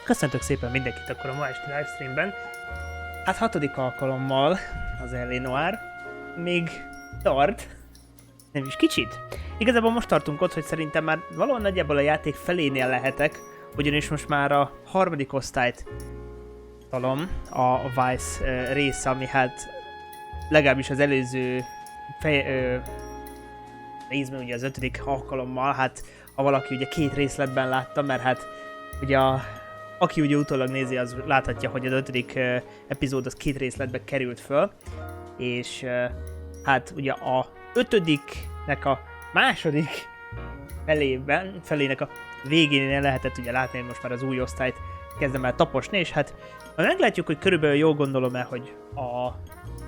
Köszöntök szépen mindenkit akkor a ma esti livestreamben. Hát 6. alkalommal az Noire még tart, nem is kicsit. Igazából most tartunk ott, hogy szerintem már valahol nagyjából a játék felénél lehetek, ugyanis most már a 3. osztályt talom a Vice része, ami hát legalábbis az előző részben ugye az 5. alkalommal, hát ha valaki ugye 2 részletben látta, mert hát ugye aki ugye utólag nézi, az láthatja, hogy az 5. epizód az 2 részletbe került föl, és hát ugye a 5-nek a második felének a végén lehetett ugye látni, hogy most már az új osztályt kezdem el taposni, és hát meglátjuk, hogy körülbelül jól gondolom-e, hogy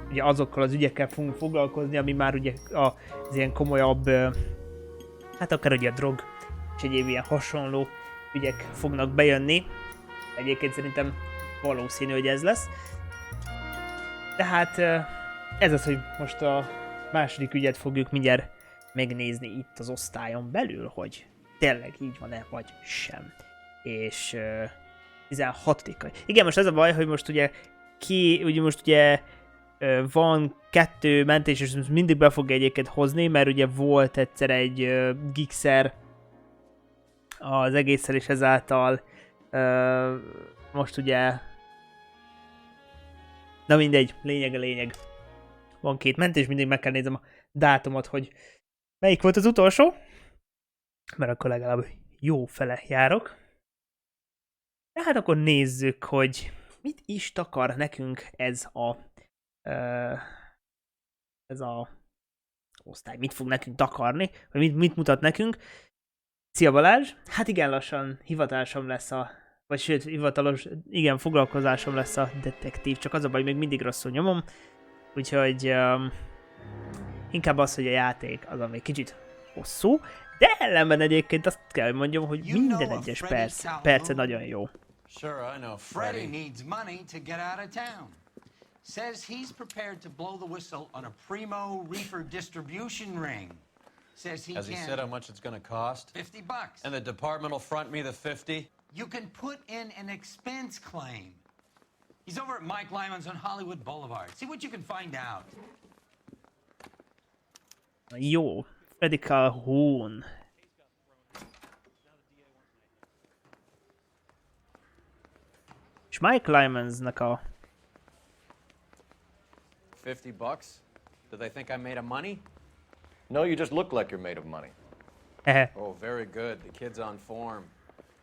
ugye azokkal az ügyekkel fogunk foglalkozni, ami már ugye az ilyen komolyabb, hát akár ugye a drog és egyéb ilyen hasonló ügyek fognak bejönni. Egyébként szerintem valószínű, hogy ez lesz. Tehát ez az, hogy most a második ügyet fogjuk mindjárt megnézni itt az osztályon belül, hogy tényleg így van-e, vagy sem. És 16-a. Igen, most ez a baj, hogy most ugye van 2 mentés, és mindig be fog egyébként hozni, mert ugye volt egyszer egy gigszer az egésszel, és ezáltal most ugye na mindegy, lényeg. Van 2 mentés, mindig meg kell nézem a dátumot, hogy melyik volt az utolsó, mert akkor legalább jó fele járok. De hát akkor nézzük, hogy mit is takar nekünk ez a osztály, mit fog nekünk takarni, vagy mit mutat nekünk. Szia Balázs! Hát igen, lassan hivatásom lesz vagy sőt, hivatalos, igen, foglalkozásom lesz a detektív, csak az a baj, még mindig rosszul nyomom, úgyhogy inkább az, hogy a játék az, ami kicsit hosszú, de ellenben egyébként azt kell, hogy mondjam, hogy minden egyes perce nagyon jó. Sure, I know Freddy needs money to get out of town. Says he's prepared to blow the whistle on a primo reefer distribution ring. Says he Has he said how much it's going to cost? $50. And the department will front me the 50? You can put in an expense claim. He's over at Mike Lyman's on Hollywood Boulevard. See what you can find out. Jó, Freddy Calhoun. És Mike Lymansnak a... $50? Do they think I'm made of money? No, you just look like you're made of money. Oh, very good. The kid's on form.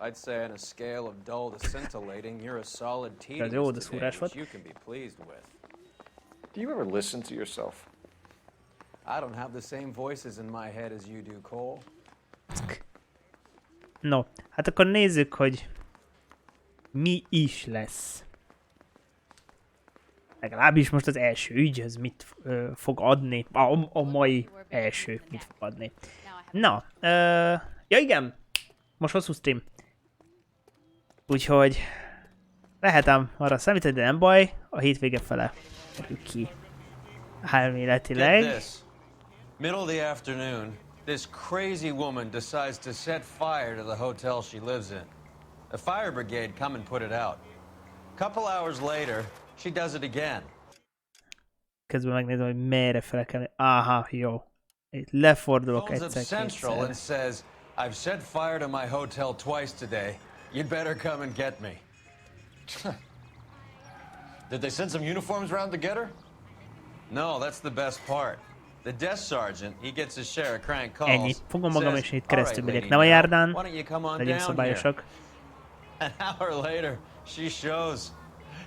I'd say on a scale of dull to scintillating, you're a solid tedious today, which you can be pleased with. Do you ever listen to yourself? I don't have the same voices in my head as you do, Cole. No, hát akkor nézzük, hogy mi is lesz. Legalábbis most az első ügy, az mit fog adni. A mai első mit fog adni. Na, ja igen, most hosszú stream. Úgyhogy lehetem arra számítani, de nem baj, a hétvége fele kerül ki. Elméletileg. Middle of the afternoon, this crazy woman decides to set fire to the hotel she lives in. The fire brigade come and put it out. Couple hours later, she does it again. Közben megnézem, hogy merre fel kell. Aha, jó. Itt lefordulok egyszer-kétszer. And says, I've set fire to my hotel twice today. You'd better come and get me. Did they send some uniforms around to get her? No, that's the best part. The desk sergeant, he gets his share of crank calls. Ennyi. Fogom magam, és itt keresztül megyek. Nem a járdán. Legyünk szabályosak. An hour later, she shows.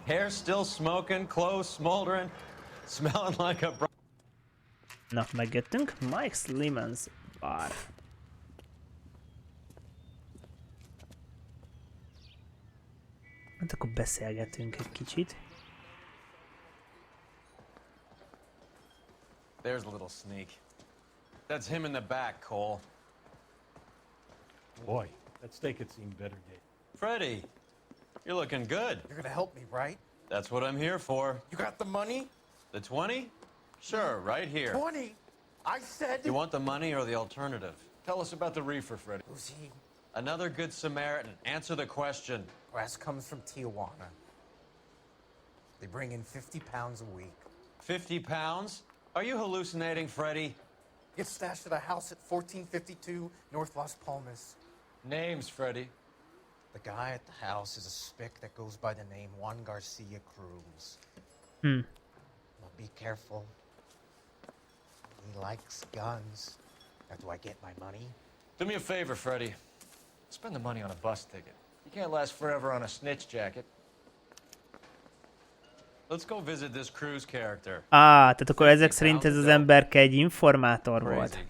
Hair still smoking, clothes smoldering, smelling like a... Na, megjöttünk. Mike's Lemon's Bar. Hát akkor beszélgetünk egy kicsit. There's a little sneak. That's him in the back, Cole. Boy, that steak had seen better days. Freddy, you're looking good. You're gonna help me, right? That's what I'm here for. You got the money? The 20? Sure, right here. 20? I said... You want the money or the alternative? Tell us about the reefer, Freddy. Lucy, Another good Samaritan. Answer the question. Brass comes from Tijuana. They bring in 50 pounds a week. 50 pounds? Are you hallucinating, Freddy? Gets stashed at a house at 1452 North Las Palmas. Names, Freddy. The guy at the house is a spick that goes by the name Juan Garcia Cruz. Hmm. Now be careful. He likes guns. Now do I get my money? Do me a favor, Freddy. Spend the money on a bus ticket. You can't last forever on a snitch jacket. Let's go visit this Cruz character. Tehát akkor ezek szerint ez az emberke egy informátor volt. Crazy.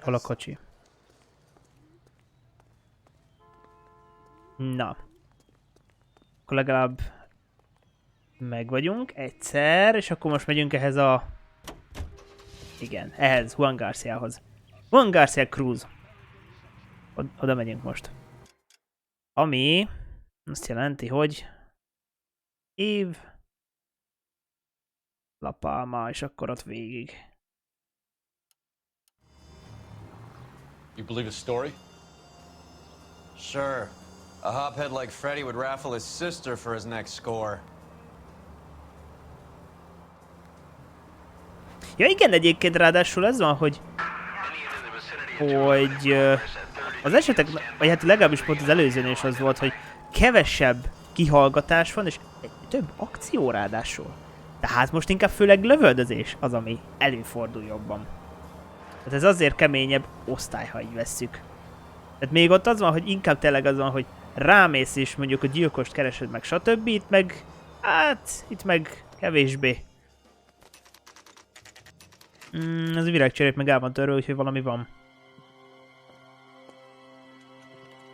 Hol a kocsi? Na. Akkor legalább meg vagyunk egyszer, és akkor most megyünk ehhez a... Igen, ehhez, Juan Garciahoz. Juan Garcia Cruz. Oda megyünk most. Ami azt jelenti, hogy év La Palma, és akkor ott végig. You believe a story? Sure. A hophead like Freddy would raffle his sister for his next score. Ja igen, egyébként ráadásul ez van, hogy az esetek, vagy hát legalábbis pont az előzőnél is az volt, hogy kevesebb kihallgatás van, és több akció ráadásul. Tehát most inkább főleg lövöldözés az, ami előfordul jobban. Tehát ez azért keményebb osztály, ha így vesszük. Tehát még ott az van, hogy inkább tényleg az van, hogy rámész és mondjuk a gyilkost keresed meg, stb. Itt meg, hát, itt meg kevésbé. Ez a virágcserép meg el van törve, úgyhogy valami van.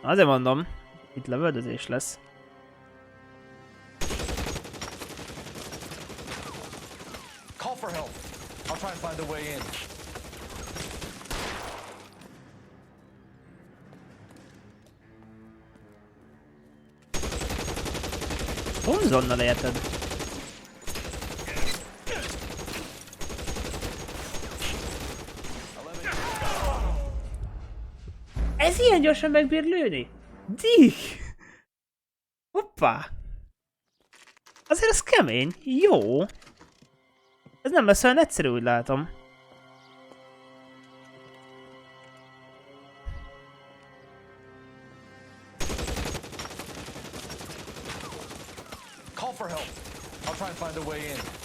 Azért mondom, itt lövöldözés lesz. Call for help. I'll try and find a way in. Honzonnal érted? Ez ilyen gyorsan megbír lőni? Dik! Hoppá! Azért ez kemény. Jó. Ez nem lesz olyan egyszerű, úgy látom. Call for help. I'll try and find a way in.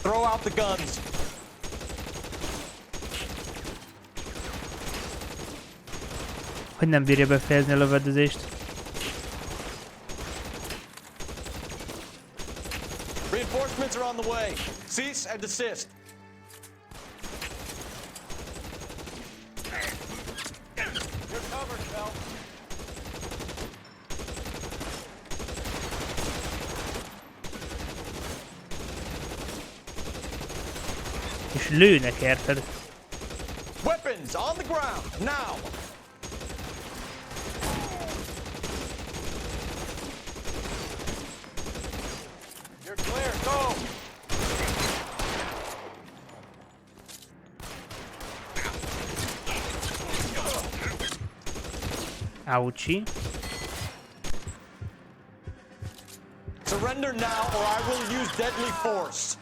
Throw out the guns. Hogy nem bírja befejezni a lövöldözést. Reinforcements are on the way. Cease and desist. You're covered, Phil. És lőnek, érted? Weapons on the ground now. You're clear. Go. Aucsi. Surrender now or I will use deadly force.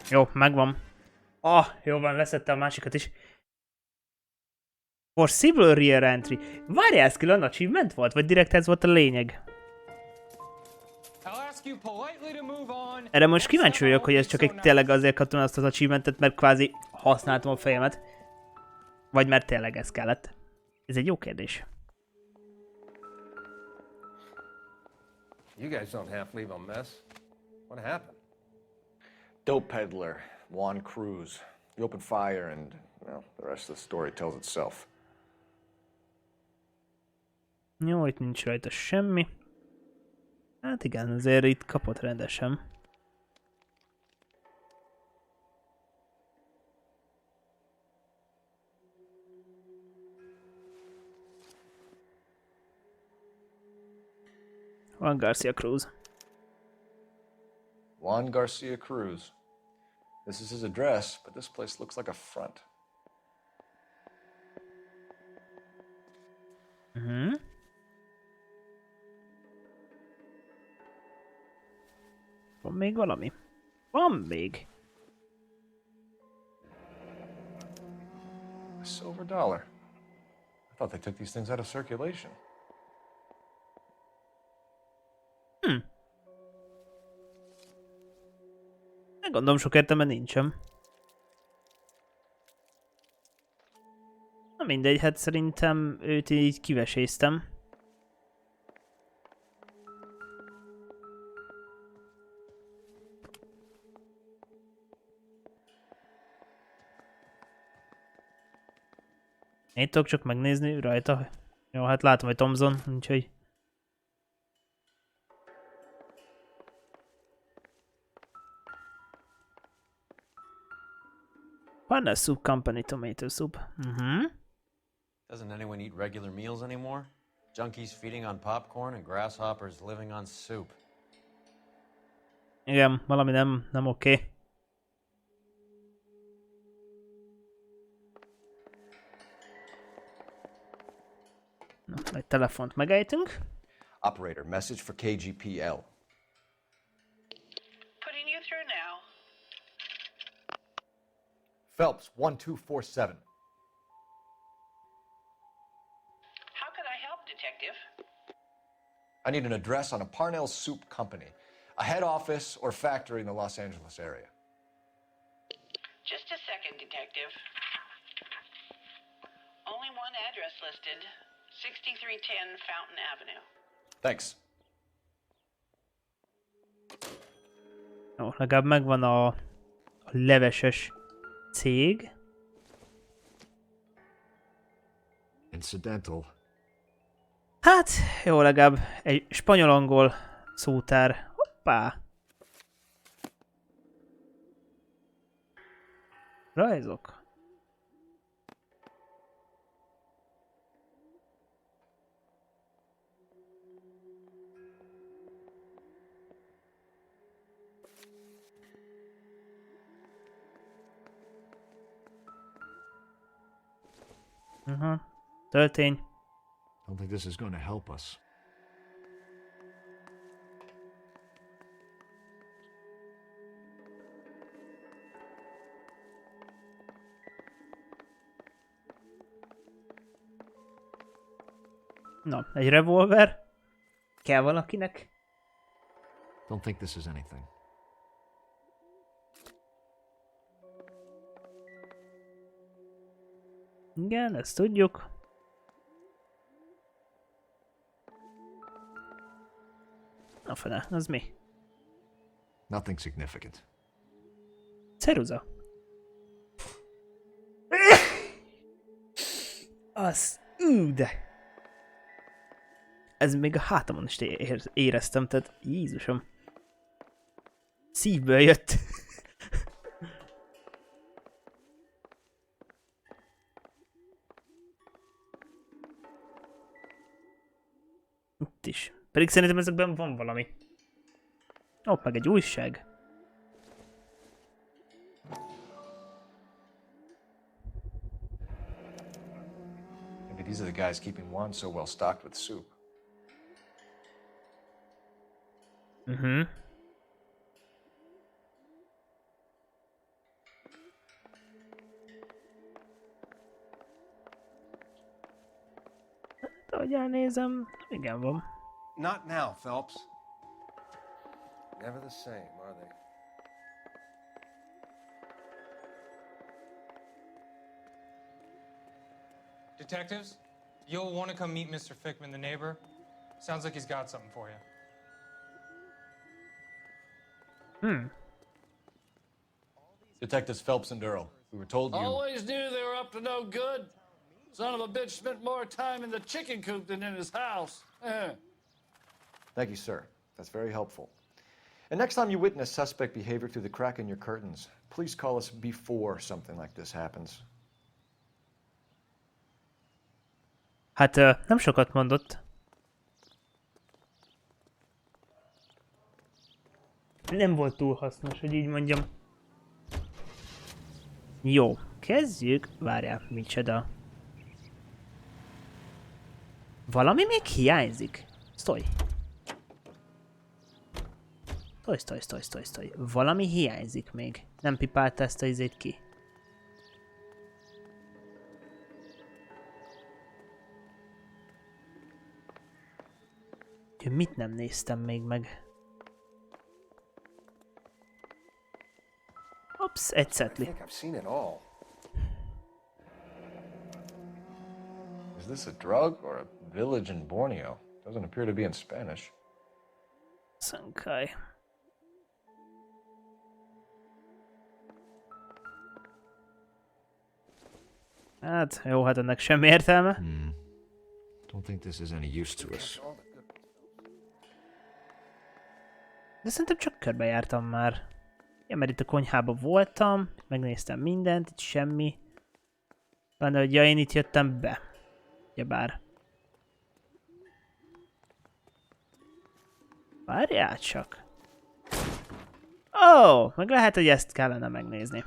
Jó, megvan. Jó van, leszette a másikat is. For civil rear entry. Várjál, ez külön achievement volt? Vagy direkt ez volt a lényeg? Erre most kíváncsi vagyok, hogy ez csak egy tényleg azért kaptam azt az achievementet, mert kvázi használtam a fejemet. Vagy mert tényleg ez kellett. Ez egy jó kérdés. You guys don't half leave a mess. What happened? Dope peddler, Juan Cruz. He opened fire and, well, the rest of the story tells itself. Jó, itt nincs rajta semmi. Hát igen, azért itt kapott rendesen. Juan Garcia Cruz. Juan Garcia Cruz. This is his address, but this place looks like a front. Van még valami? Van még. A silver dollar. I thought they took these things out of circulation. Gondolom sok értelme nincsen. Na mindegy, hát szerintem őt így kiveséztem. Én tudok csak megnézni rajta. Jó, hát látom, hogy Thompson, úgyhogy... Partner Soup Company Tomato Soup. Doesn't anyone eat regular meals anymore? Junkies feeding on popcorn and grasshoppers living on soup. Igen, valami nem oké. Na, egy telefont megejtünk. Operator, message for KGPL. Putting you through now. Phelps, 1247. How can I help, Detective? I need an address on a Parnell Soup Company, a head office or factory in the Los Angeles area. Just a second, Detective. Only one address listed. 6310 Fountain Avenue. Thanks. Jó, legalább megvan a leveses cég. Incidental. Hát, jó, legalább egy spanyol-angol szótár. Hoppá! Rajzok. Töltény. Don't think this is going to help us. Na, egy revolver. Kell valakinek. Don't think this is anything. Igen, ezt tudjuk. Na fene, az mi? Nothing significant. Ceruza. Az, de. Ez még a hátamon is éreztem, tehát Jézusom. Szívből jött. Itt is. Pedig szerintem ezekben van valami. Ó, meg egy újság. Maybe these are the guys keeping Juan so well stocked with soup. Ahogy elnézem, igen van. Not now, Phelps. Never the same, are they? Detectives, You'll want to come meet Mr. Fickman, the neighbor. Sounds like he's got something for you. Detectives Phelps and Durrell. We were told you... Always knew they were up to no good. Son of a bitch spent more time in the chicken coop than in his house. Thank you, sir. That's very helpful. And next time you witness suspect behavior through the crack in your curtains, please call us before something like this happens. Hát nem sokat mondott. Nem volt túl hasznos, hogy így mondjam. Jó, kezdjük. Várjál, micsoda. Valami még hiányzik. Szólj. Szólj. Valami hiányzik még. Nem pipálta ezt a izét ki. Mit nem néztem még meg? Ups, egy I szetli. think I've seen it all. Is this a drug or a village in Borneo? Doesn't appear to be in Spanish. Szankaj. Hát, jó, hát ennek semmi értelme. Don't think this is any use to us. De szerintem csak körbejártam már. Ja, mert itt a konyhában voltam, megnéztem mindent, itt semmi. Benne, hogy ja, én itt jöttem be. Ugyebár. Várjál csak. Ó, meg lehet, hogy ezt kellene megnézni.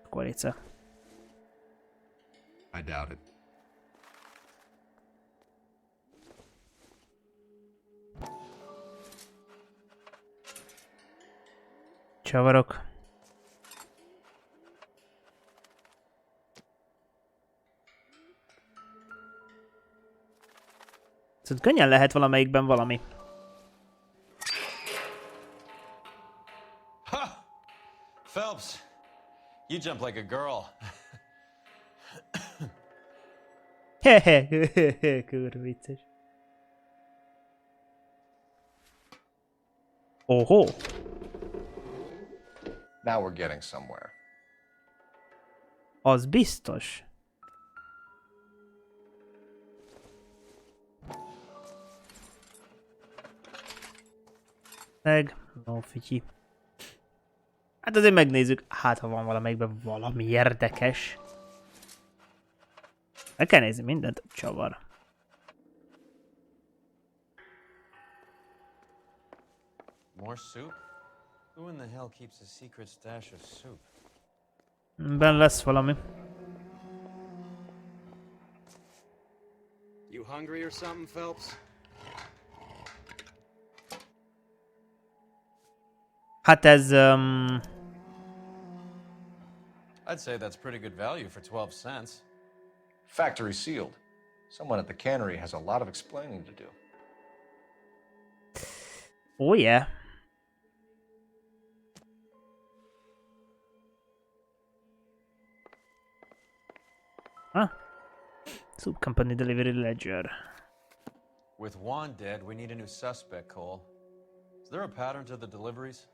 Korica. I doubt it. Csavarok. Szóval könnyen lehet valamelyikben valami. Ha! Phelps, you jump like a girl. Hehe, kurva vicces. Oho. Now we're getting somewhere. Az biztos. No, fityi. Hát azért megnézzük. Hát, ha van valamelyikben valami érdekes. Meg kell nézni mindent. Csavar. More soup? Who in the hell keeps a secret stash of soup? Ben lesz valami. You hungry or something, Phelps? Hát ez... I'd say that's pretty good value for 12 cents. Factory sealed. Someone at the cannery has a lot of explaining to do. Oh yeah. Huh? Soup Company Delivery Ledger. With Juan dead, we need a new suspect, Cole. Is there a pattern to the deliveries?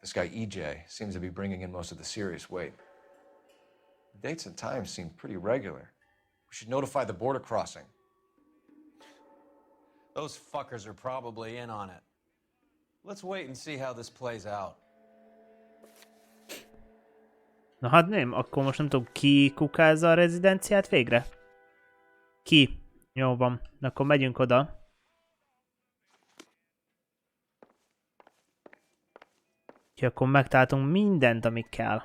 This guy EJ seems to be bringing in most of the serious weight. The dates and times seem pretty regular. We should notify the border crossing. Those fuckers are probably in on it. Let's wait and see how this plays out. Na hát nem, akkor most nem tudom, ki kukázza a rezidenciát végre? Ki? Jó van, akkor megyünk oda. Úgyhogy akkor megtaláltunk mindent, ami kell.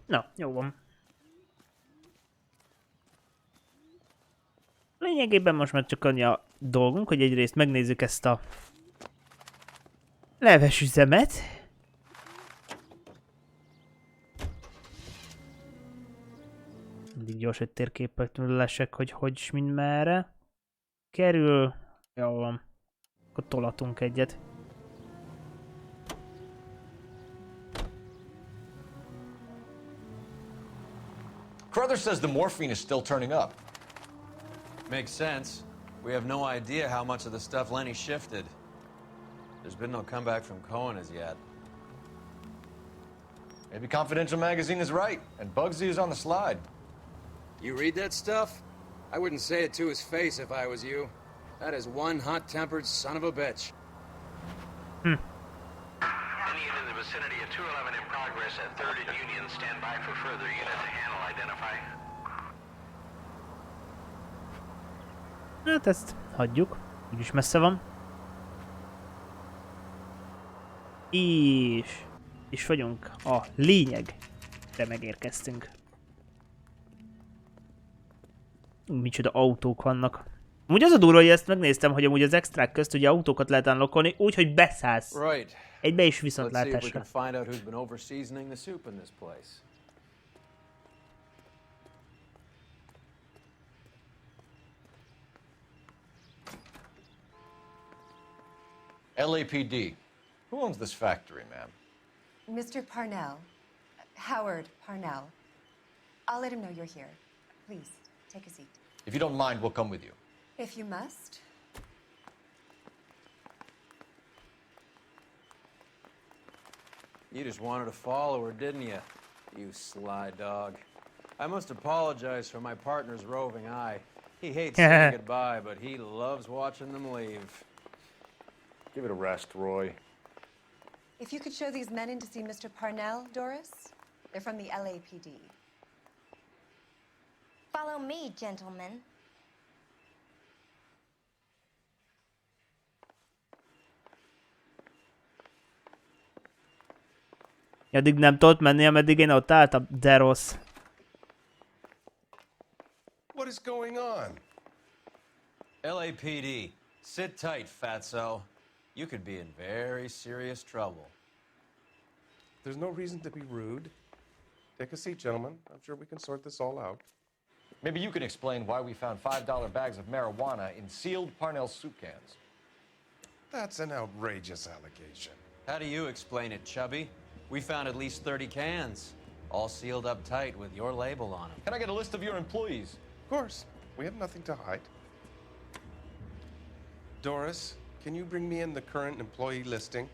Na, jó van. Lényegében most már csak annyi a dolgunk, hogy egyrészt megnézzük ezt a leves üzemet. Mindig gyors egy térképet lesek, hogy s mind merre kerül. Jó van. Akkor tolatunk egyet. Carruthers says the morphine is still turning up. Makes sense. We have no idea how much of the stuff Lenny shifted. There's been no comeback from Cohen as yet. Maybe Confidential magazine is right, and Bugsy is on the slide. You read that stuff? I wouldn't say it to his face if I was you. That is one hot-tempered son of a bitch. Any in the vicinity of 211 in progress at 3rd and Union. Stand by for further unit to handle identify. Hát ezt hagyjuk. Úgyis messze van. És vagyunk a lényegre megérkeztünk. Micsoda autók vannak. Amúgy az a durva, hogy ezt megnéztem, hogy amúgy az extrák közt ugye autókat lehet unlockolni úgy, hogy beszállsz. Right. Egybe is Let's see if we viszontlátásra. can find out who's been over-seasoning the soup in this place. LAPD. Who owns this factory, ma'am? Mr. Parnell. Howard Parnell. I'll let him know you're here. Please, take a seat. If you don't mind, we'll come with you. If you must. You just wanted to follow her, didn't you? You sly dog. I must apologize for my partner's roving eye. He hates saying goodbye, but he loves watching them leave. Give it a rest, Roy. If you could show these men in to see Mr. Parnell, Doris. They're from the LAPD. Follow me, gentlemen. Addig nem tudott menni, ameddig én ott álltam, de rossz. What is going on? LAPD, sit tight, fatso. You could be in very serious trouble. There's no reason to be rude. Take a seat, gentlemen. I'm sure we can sort this all out. Maybe you can explain why we found $5 bags of marijuana in sealed Parnell soup cans. That's an outrageous allegation. How do you explain it, Chubby? We found at least 30 cans, all sealed up tight with your label on them. Can I get a list of your employees? Of course. We have nothing to hide. Doris, can you bring me in the current employee listing?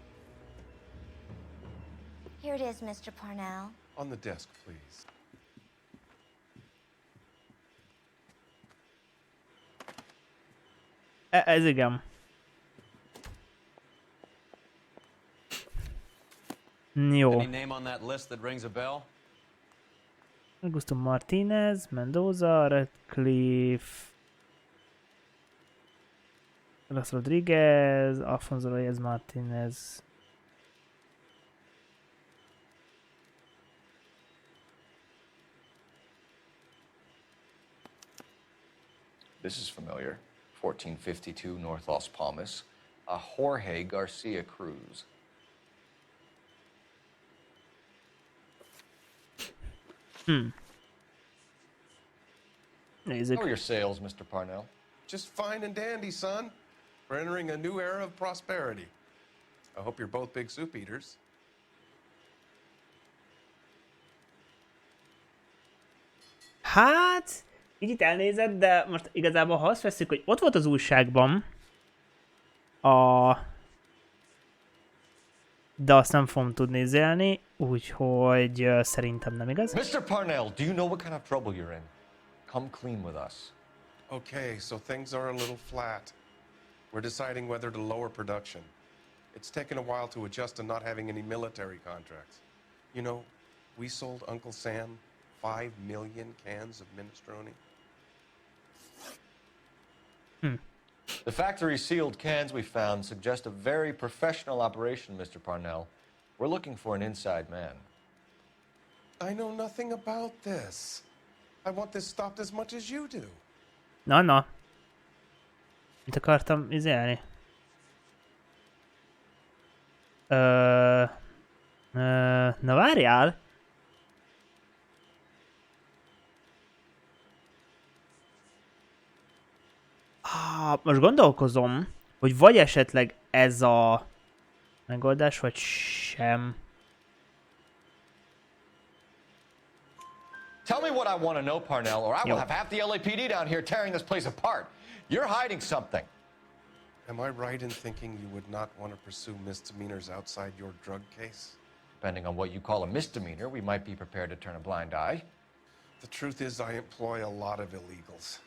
Here it is, Mr. Parnell. On the desk, please. Ez igen. Jó. Any name on that list that rings a bell? Augusto Martinez, Mendoza, Radcliffe, Ross Rodriguez, Alfonso Reyes Martinez. This is familiar. 1452 North Las Palmas. A Jorge Garcia Cruz. Nézzük. How are your sales, Mr. Parnell? Just fine and dandy, son. We're entering a new era of prosperity. I hope you're both big soup eaters. Hát, így itt elnézed, de most igazából ha azt veszük, hogy ott volt az újságban de azt nem fogom tudni zélni, úgyhogy szerintem nem igaz. Mr. Parnell, do you know what kind of trouble you're in? Come clean with us. Okay, so things are a little flat. We're deciding whether to lower production. It's taken a while to adjust to not having any military contracts. You know, we sold Uncle Sam 5 million cans of minestrone. The factory sealed cans we found suggest a very professional operation, Mr. Parnell. We're looking for an inside man. I know nothing about this. I want this stopped as much as you do. Na. Mit akartam izélni? Na várjál! Most gondolkozom, hogy vagy esetleg ez a megoldás, vagy sem. Tell me what I want to know, Parnell, or I will have half the LAPD down here tearing this place apart. You're hiding something. Am I right in thinking you would not want to pursue misdemeanors outside your drug case? Depending on what you call a misdemeanor, we might be prepared to turn a blind eye. The truth is, I employ a lot of illegals.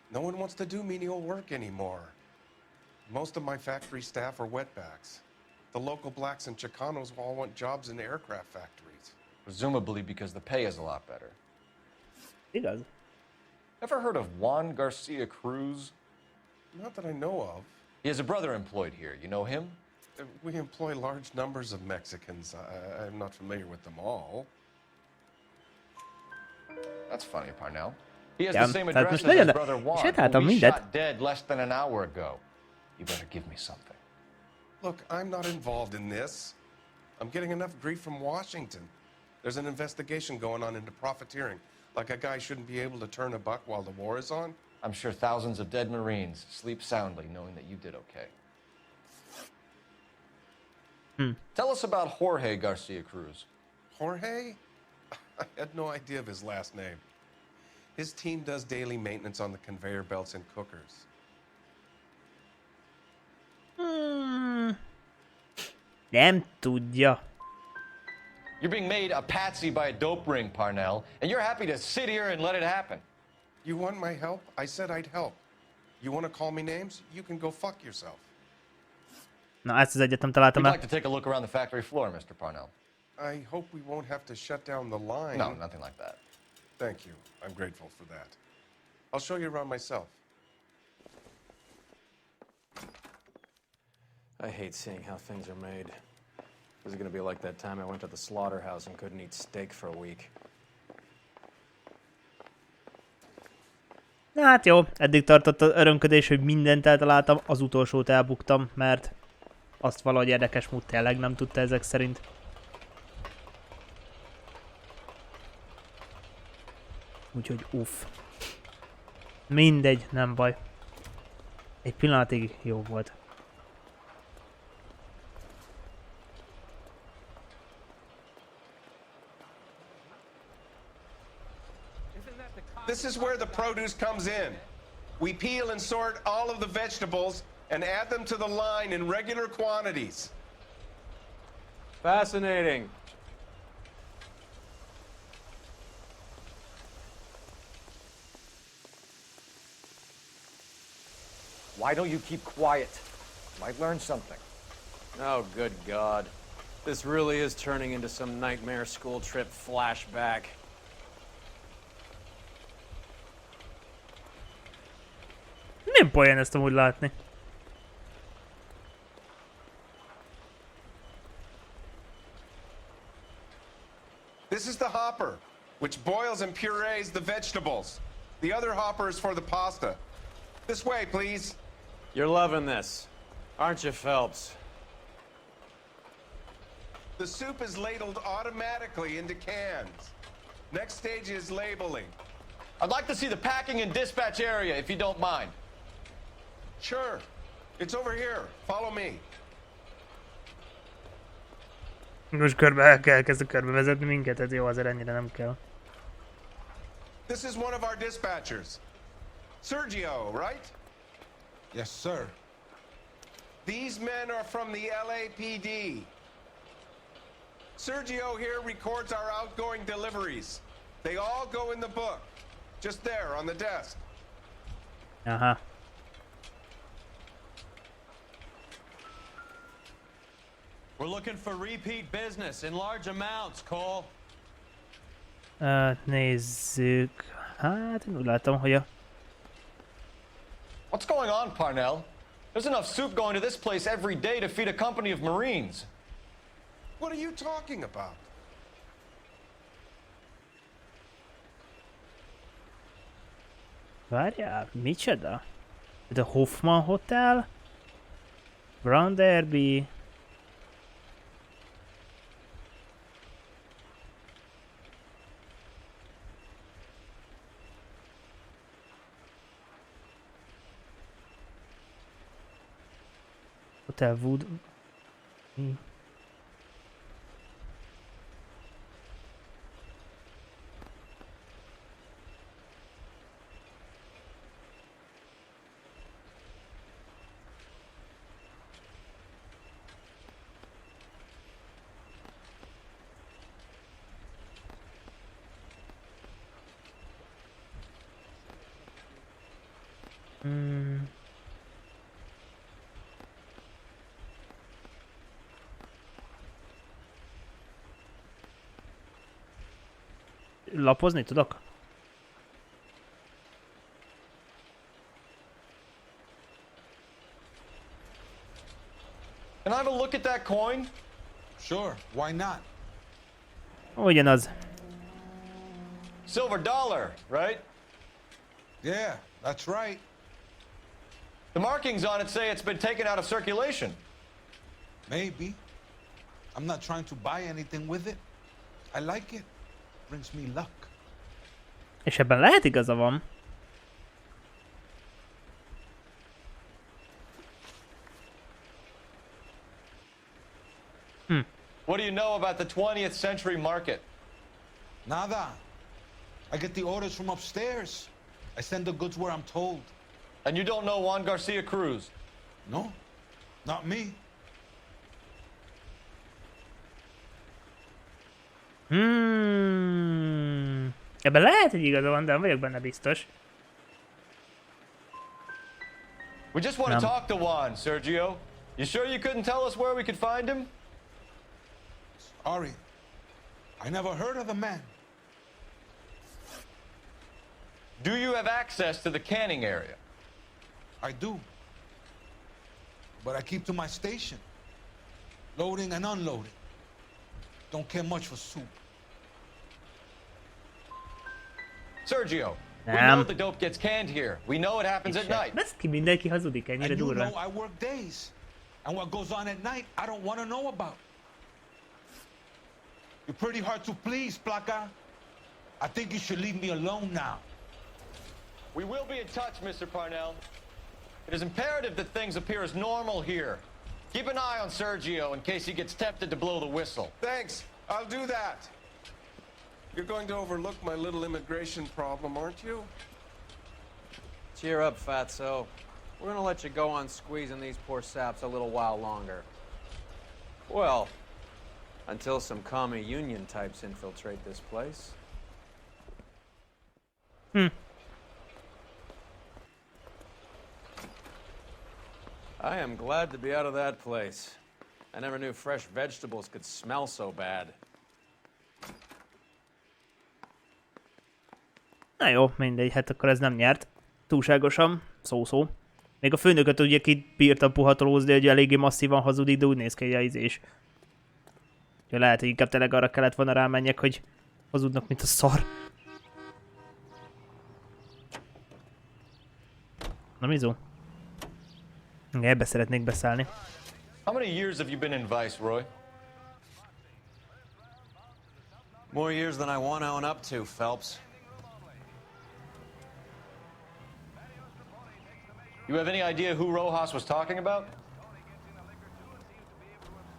No one wants to do menial work anymore. Most of my factory staff are wetbacks. The local blacks and Chicanos all want jobs in aircraft factories. Presumably because the pay is a lot better. He does. Ever heard of Juan Garcia Cruz? Not that I know of. He has a brother employed here. You know him? We employ large numbers of Mexicans. I'm not familiar with them all. That's funny, Parnell. He has Yeah, the same that address was as his legyen- brother Juan, sétáltam who we mindet. shot dead less than an hour ago. You better give me something. Look, I'm not involved in this. I'm getting enough grief from Washington. There's an investigation going on into profiteering. Like a guy shouldn't be able to turn a buck while the war is on. I'm sure thousands of dead Marines sleep soundly knowing that you did okay. Tell us about Jorge Garcia Cruz. Jorge? I had no idea of his last name. His team does daily maintenance on the conveyor belts and cookers. Nem tudja. You're being made a patsy by a dope ring, Parnell, and you're happy to sit here and let it happen. You want my help? I said I'd help. You want to call me names? You can go fuck yourself. Na, ezt az egyet nem találtam We'd el. like to take a look around the factory floor, Mr. Parnell. I hope we won't have to shut down the line. No, nothing like that. Thank you. I'm grateful for that. I'll show you around myself. I hate seeing how things are made. This is gonna be like that time I went to the slaughterhouse and couldn't eat steak for a week. Na hát jó, eddig tartott az örömködés, hogy mindent eltaláltam, az utolsót elbuktam, mert azt valahogy érdekes mód tényleg nem tudta ezek szerint. Úgyhogy uff. Mindegy, nem baj. Egy pillanatig jó volt. This is where the produce comes in. We peel and sort all of the vegetables and add them to the line in regular quantities. Fascinating. Why don't you keep quiet? Might learn something. Oh, good God. This really is turning into some nightmare school trip flashback. Nem poén ezt amúgy látni. This is the hopper, which boils and purees the vegetables. The other hopper is for the pasta. This way, please. You're loving this, aren't you, Phelps? The soup is ladled automatically into cans. Next stage is labeling. I'd like to see the packing and dispatch area, if you don't mind. Sure. It's over here. Follow me. Most elkezdek körbevezetni minket, ez jó, azért ennyire nem kell. This is one of our dispatchers. Sergio, right? Yes, sir. These men are from the LAPD. Sergio here records our outgoing deliveries. They all go in the book. Just there on the desk. Aha. We're looking for repeat business in large amounts, Cole. Nézzük. Hát én úgy látom, hogy a... What's going on, Parnell? There's enough soup going to this place every day to feed a company of Marines. What are you talking about? Várjál, micsoda? Itt a Hoffman Hotel. Brown Derby. Hotel Wood. Mi? Lapozni tudok? Can I have a look at that coin? Sure, why not? Ugyanaz. Silver dollar, right? Yeah, that's right. The markings on it say it's been taken out of circulation. Maybe. I'm not trying to buy anything with it. I like it. Brings me luck. És ebben lehet igaza van. What do you know about the 20th century market? Nada. I get the orders from upstairs. I send the goods where I'm told. And you don't know Juan Garcia Cruz? No, not me. Ebben lehet, hogy igaza van, de nem vagyok benne biztos. We just want to talk to Juan, Sergio. You sure you couldn't tell us where we could find him? Ari, I never heard of the man. Do you have access to the canning area? I do. But I keep to my station. Loading and unloading. Don't care much for soup. Sergio, we know the dope gets canned here. We know it happens at night. Baszki, mindenki hazudik ennyire And you durván. know I work days. And what goes on at night, I don't want to know about. You're pretty hard to please, Placa. I think you should leave me alone now. We will be in touch, Mr. Parnell. It is imperative that things appear as normal here. Keep an eye on Sergio in case he gets tempted to blow the whistle. Thanks. I'll do that. You're going to overlook my little immigration problem, aren't you? Cheer up, Fatso. We're gonna let you go on squeezing these poor saps a little while longer. Well, until some commie union types infiltrate this place. I am glad to be out of that place. I never knew fresh vegetables could smell so bad. Na jó, mindegy, hát akkor ez nem nyert. Túlságosan, szó-szó. Még a főnököt ugye kibírta puhatolózni, hogy eléggé masszívan hazudik, de úgy néz ki, hogy a izés. Ja, lehet, hogy inkább tényleg arra kellett volna rámenjek, hogy hazudnak, mint a szar. Na Mizu? Ebbe szeretnék beszállni. How many years have you been in Viceroy? More years than I want to own up to, Phelps. You have any idea who Rojas was talking about?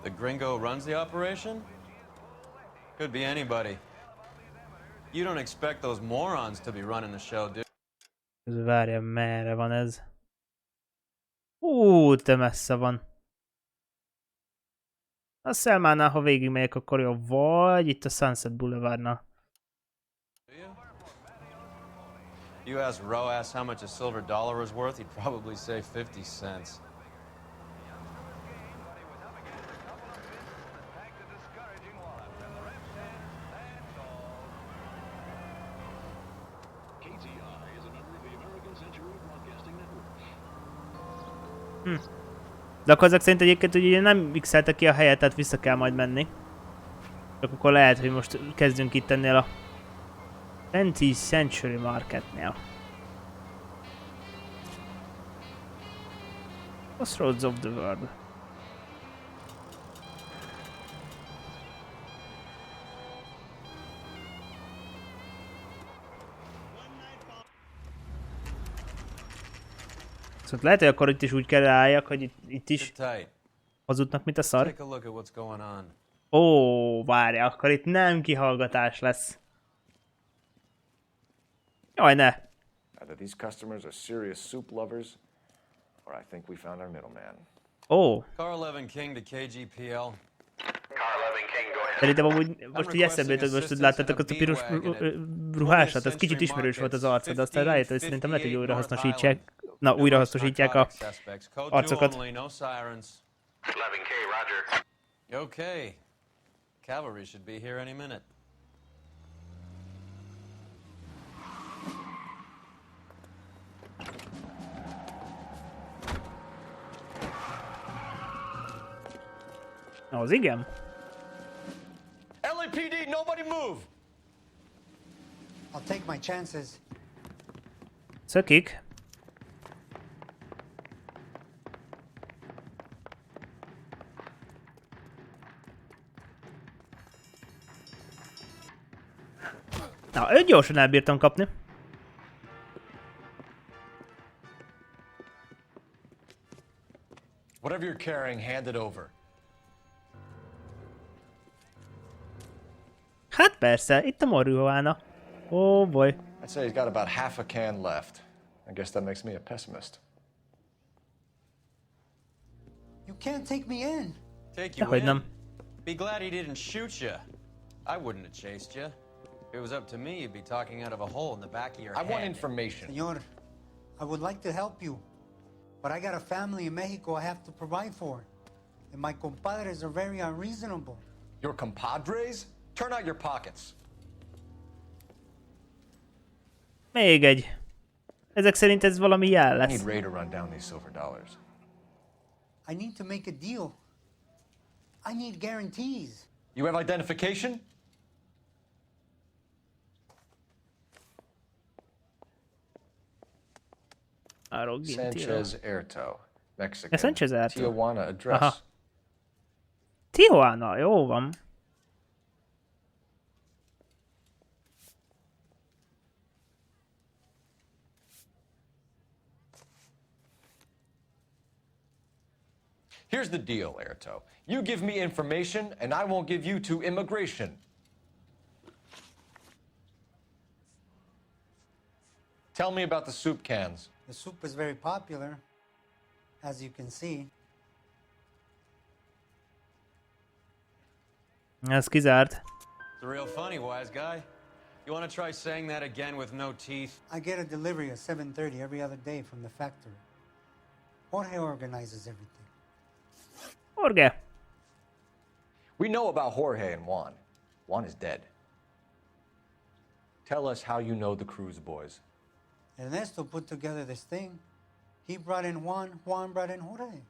The gringo runs the operation? Could be anybody. You don't expect those morons to be running the show, do you? Várja, merre van ez? Te messze van. A Selmánál, ha végigmegyek, akkor jó. Vagy itt a Sunset Boulevardnál. You ask Rojas how much a silver dollar was worth, he'd probably say 50 cents. De akkor ezek szerint egyébként ugye nem x-eltek ki a helyet, tehát vissza kell majd menni. Csak akkor lehet, hogy most kezdünk itt ennél a 20th Century Marketnél. Crossroads of the World. Szóval lehet, hogy akkor itt is úgy kell álljak, hogy itt is hazudnak, mint a szar. Ó, várj, akkor itt nem kihallgatás lesz. Jaj, ne! Either these customers are serious soup lovers, or I think we found our middleman. Ó. Car 11 King to KGPL. Szerintem amúgy most így eszembe jutott, most láttátok azt a piros ruhásat, az kicsit ismerős volt az arcod, de aztán rájöttem, hogy szerintem lehet, hogy újrahasznosítják. Na, újrahasznosítják a arcokat. 11K, roger. Okay. Cavalry should be here any minute. Az igen. LAPD, nobody move! I'll take my chances. Szökik. Na, őt gyorsan elbírtam kapni. Whatever you're carrying, hand it over. Hát persze, itt a marihuana. Oh boy. I'd say he's got about half a can left. I guess that makes me a pessimist. You can't take me in. Take you Dehogy in? nem. Be glad he didn't shoot you. I wouldn't have chased you. If it was up to me, you'd be talking out of a hole in the back of your head. I want information. Senor, I would like to help you, but I got a family in Mexico I have to provide for. And my compadres are very unreasonable. Your compadres? Turn out your pockets. Még egy. Ezek szerint ez valami jel I lesz. need Ray to run down these silver dollars. I need to make a deal. I need guarantees. You have identification? Sanchez Erto, Mexican. Sanchez Erto. Tijuana address. Aha. Tijuana, jó van. Here's the deal, Erto. You give me information, and I won't give you to immigration. Tell me about the soup cans. The soup is very popular, as you can see. Ez kizárt. It's real funny, wise guy. You want to try saying that again with no teeth? I get a delivery at 7:30 every other day from the factory. Jorge organizes everything. Jorge. We know about Jorge and Juan. Juan is dead. Tell us how you know the Cruz boys. Ernesto put together this thing. He brought in Juan, Juan brought in Jorge.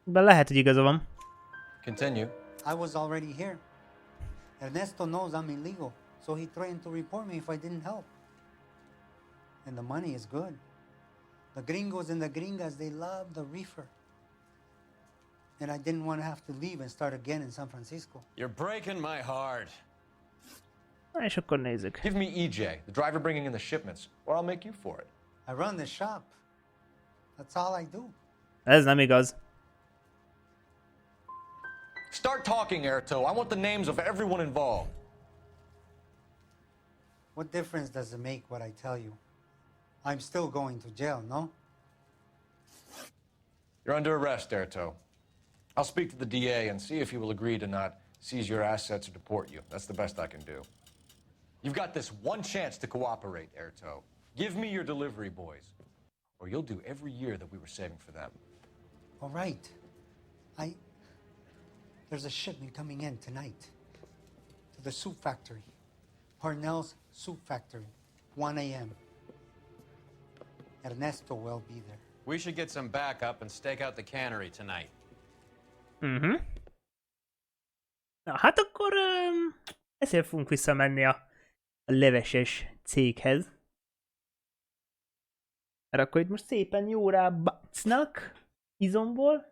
De lehet, hogy igaza van. Continue. I was already here. Ernesto knows I'm illegal, so he threatened to report me if I didn't help. And the money is good. The gringos and the gringas, they love the reefer. And I didn't want to have to leave and start again in San Francisco. You're breaking my heart. Na és akkor nézzük. Give me EJ, the driver bringing in the shipments, or I'll make you for it. I run the shop. That's all I do. Ez nem igaz. Start talking, Erto. I want the names of everyone involved. What difference does it make what I tell you? I'm still going to jail, no? You're under arrest, Erto. I'll speak to the DA and see if he will agree to not seize your assets or deport you. That's the best I can do. You've got this one chance to cooperate, Erto. Give me your delivery boys, or you'll do every year that we were saving for them. All right. There's a shipment coming in tonight to the soup factory. Parnell's Soup Factory, 1 a.m. Ernesto will be there. We should get some backup and stake out the cannery tonight. Na hát akkor ezért fogunk visszamenni a leveses céghez. Mert akkor itt most szépen jó rábacnak izomból.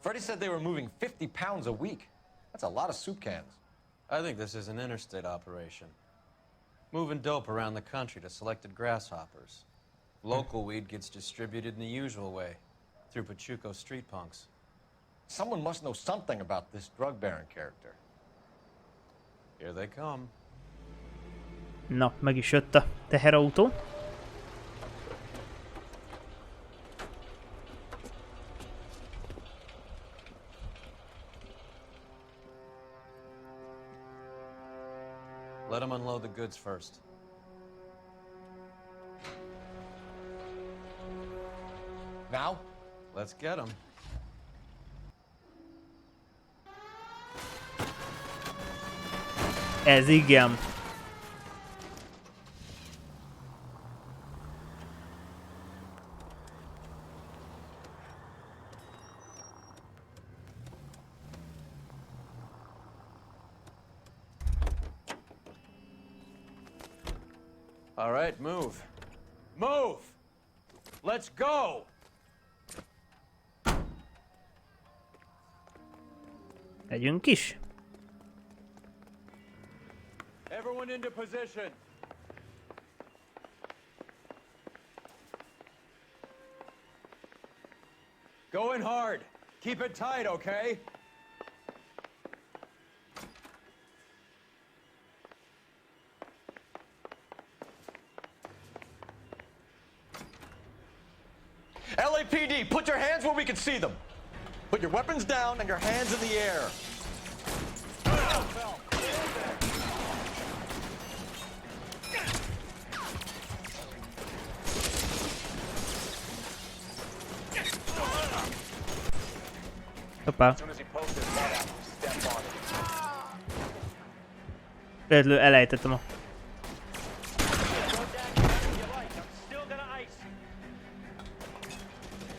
Freddie said they were moving 50 pounds a week. That's a lot of soup cans. I think this is an interstate operation. Moving dope around the country to selected grasshoppers. Local weed gets distributed in the usual way, through Pachuco street punks. Someone must know something about this drug baron character. Here they come. Na, meg is jött a teherautó. Let them unload the goods first. Now? Let's get them. Ez igen. All right, move. Move! Let's go! Megyünk is. Everyone into position. Going hard. Keep it tight, okay? LAPD, put your hands where we can see them. Put your weapons down and your hands in the air. Hoppá. Véletlenül elejtettem a...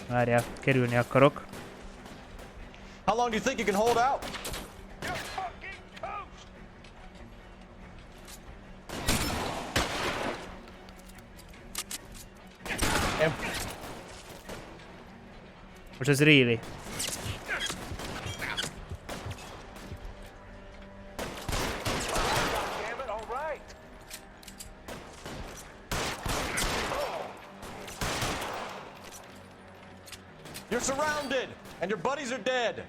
Várjál, kerülni akarok. How long do you think you can hold out? Most ez really. You're surrounded, and your buddies are dead.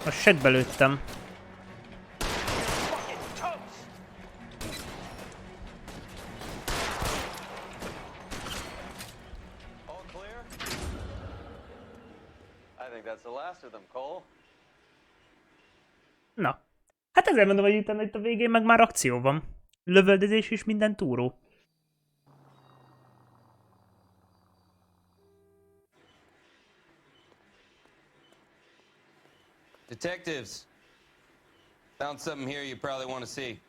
Most segbe lőttem. All clear? I think that's the last of them, Cole. Na. Hát ezzel mondom, hogy utána itt a végén meg már akció van. Lövöldözés és minden túró. Detectives, found something here you probably want to see.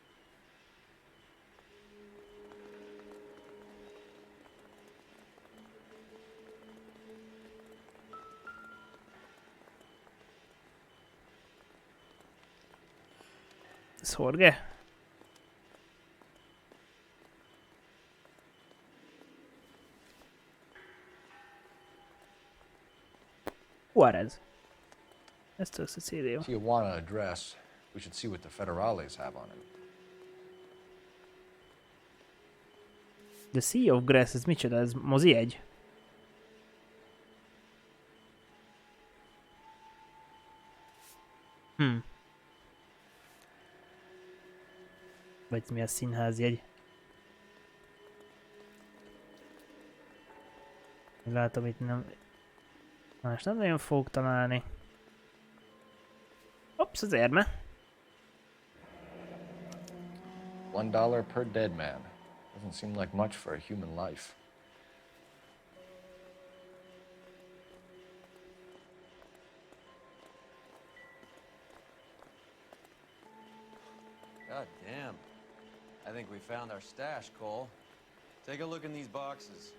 Szorge? Juarez. Ezt összeszédél. Tijuana address. We should see what the federales have on it. The Sea of Grass, ez micsoda? Ez mozi egy? Vagy mi a színházjegy? Látom, itt nem... Más nem nagyon fogok találni. Ops, az érme. $1 per dead man. Doesn't seem like much for a human life. I think we found our stash, Cole. Take a look in these boxes.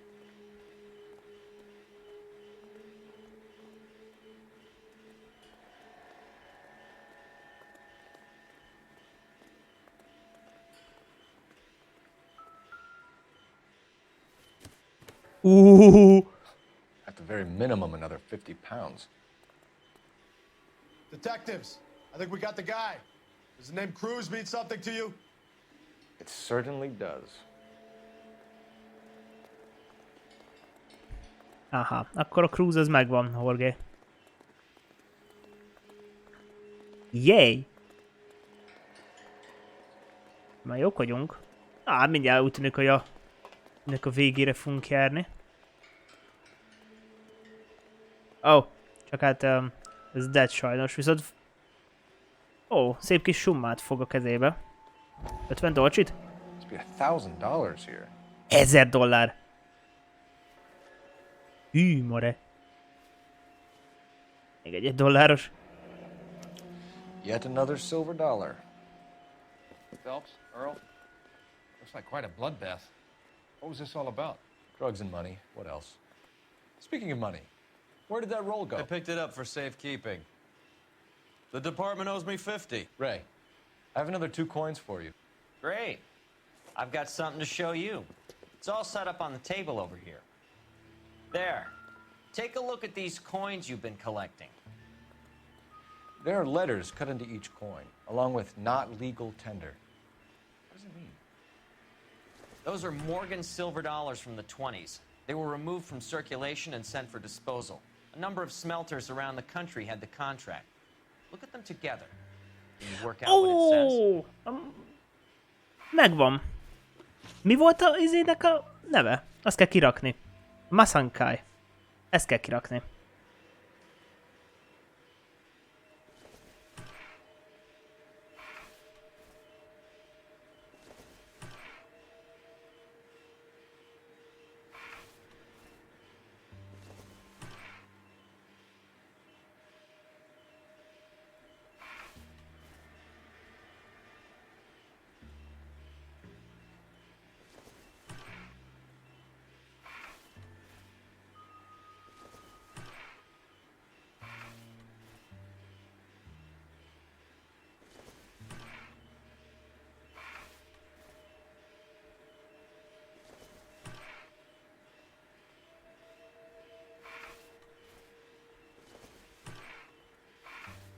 At the very minimum, another 50 pounds. Detectives, I think we got the guy. Does the name Cruz mean something to you? It certainly does. Aha, akkor a cruise az megvan, Jorge. Yay! Már jók vagyunk. Mindjárt úgy tűnik, hogy ennek a végére fogunk járni. Csak hát ez dead sajnos, viszont... szép kis summát fog a kezébe. 50 dolcsit? Must be $1,000 here. $1000. Hű, more. Még egy $1. Yet another silver dollar. Phelps, Earl, looks like quite a bloodbath. What was this all about? Drugs and money. What else? Speaking of money, where did that roll go? I picked it up for safekeeping. The department owes me 50. Ray, I have another 2 coins for you. Great. I've got something to show you. It's all set up on the table over here. There. Take a look at these coins you've been collecting. There are letters cut into each coin, along with not legal tender. What does it mean? Those are Morgan silver dollars from the 20s. They were removed from circulation and sent for disposal. A number of smelters around the country had the contract. Look at them together. Can you work out what it says? Megvan. Mi volt az izének a neve? Azt kell kirakni. Masankai. Ezt kell kirakni.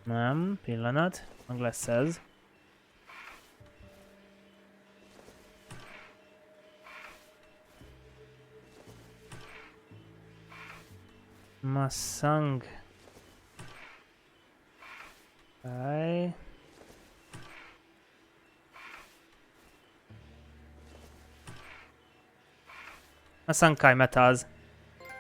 Nem, pillanat, meg lesz ez. Masang. Masankai metals.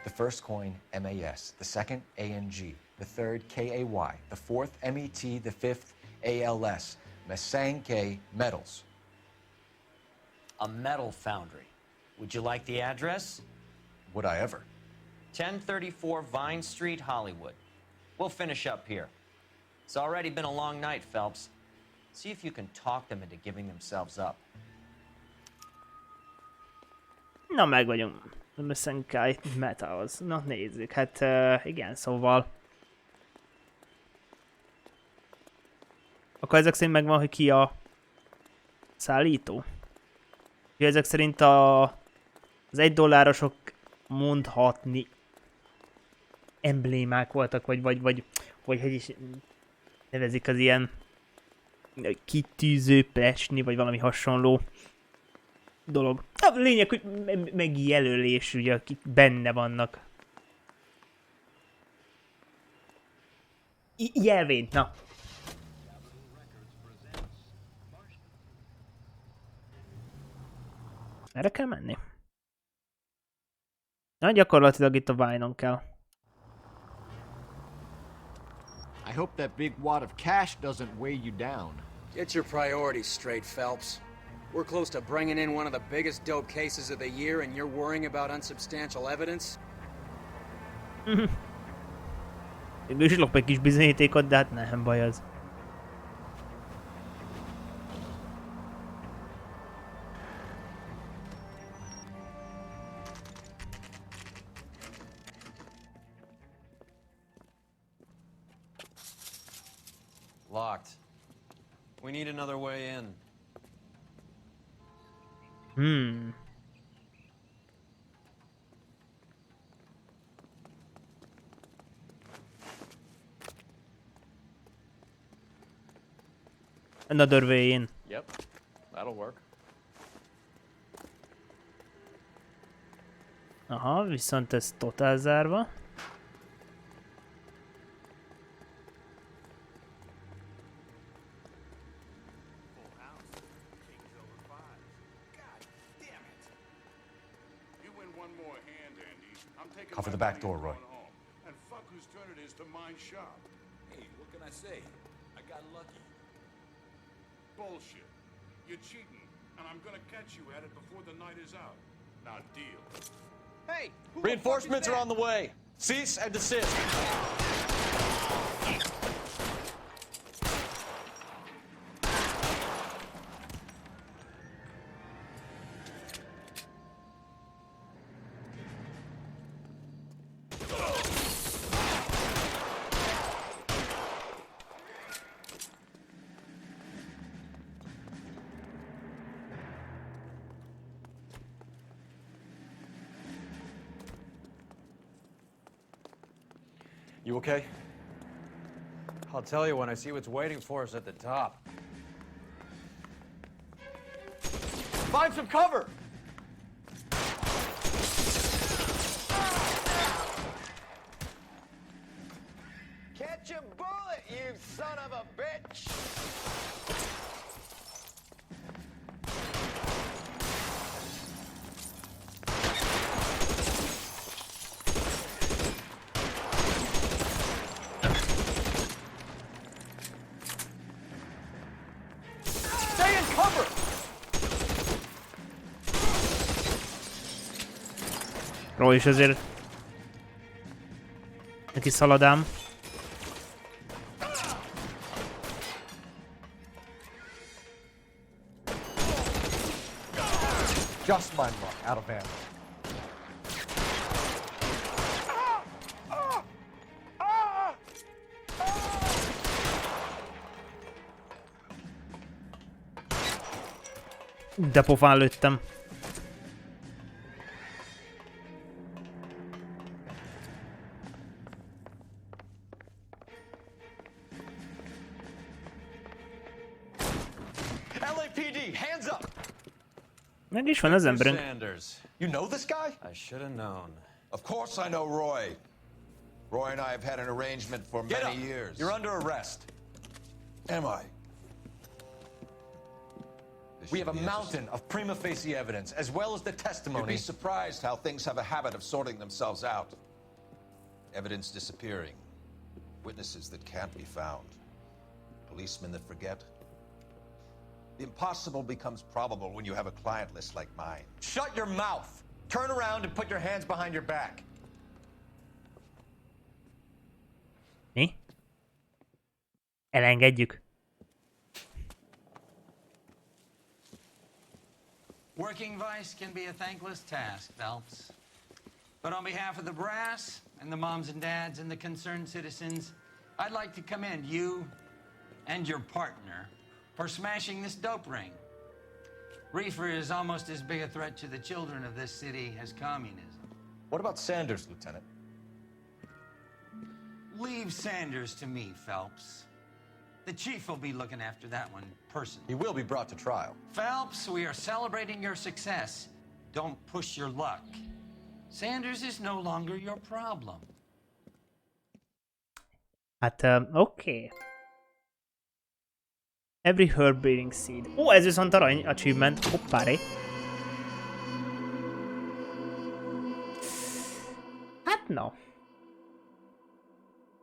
The first coin, MAS. The second, ANG. The third, KAY. The fourth, MET. The fifth, ALS. Masanke Metals. A metal foundry. Would you like the address? Would I ever? 1034 Vine Street, Hollywood. We'll finish up here. It's already been a long night, Phelps. See if you can talk them into giving themselves up. Na, meg vagyunk. Masankai Metals. Na, nézzük. Hát igen, szóval. Akkor ezek szerint megvan, hogy ki a szállító. Ezek szerint az $1 mondhatni emblémák voltak, vagy hogy is nevezik az ilyen kitűző presni, vagy valami hasonló dolog. A lényeg, hogy megjelölés, ugye, akik benne vannak. Jelvény, na. Erre kell menni. Na, gyakorlatilag itt a Vine-on kell. I hope that big wad of cash doesn't weigh you down. Get your priorities straight, Phelps. We're close to bringing in one of the biggest dope cases of the year, and you're worrying about unsubstantial evidence? Mégis lop egy kis bizonyítékot, de hát nem baj az. Locked. We need another way in. Another way in. Yep, that'll work. Aha, viszont ez totál zárva. Cover the back door, Roy. And fuck whose turn it is to mind shop. Hey, what can I say? I got lucky. Bullshit. You're cheating, and I'm gonna catch you at it before the night is out. Now deal. Hey! Reinforcements are on the way. Cease and desist. You okay? I'll tell you when I see what's waiting for us at the top. Find some cover! Catch a bullet, you son of a bitch! Stay in cover! Roy is azért... Neki szaladám. Just my luck, out of ammo. De pofán lőttem. LAPD, hands up! Meg is van az emberünk. Sanders. You know this guy? I should have known. Of course I know Roy. Roy and I have had an arrangement for Get many up. years. You're under arrest. Am I? We have a mountain of prima facie evidence, as well as the You'd testimony. be surprised how things have a habit of sorting themselves out. Evidence disappearing. Witnesses that can't be found. Policemen that forget. The impossible becomes probable when you have a client list like mine. Shut your mouth! Turn around and put your hands behind your back. Mi? Elengedjük. Working vice can be a thankless task, Phelps. But on behalf of the brass and the moms and dads and the concerned citizens, I'd like to commend you and your partner for smashing this dope ring. Reefer is almost as big a threat to the children of this city as communism. What about Sanders, Lieutenant? Leave Sanders to me, Phelps. The chief will be looking after that one personally. He will be brought to trial. Phelps, we are celebrating your success. Don't push your luck. Sanders is no longer your problem. Hát, oké. Every herb bearing seed. Ó, ez viszont arany achievement. Hoppáré. Hát na.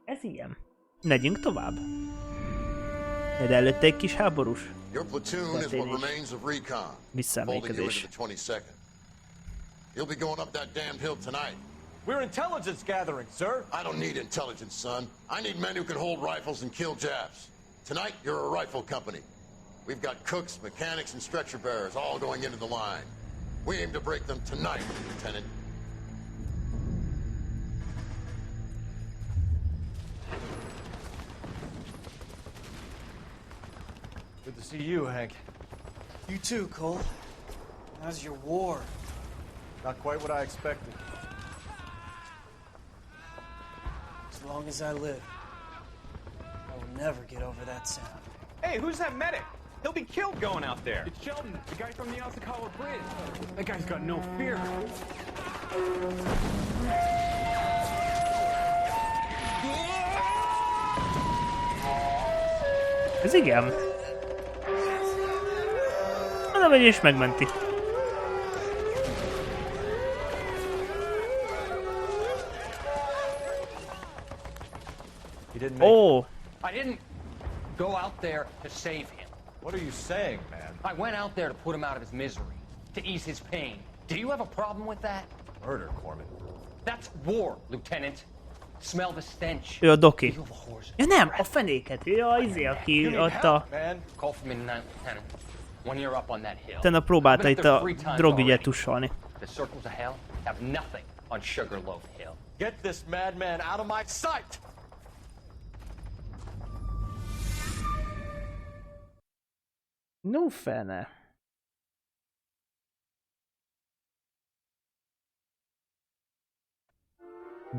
Ez ilyen. Megyünk tovább. De előtte egy kis háborús. Your platoon is what remains of recon. Folding you into the 22nd. You'll be going up that damned hill tonight. We're intelligence gathering, sir. I don't need intelligence, son. I need men who can hold rifles and kill Japs. Tonight, you're a rifle company. We've got cooks, mechanics, and stretcher bearers all going into the line. We aim to break them tonight, Lieutenant. Good to see you, Hank. You too, Cole. How's your war? Not quite what I expected. As long as I live, I will never get over that sound. Hey, who's that medic? He'll be killed going out there. It's Sheldon, the guy from the Osakawa Bridge. That guy's got no fear. Ez igen. Na, vagy is megmenti. Oh! I didn't go out there to save him. What are you saying, man? I went out there to put him out of his misery, to ease his pain. Do you have a problem with that? Murder, Corman. That's war, Lieutenant. Smell the stench. Ő a doki. Ja nem, a fenéket. Ő a izé, aki ott a... Call from midnight, Lieutenant. When you're up on that hill. Utána próbálta itt a drogügyet tussolni. The circles of hell have nothing on Sugarloaf Hill. Get this madman out of my sight! No fene.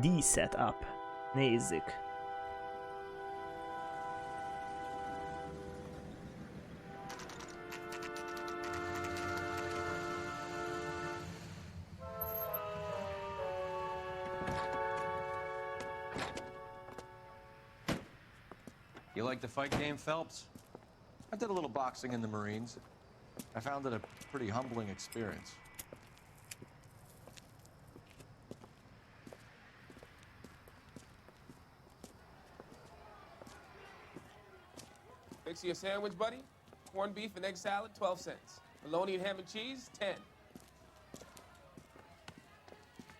D-setup. Nézzük. You like the fight game, Phelps? I did a little boxing in the Marines. I found it a pretty humbling experience. Fix you a sandwich, buddy? Corned beef and egg salad, 12 cents. Bologna and ham and cheese, 10.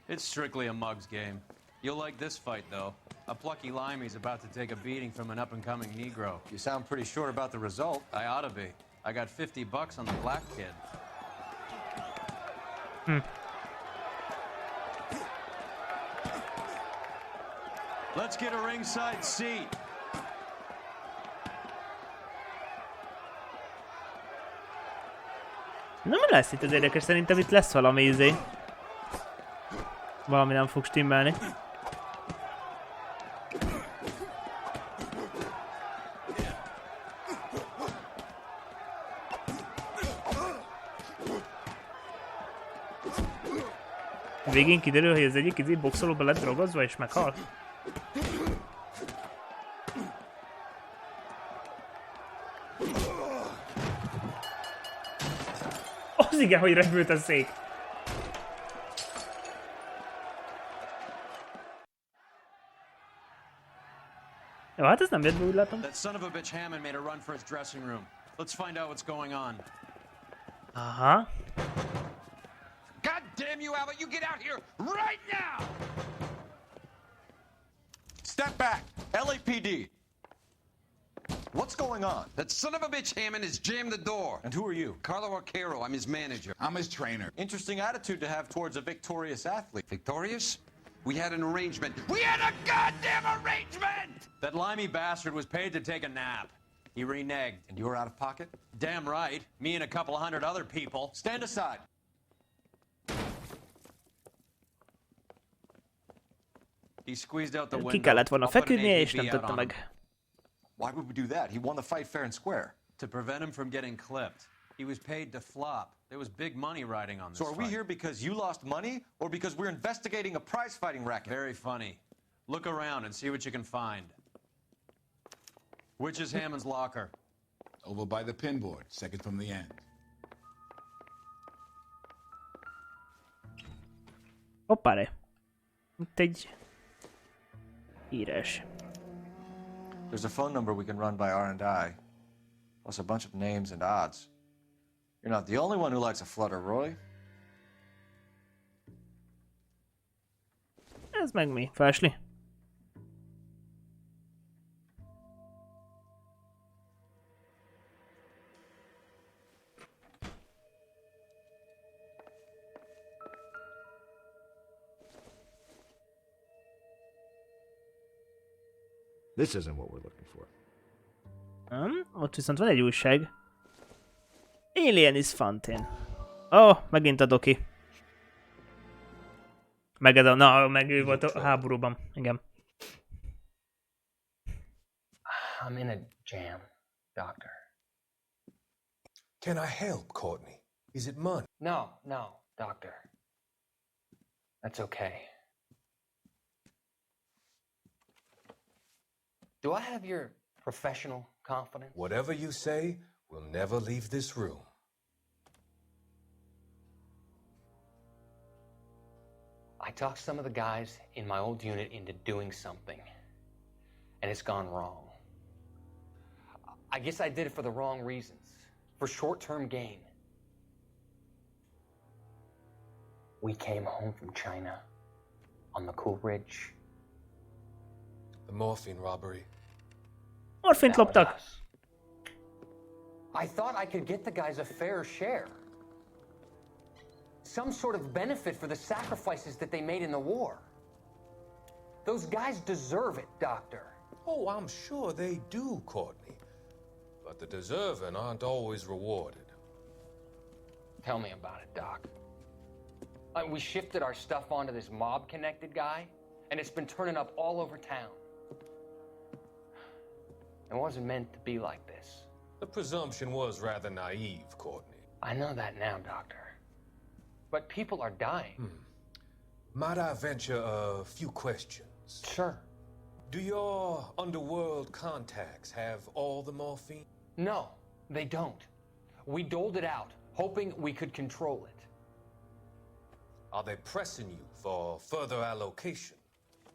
It's strictly a mug's game. You'll like this fight, though. A plucky limey's about to take a beating from an up-and-coming Negro. You sound pretty sure about the result. I ought to be. I got $50 on the black kid. Let's get a ringside seat. Na, mi lesz itt az érdekes? Szerintem itt lesz valami izé. Valami nem fog stimmelni. Végén kiderül, hogy az egyik izé boxolóba lett drogozva és meghal. Az igen, hogy repült a szék. Jó, hát ez nem jött be, úgy látom. That son of a bitch Hammond made a run for his dressing room. Let's find out what's going on. Aha. God damn you, Albert, you get out here right now! Step back! LAPD! What's going on? That son of a bitch Hammond has jammed the door. And who are you? Carlo Arcaro, I'm his manager. I'm his trainer. Interesting attitude to have towards a victorious athlete. Victorious? We had an arrangement. We had a goddamn arrangement! That limey bastard was paid to take a nap. He reneged. And you were out of pocket? Damn right. Me and a couple hundred other people. Stand aside. He squeezed out the window. Ki kellett volna feküdnie, és nem tette meg. Why would we do that? He won the fight fair and square. To prevent him from getting clipped. He was paid to flop. There was big money riding on this So are we fight. here because you lost money, or because we're investigating a prize-fighting racket? Very funny. Look around and see what you can find. Which is Hammond's locker? Over by the pinboard, second from the end. Hoppáre. Itt egy írás. There's a phone number we can run by R&I, plus a bunch of names and odds. You're not the only one who likes a flutter, Roy. Ez meg mi? Fásli? This isn't what we're looking for. ott viszont van egy újság. Alien is Fountain. Megint a doki. Meg ez meg ő volt a háborúban, igen. I'm in a jam, Doctor. Can I help, Courtney? Is it money? No, Doctor. That's okay. Do I have your professional confidence? Whatever you say, we'll never leave this room. I talked some of the guys in my old unit into doing something, and it's gone wrong. I guess I did it for the wrong reasons, for short-term gain. We came home from China on the Cool Ridge. The morphine robbery. Morfint loptak. I thought I could get the guys a fair share. Some sort of benefit for the sacrifices that they made in the war. Those guys deserve it, Doctor. Oh, I'm sure they do, Courtney. But the deserving aren't always rewarded. Tell me about it, Doc. We shifted our stuff onto this mob-connected guy, and it's been turning up all over town. It wasn't meant to be like this. The presumption was rather naive, Courtney. I know that now, Doctor. But people are dying. Might I venture a few questions? Sure. Do your underworld contacts have all the morphine? No, they don't. We doled it out, hoping we could control it. Are they pressing you for further allocation?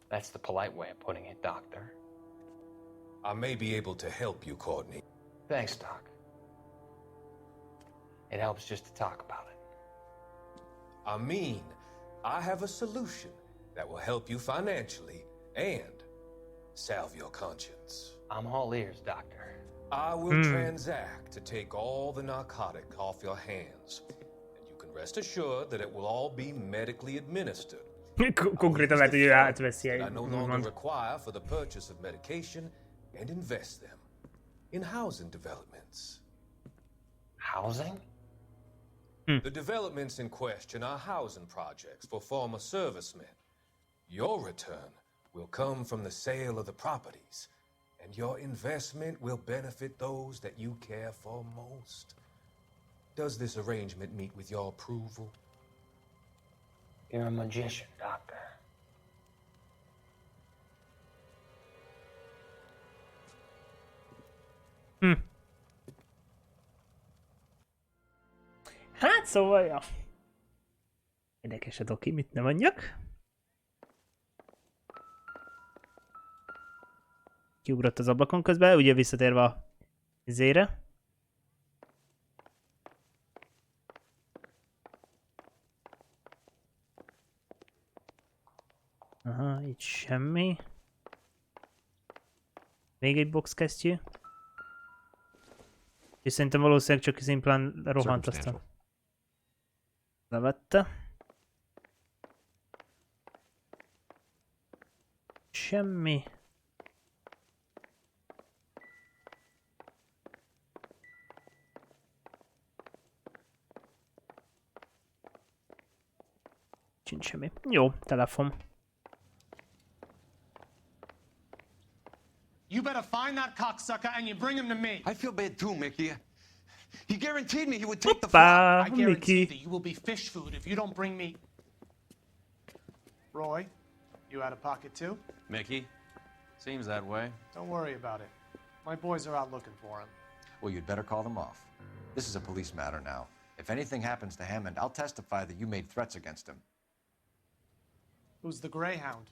That's the polite way of putting it, Doctor. I may be able to help you, Courtney. Thanks, Doc. It helps just to talk about it. I mean, I have a solution that will help you financially and salve your conscience. I'm all ears, Doctor. I will transact to take all the narcotic off your hands, and you can rest assured that it will all be medically administered. Konkrétan lehet, hogy ő átveszi I no longer require for the purchase of medication and invest them in housing developments. Housing? The developments in question are housing projects for former servicemen. Your return will come from the sale of the properties, and your investment will benefit those that you care for most. Does this arrangement meet with your approval? You're a magician, Doctor. Hát szóval, ja. Érdekes a doki, mit nem mondjak. Kiugrott az ablakon közben, ugye visszatérve a izére. Aha, itt semmi. Még egy box kesztyű. És szerintem valószínűleg csak szimplán rohant aztán. Levette. Semmi. Sincs semmi. Jó, telefon. You better find that cocksucker and you bring him to me. I feel bad too, Mickey. He guaranteed me he would take the Hoppa, I guarantee Mickey. that you will be fish food if you don't bring me. Roy, you out of pocket too? Mickey? Seems that way. Don't worry about it. My boys are out looking for him. Well, you'd better call them off. This is a police matter now. If anything happens to Hammond, I'll testify that you made threats against him. Who's the Greyhound?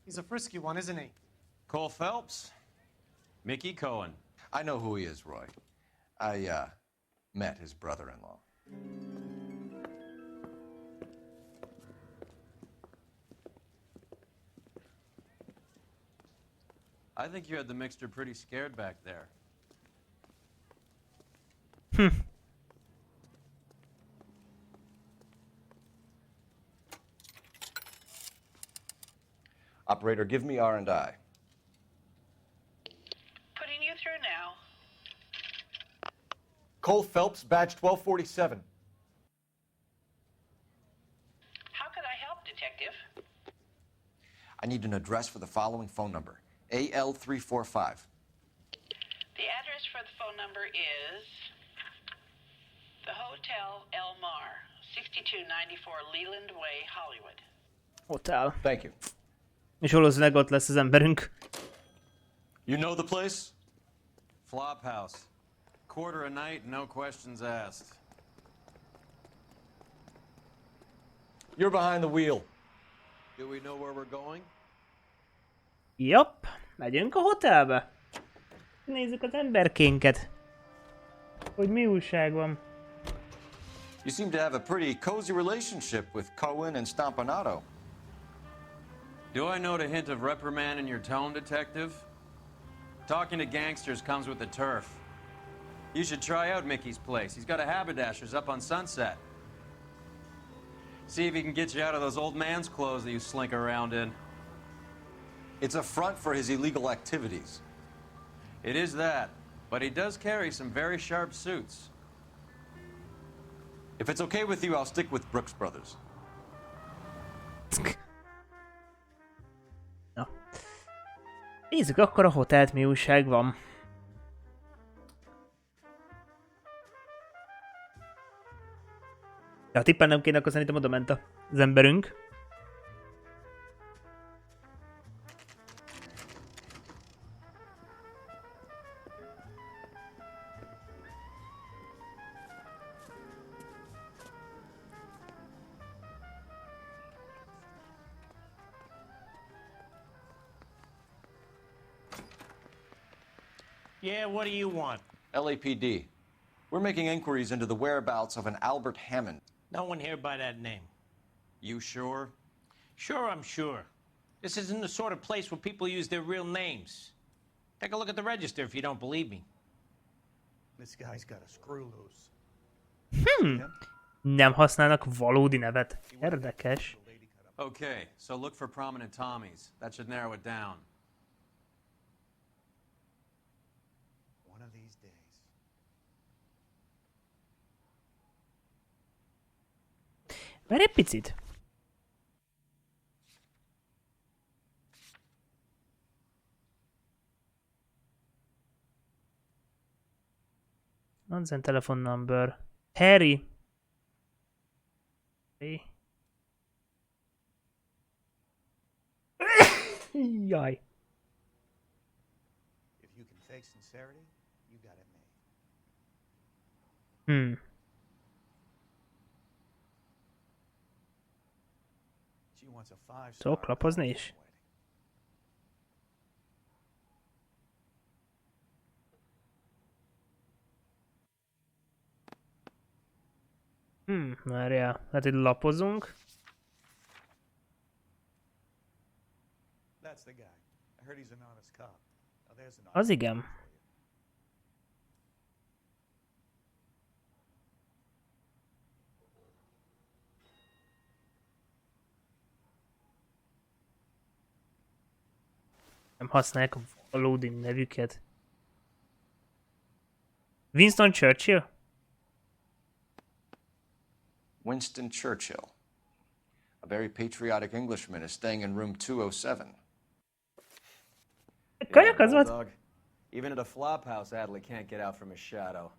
He's a frisky one, isn't he? Cole Phelps? Mickey Cohen. I know who he is, Roy. I, met his brother-in-law. I think you had the mixture pretty scared back there. Operator, give me R&I. Putting you through now. Cole Phelps, badge 1247. How could I help, Detective? I need an address for the following phone number. AL345. The address for the phone number is the Hotel El Mar, 6294 Leland Way, Hollywood. Hotel. Thank you. És valószínűleg ott lesz az emberünk. You know the place? Flophouse. Quarter a night, no questions asked. You're behind the wheel. Do we know where we're going? Jopp, megyünk a hotelbe. Nézzük az emberkénket. Hogy mi újság van. You seem to have a pretty cozy relationship with Cohen and Stompanato. Do I note a hint of reprimand in your tone, Detective? Talking to gangsters comes with the turf. You should try out Mickey's place. He's got a haberdasher's up on Sunset. See if he can get you out of those old man's clothes that you slink around in. It's a front for his illegal activities. It is that, but he does carry some very sharp suits. If it's okay with you, I'll stick with Brooks Brothers. Na. Nézzük akkor a hotelt, mi újság van. Ha tippelnem kéne, akkor szerintem oda ment az emberünk. Yeah, what do you want? LAPD. We're making inquiries into the whereabouts of an Albert Hammond. No one here by that name. You sure? Sure, I'm sure. This isn't the sort of place where people use their real names. Take a look at the register if you don't believe me. This guy's got a screw loose. Nem használnak valódi nevet. Érdekes. Okay, so look for prominent Tommies. That should narrow it down. One of these days. Várj egy picit. Nonsen telephone number. Harry. Jaj. If you can fake sincerity, you got it made. She wants a 5-star. Szóval klapozni is. Várjál, hát itt lapozunk. That's the guy. I heard he's an honest cop. Now there's an Az igen. Nem használják a valódi nevüket. Winston Churchill? Winston Churchill. A very patriotic Englishman is staying in room 207. Kajak az volt? Bulldog. Even at a flophouse, Adley can't get out from his shadow.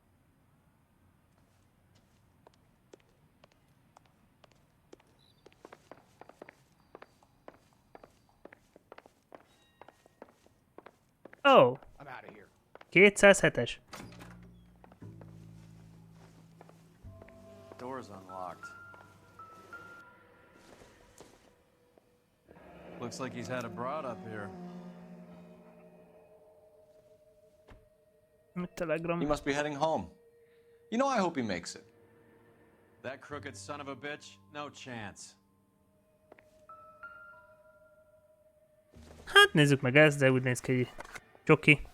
Oh. I'm out of here. 207-es. Door's unlocked. Looks like he's had a broad up here. Telegram. He must be heading home. You know, I hope he makes it. That crooked son of a bitch? No chance. Hát nézzük meg ezt, de úgy néz ki, hogy csoki.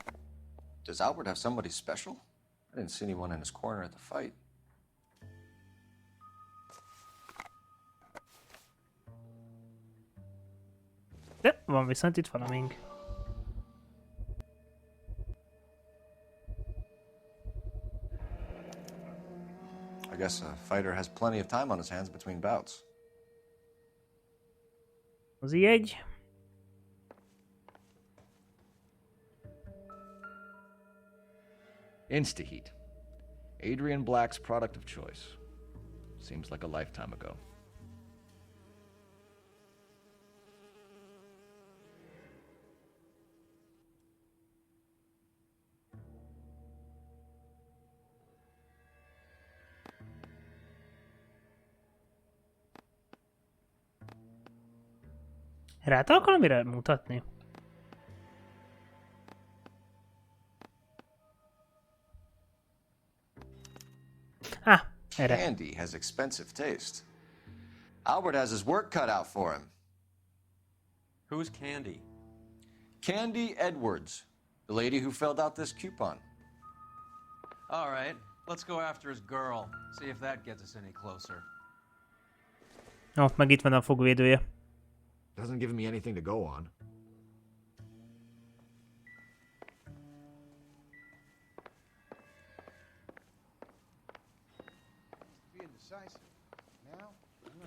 Does Albert have somebody special? I didn't see anyone in his corner at the fight. De van viszont itt valamink. guess a fighter has plenty of time on his hands between bouts. Mozi egy. Instaheat. Adrian Black's product of choice. Seems like a lifetime ago. Rá tudok valamire mutatni? Erre. Candy has expensive taste. Albert has his work cut out for him. Who's Candy? Candy Edwards, the lady who filled out this coupon. All right, let's go after his girl. See if that gets us any closer. Ó, meg itt van a fogvédője. Doesn't give me anything to go on.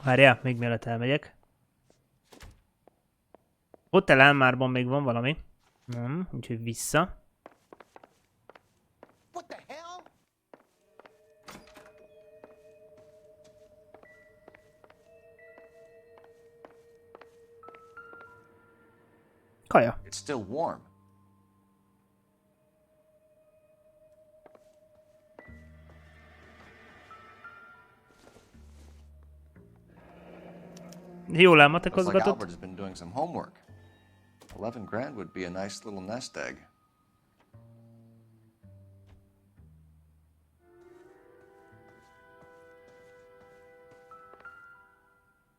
Várjál, még mielőtt elmegyek. Hotel Elmárban még van valami. Nem, úgyhogy vissza. What the hell? Kaja. It's still warm. Jól Looks like elmatekozgatott. Albert has been doing some homework. 11 grand would be a nice little nest egg.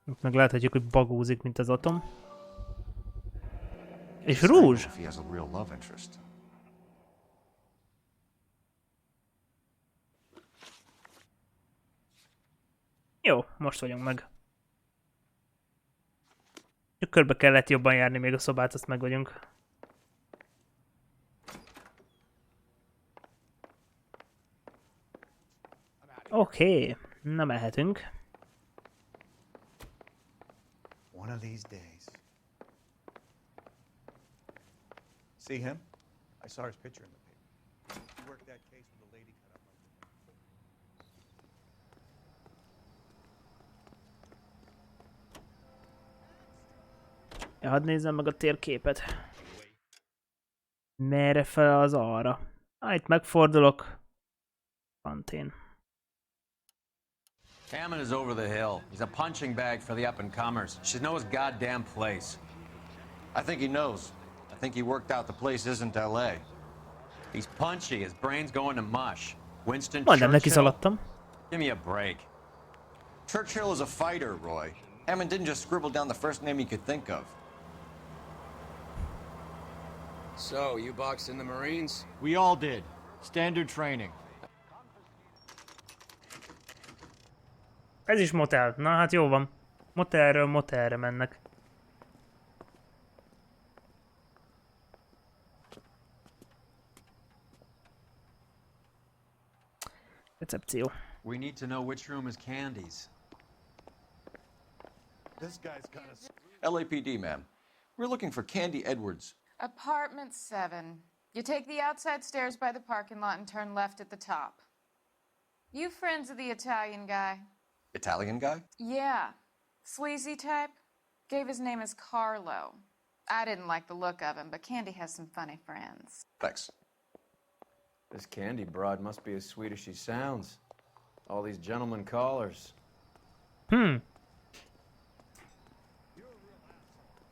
Itt meg láthatjuk, hogy bagózik, mint az atom. És rúzs! If he has a real love interest. Jó, most vagyunk meg. Csak körbe kellett jobban járni még a szobát, azt meg vagyunk. Oké, na mehetünk. One of these days. See him? I saw his picture in the paper. He worked that case with the lady cut up like Ja, hadd nézzem meg a térképet. Merre fel az arra? Itt megfordulok. Kantén. Hammond is over the hill. He's a punching bag for the up-and-comers. Should know his goddamn place. I think he knows. I think he worked out the place isn't L.A. He's punchy. His brain's going to mush. Winston Majdnem neki Churchill? szaladtam. Give me a break. Churchill is a fighter, Roy. Hammond didn't just scribble down the first name he could think of. So, you boxed in the Marines? We all did. Standard training. Ez is motel. Na hát jó van. Motelről motelre mennek. Recepció. We need to know which room is Candy's. this guy's kind of... LAPD, ma'am. We're looking for Candy Edwards. Apartment 7. You take the outside stairs by the parking lot and turn left at the top. You friends of the Italian guy? Italian guy? Yeah. Sleazy type? Gave his name as Carlo. I didn't like the look of him, but Candy has some funny friends. Thanks. This Candy broad must be as sweet as she sounds. All these gentlemen callers.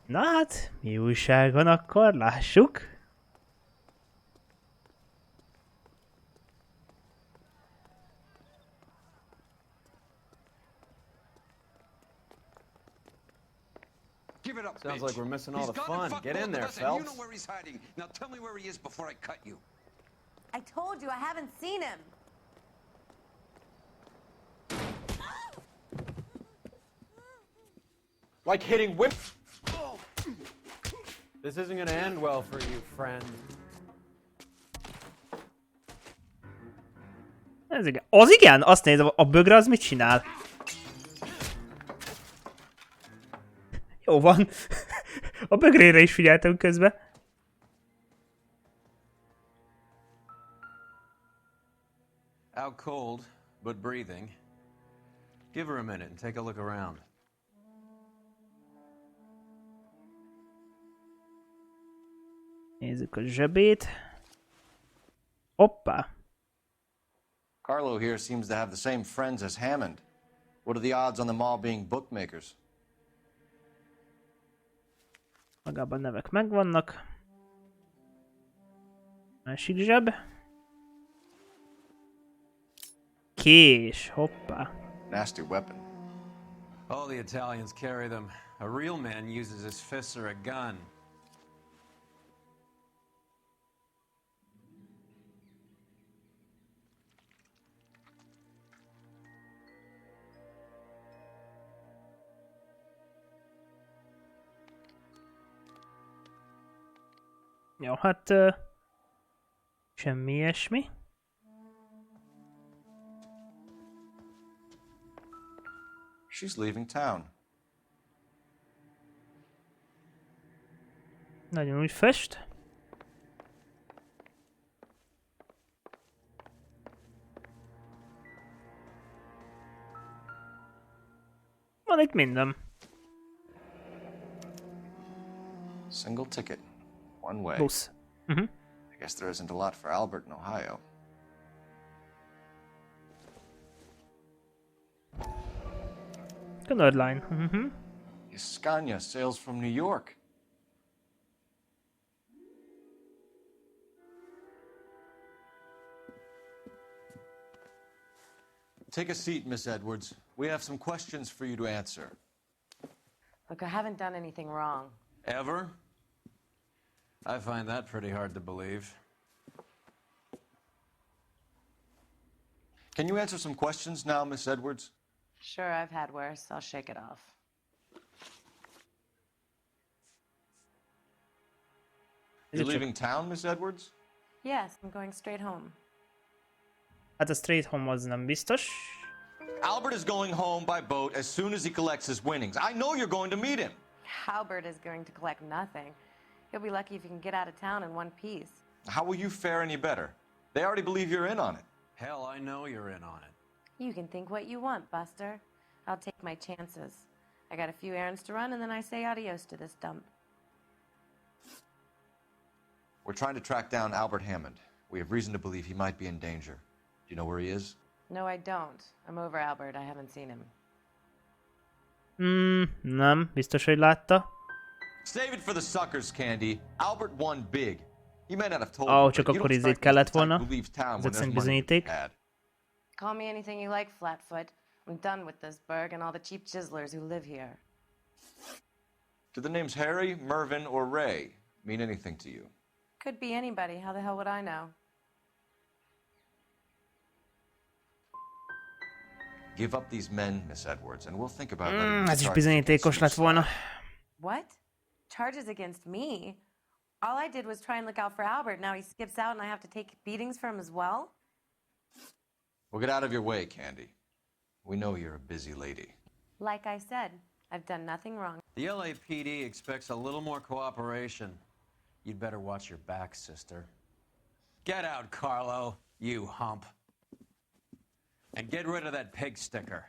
Na hát, mi újság van akkor? Lássuk. Give it up, sounds like we're missing all the fun. Get in there, You know Phelps. where he's hiding. Now tell me where he is before I cut you. I told you I haven't seen him. Like hitting whip. This isn't gonna end well for you, friend. Ez igen. Az igen, azt nézem, a bögre az mit csinál? Jó van. A bögrére is figyeltem közben. Out cold, but breathing. Give her a minute and take a look around. Nézzük a zsebét. Hoppá. Carlo here seems to have the same friends as Hammond. What are the odds on them all being bookmakers? Magában nevek megvannak. Másik zseb. Kés, hoppá. Nasty weapon. All the Italians carry them. A real man uses his fists or a gun. Jó, hát... semmi ilyesmi. She's leaving town. Nagyon úgy fest. Van itt minden. Single ticket. One way. Busz. I guess there isn't a lot for Albert in Ohio. Canard line. Scania sails from New York. Take a seat, Miss Edwards. We have some questions for you to answer. Look, I haven't done anything wrong. Ever? I find that pretty hard to believe. Can you answer some questions now, Miss Edwards? Sure, I've had worse. I'll shake it off. You're leaving town, Miss Edwards? Yes, I'm going straight home. Hát a straight home az nem biztos. Albert is going home by boat as soon as he collects his winnings. I know you're going to meet him. Albert is going to collect nothing. He'll be lucky if he can get out of town in one piece. How will you fare any better? They already believe you're in on it. Hell, I know you're in on it. You can think what you want, Buster. I'll take my chances. I got a few errands to run, and then I say adios to this dump. We're trying to track down Albert Hammond. We have reason to believe he might be in danger. Do you know where he is? No, I don't. I'm over Albert. I haven't seen him. Nem, biztos, hogy látta. Save it for the suckers, Candy. Albert won big. He may not have told Ó, you, csak but you akkor don't izét strike me as kellett the type volna. who leaves town Ez when there's egyszerűen money to be bizonyíték. had. Call me anything you like, Flatfoot. I'm done with this burg and all the cheap chiselers who live here. Do the names Harry, Mervyn, or Ray mean anything to you? Could be anybody. How the hell would I know? Give up these men, Miss Edwards, and we'll think about letting Ez is charges bizonyítékos against lett you volna. What? Charges against me? All I did was try and look out for Albert. Now he skips out and I have to take beatings for him as well? Well, get out of your way, Candy. We know you're a busy lady. Like I said, I've done nothing wrong. The LAPD expects a little more cooperation. You'd better watch your back, sister. Get out, Carlo, you hump. And get rid of that pig sticker.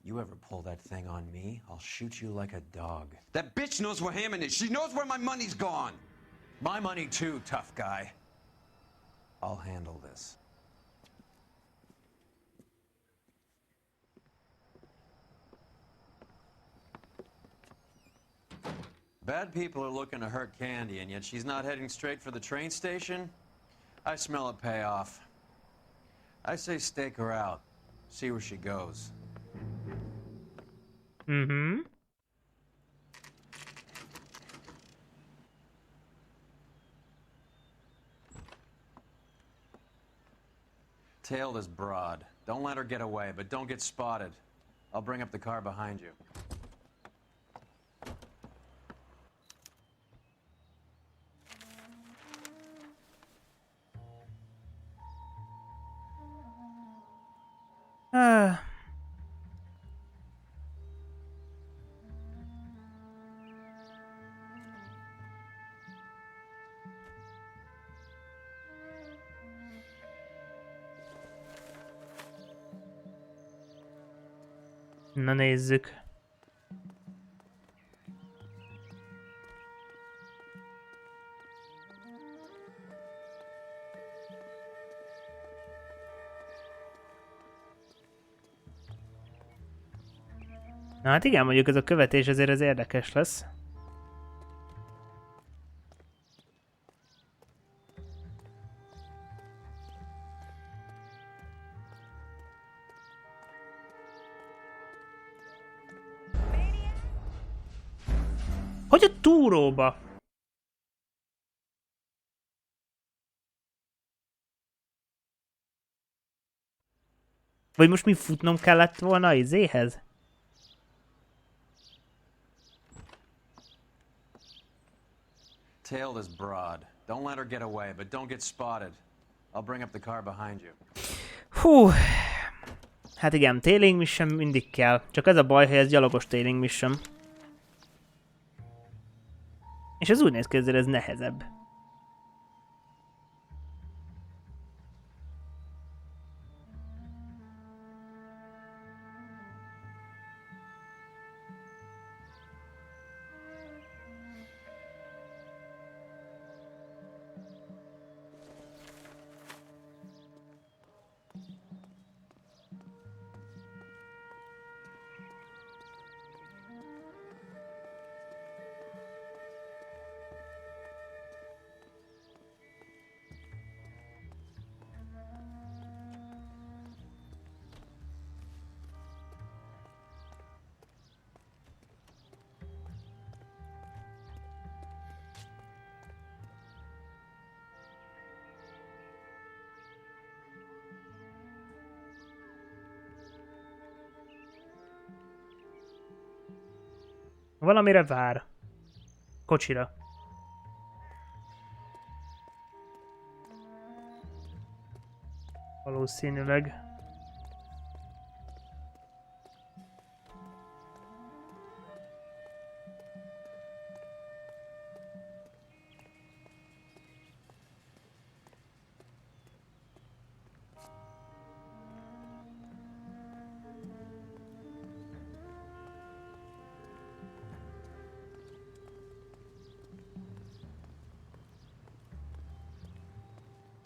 You ever pull that thing on me, I'll shoot you like a dog. That bitch knows where Hammond is. She knows where my money's gone. My money too, tough guy. I'll handle this. Bad people are looking to hurt Candy, and yet she's not heading straight for the train station? I smell a payoff. I say stake her out. See where she goes. Tail this broad. Don't let her get away, but don't get spotted. I'll bring up the car behind you. Na nézzük. Na hát igen, mondjuk ez a követés azért ez érdekes lesz. Hogy a túróba? Vagy most mi futnom kellett volna izéhez? Tail this broad. Don't let her get away, but don't get spotted. I'll bring up the car behind you. Hú. Hát igen, tailing mission mindig kell. Csak ez a baj, hogy ez gyalogos tailing mission. És ez úgy néz ki, hogy ez nehezebb. Valamire vár. Kocsira. Valószínűleg.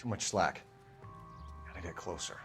Too much slack. Gotta get closer.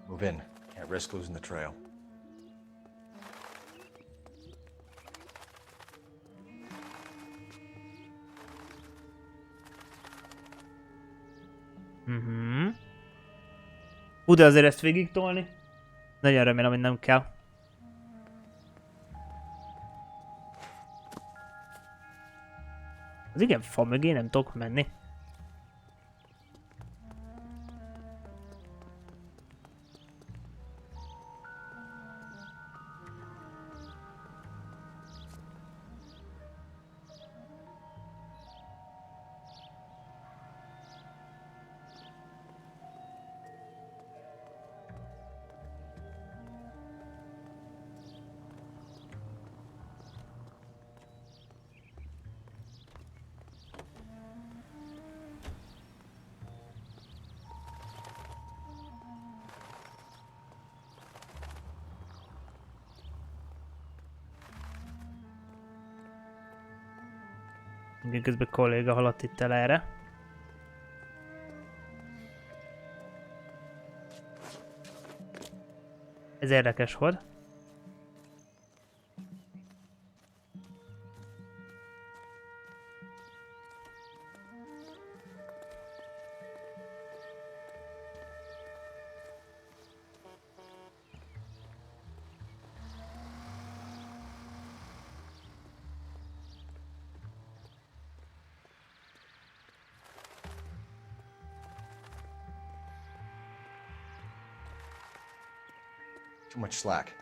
Move in. Can't risk losing the trail. De azért ezt végig tolni? Nagyon remélem, hogy nem kell. Az igen, fa mögé nem tudok menni. Igen, közben kolléga haladt itt el erre. Ez érdekes volt. Too much slack.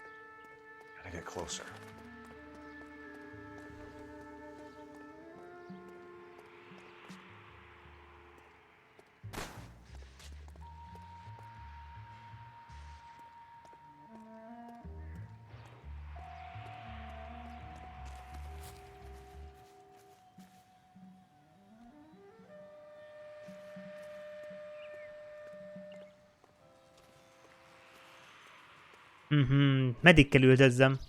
Gotta get closer. Meddig kell üldözzem?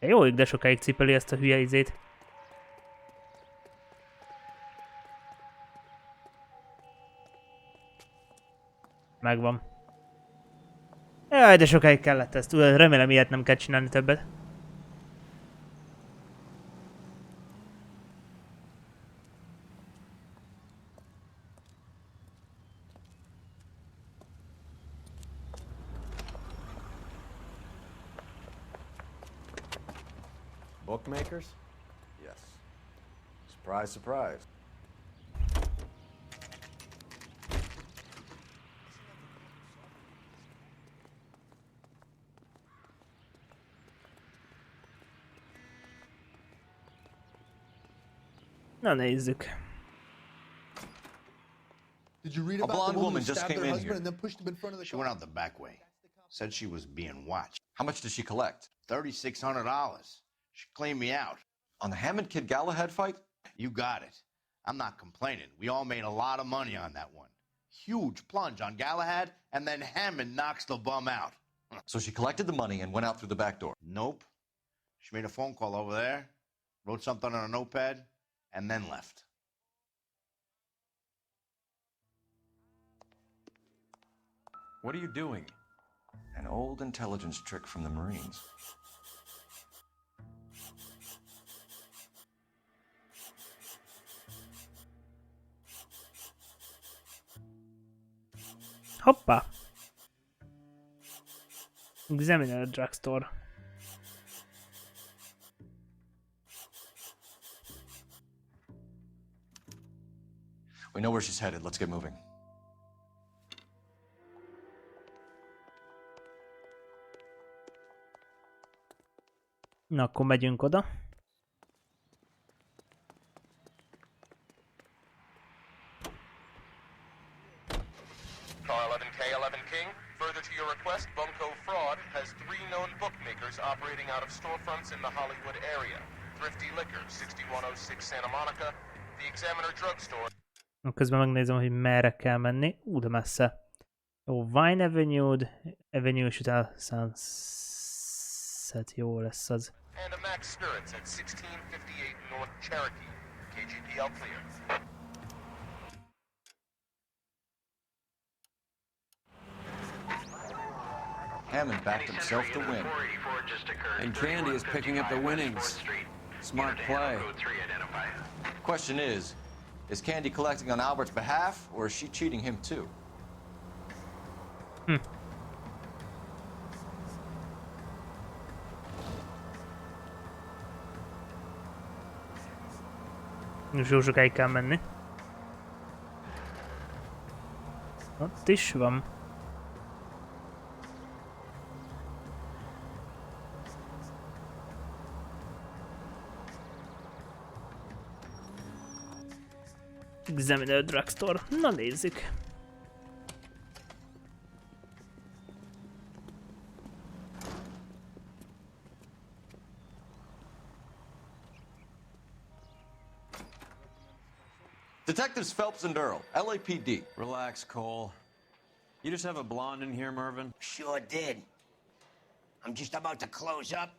Jó, de sokáig cipeli ezt a hülye izét. Megvan. Jaj, de sokáig kellett ezt. Remélem ilyet nem kell csinálni többet. Bookmakers? Yes. Surprise, surprise. Na nézzük. Did you read A about blonde the woman woman who just stabbed came her in husband here. and then pushed him in front of the She went out the back way. Said she was being watched. How much did she collect? $3,600. She cleaned me out. On the Hammond Kid Galahad fight? You got it. I'm not complaining. We all made a lot of money on that one. Huge plunge on Galahad, and then Hammond knocks the bum out. So she collected the money and went out through the back door? Nope. She made a phone call over there, wrote something on a notepad, and then left. What are you doing? An old intelligence trick from the Marines. Hoppá! Examiner drugstore. We know where she's headed. Let's get moving. Na, akkor megyünk oda. Car 11K, 11 King. Further to your request, Bunko Fraud has 3 known bookmakers operating out of storefronts in the Hollywood area. Thrifty Liquor, 6106 Santa Monica, the Examiner Drugstore. Közben megnézem, hogy merre kell menni. De messze. Jó, Vine Avenue, és utána Sunset. Jó lesz az. And a Max Spirits at 1658 North Cherokee. KGPL clear. Hammond backed himself to win. And Candy is picking up the winnings. Smart play. Question is Candy collecting on Albert's behalf, or is she cheating him too? Jó sokáig kell menni. Ott is van. Examiner Drugstore. Na nézzük. Detectives Phelps and Earl, LAPD. Relax, Cole. You just have a blonde in here, Mervyn? Sure did. I'm just about to close up.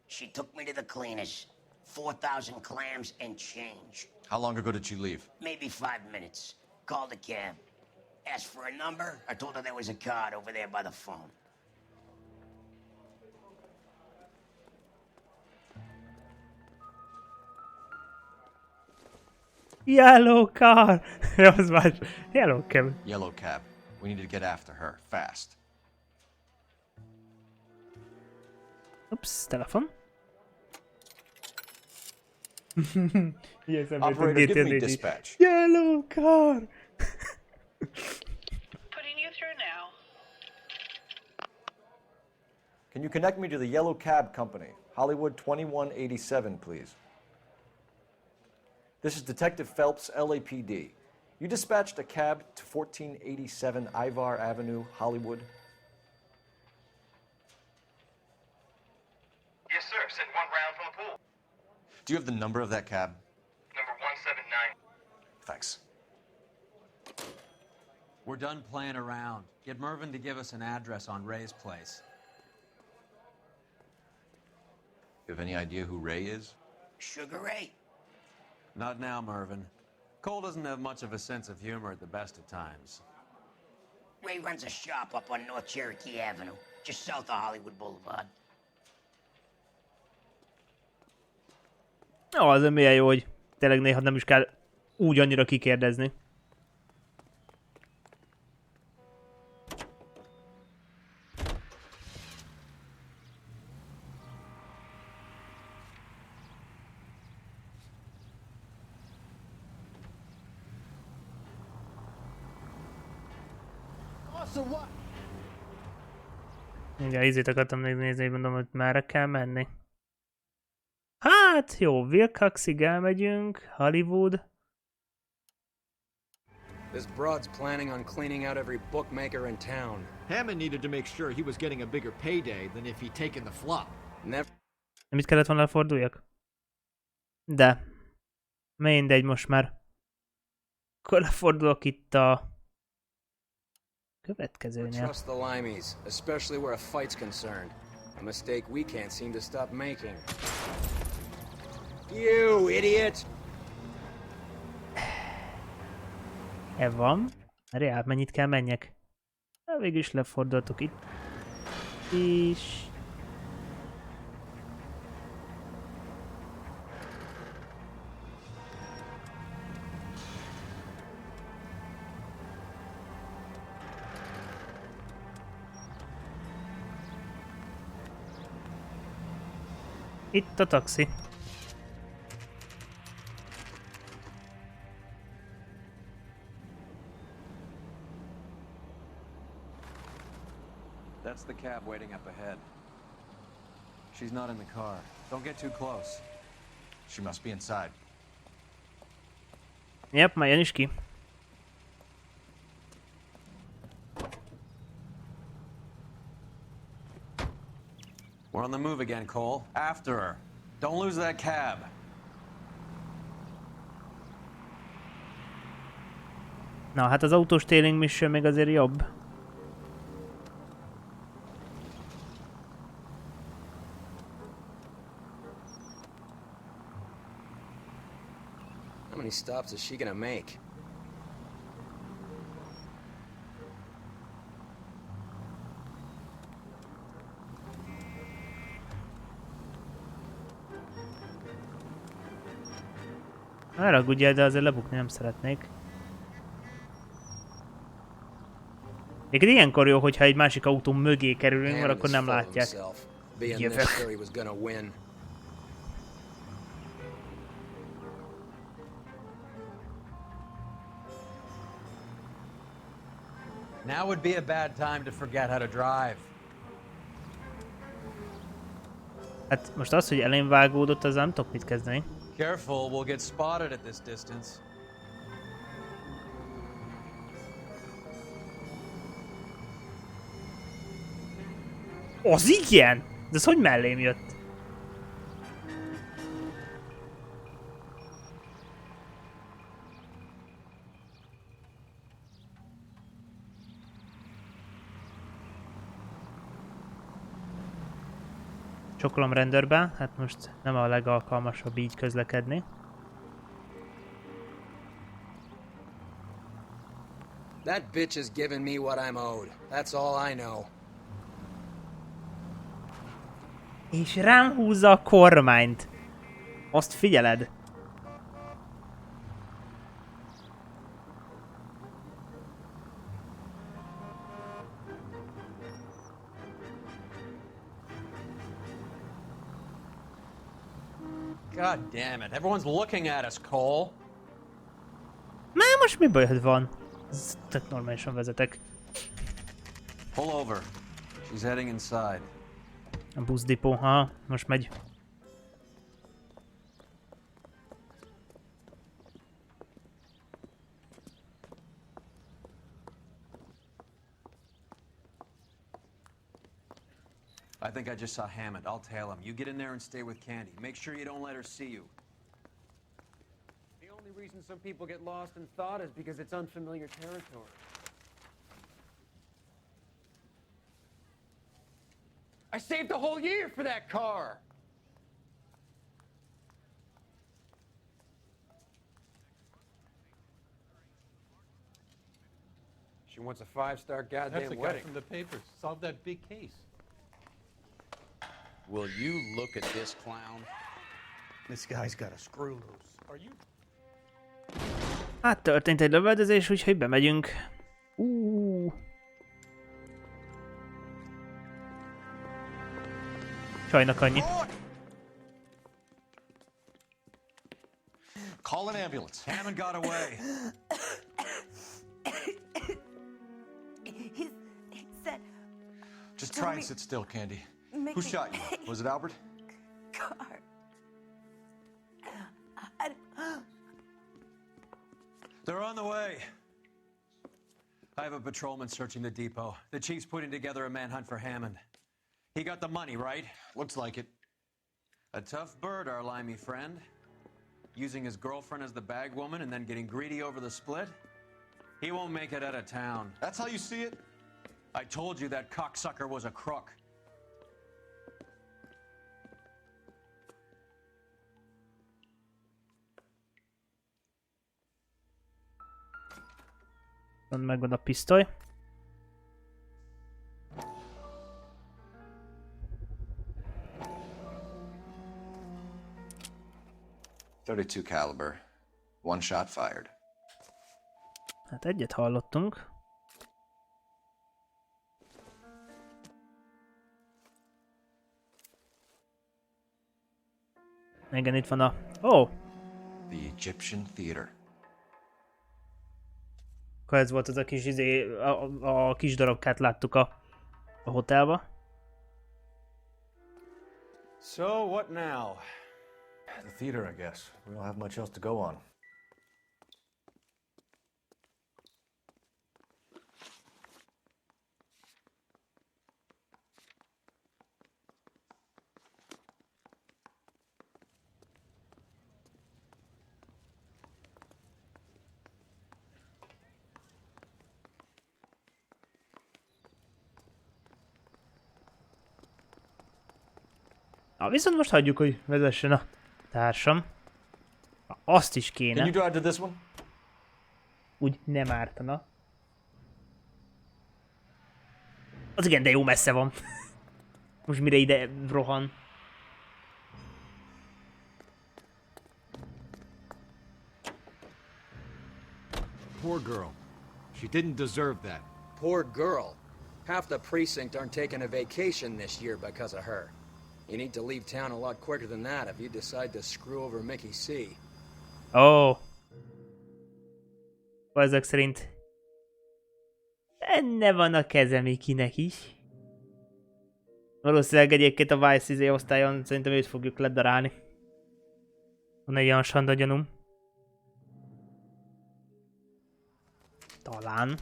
She took me to the cleaners. 4,000 clams and change. How long ago did she leave? Maybe 5 minutes. Called a cab. Asked for a number. I told her there was a card over there by the phone. Yellow car! Az más. Yellow cab. Yellow cab. We need to get after her, fast. Ups, telefon. Yes, Operator, give me dispatch. Yellow car! Putting you through now. Can you connect me to the Yellow Cab Company? Hollywood 2187, please. This is Detective Phelps, LAPD. You dispatched a cab to 1487 Ivar Avenue, Hollywood? Yes, sir. Send one round from the pool. Do you have the number of that cab? Number 179. Thanks. We're done playing around. Get Mervyn to give us an address on Ray's place. You have any idea who Ray is? Sugar Ray? Not now, Mervyn. Cole doesn't have much of a sense of humor at the best of times. Ray runs a shop up on North Cherokee Avenue, just south of Hollywood Boulevard. Ó, azért milyen jó, hogy tényleg néha nem is kell úgy annyira kikérdezni. Ugye, ízét akartam még nézni, hogy mondom, hogy merre kell menni. Hát, jó, Wilcoxig elmegyünk, Hollywood. This broad's planning on cleaning out every bookmaker in town. Hammond needed to make sure he was getting a bigger payday than if he'd taken the flop. Never. Nem itt kellett volna leforduljak? De. Mindegy most már. Akkor lefordulok itt a következőnél. Trust the limeys, especially where a fight's concerned. A mistake we can't seem to stop making. You idiot! Van. Reál, mennyit kell menjek? Na, végül is lefordultok itt. És... itt a taxi. That's the cab waiting up ahead. She's not in the car. Don't get too close. She must be inside. Yep, már jön is ki. We're on the move again, Cole. After her. Don't lose that cab. Na, hát az autós tailing mission még azért jobb. How many stops is she gonna make? Ne ragudjál, de azért lebukni nem szeretnék. Egyébként ilyenkor jó, hogyha egy másik autó mögé kerülünk, mert akkor nem látják. Jövök. Now would be a bad time to forget how to drive. Hát most az, hogy elén vágódott, az nem tudok mit kezdeni. Careful, we'll get spotted at this distance. Az igen! De ez hogy mellém jött? Csokolom rendőrbe, hát most nem a legalkalmasabb így közlekedni. That bitch has given me what I'm owed. That's all I know. És rám húzza a kormányt. Azt figyeled. God damn it. Everyone's looking at us, Cole. Már most mi bajod van? Ez tök normálisan vezetek. Pull over. She's heading inside. A buszdipó, ha, most megy. I think I just saw Hammond. I'll tail him. You get in there and stay with Candy. Make sure you don't let her see you. The only reason some people get lost in thought is because it's unfamiliar territory. I saved a whole year for that car! She wants a 5-star goddamn That's the guy wedding. from the papers. Solved that big case. Will you look at this clown? This guy's got a screw loose. Are you? Hát történt egy lövöldözés, úgyhogy bemegyünk. Csajnak annyi. Call an ambulance. Hammond got away. He said... Just try and sit still, Candy. Mickey. Who shot you? Was it Albert? Car. They're on the way. I have a patrolman searching the depot. The chief's putting together a manhunt for Hammond. He got the money, right? Looks like it. A tough bird, our limey friend. Using his girlfriend as the bag woman and then getting greedy over the split. He won't make it out of town. That's how you see it? I told you that cocksucker was a crook. Megvan a pisztoly. .32 caliber. One shot fired. Hát egyet hallottunk. Igen, itt van a... Oh! The Egyptian Theater. Akkor ez volt az a kis a kis darabkát láttuk a hotelba. So, what now? The theater, I guess. We don't have much else to go on. Na, viszont most hagyjuk, hogy vezessen a társam. Azt is kéne. Can you drive to this one? Úgy nem ártana. Az igen, de jó messze van. Most mire ide rohan. Poor girl. She didn't deserve that. Poor girl. Half the precinct aren't taking a vacation this year because of her. You need to leave town a lot quicker than that if you decide to screw over Mickey C. Oh. Ezek szerint benne van a keze Mickeynek is. Valószínűleg egyébként a Vice osztályon szerintem őt fogjuk ledarálni. Van egy olyan sanda gyanúm. Talán.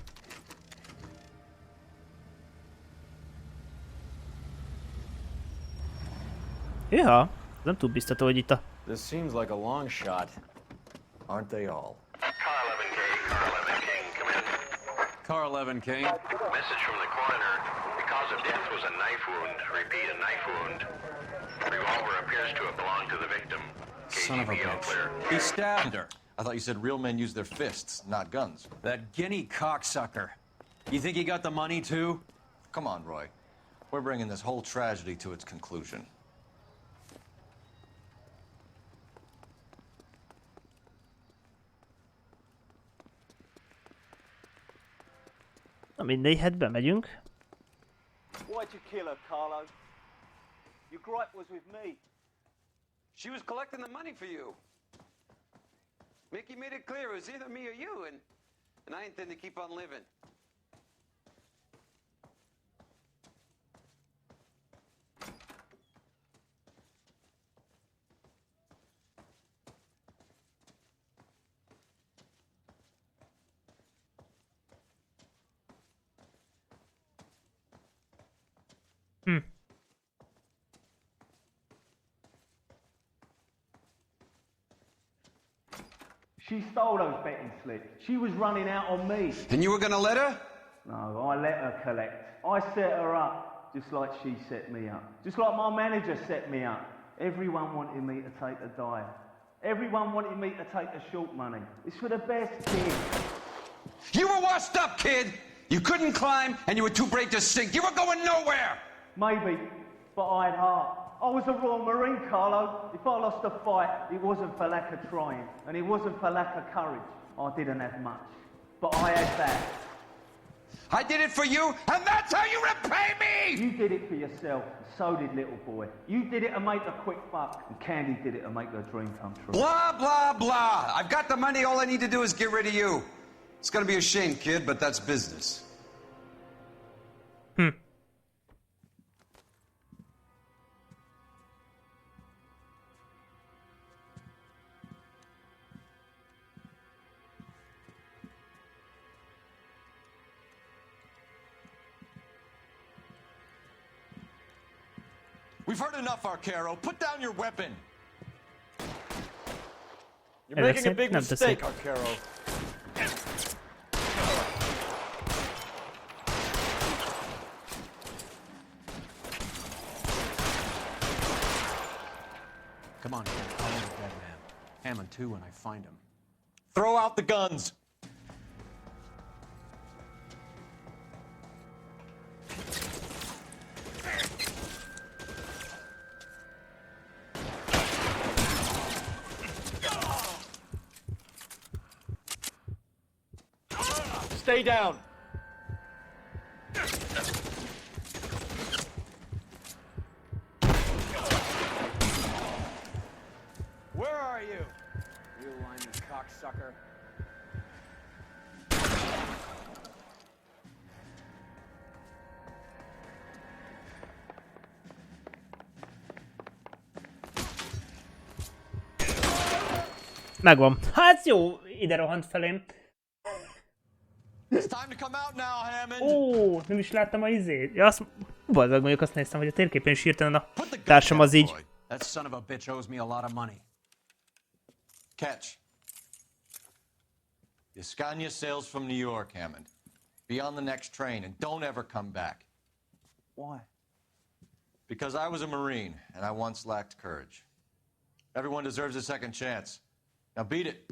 Hűha, nem túl biztató, hogy itt a... This seems like a long shot. Aren't they all? Car 11 King. Message from the coroner. The cause of death was a knife wound. Repeat, a knife wound. Revolver appears to have belonged to the victim. Son of a bitch. He stabbed her. I thought you said real men use their fists, not guns. That guinea cocksucker. You think he got the money too? Come on, Roy. We're bringing this whole tragedy to its conclusion. Na mindegy, hát bemegyünk. Why'd you kill her, Carlo? Your gripe was with me. She was collecting the money for you. Mickey made it clear it was either me or you, and I intend to keep on living. She stole those betting slips. She was running out on me. And you were gonna let her? No, I let her collect. I set her up, just like she set me up. Just like my manager set me up. Everyone wanted me to take the dive. Everyone wanted me to take the short money. It's for the best, kid. You were washed up, kid! You couldn't climb, and you were too brave to sink. You were going nowhere! Maybe, but I had heart. I was a Royal Marine, Carlo. If I lost a fight, it wasn't for lack of trying, and it wasn't for lack of courage. I didn't have much, but I had that. I did it for you, and that's how you repay me! You did it for yourself, and so did little boy. You did it to make a quick buck, and Candy did it to make her dream come true. Blah, blah, blah. I've got the money. All I need to do is get rid of you. It's gonna be a shame, kid, but that's business. We've heard enough, Arcaro. Put down your weapon. You're making a big mistake, Arcaro. Come on, kid. I'll be a dead man. Hammond too when I find him. Throw out the guns. Stay down. Where are you? You whiny cocksucker. Megvan. Hát jó, ide rohant felém. It's time to come out now, Hammond. Ó, nem is láttam a izét. Ja, azt... Bazdmeg, mondjuk azt néztem, hogy a térképen is hirtelen a társam az így. That son of a bitch owes me a lot of money. Catch. Escania sails from New York, Hammond. Be on the next train and don't ever come back. Why? Because I was a Marine and I once lacked courage. Everyone deserves a second chance. Now beat it.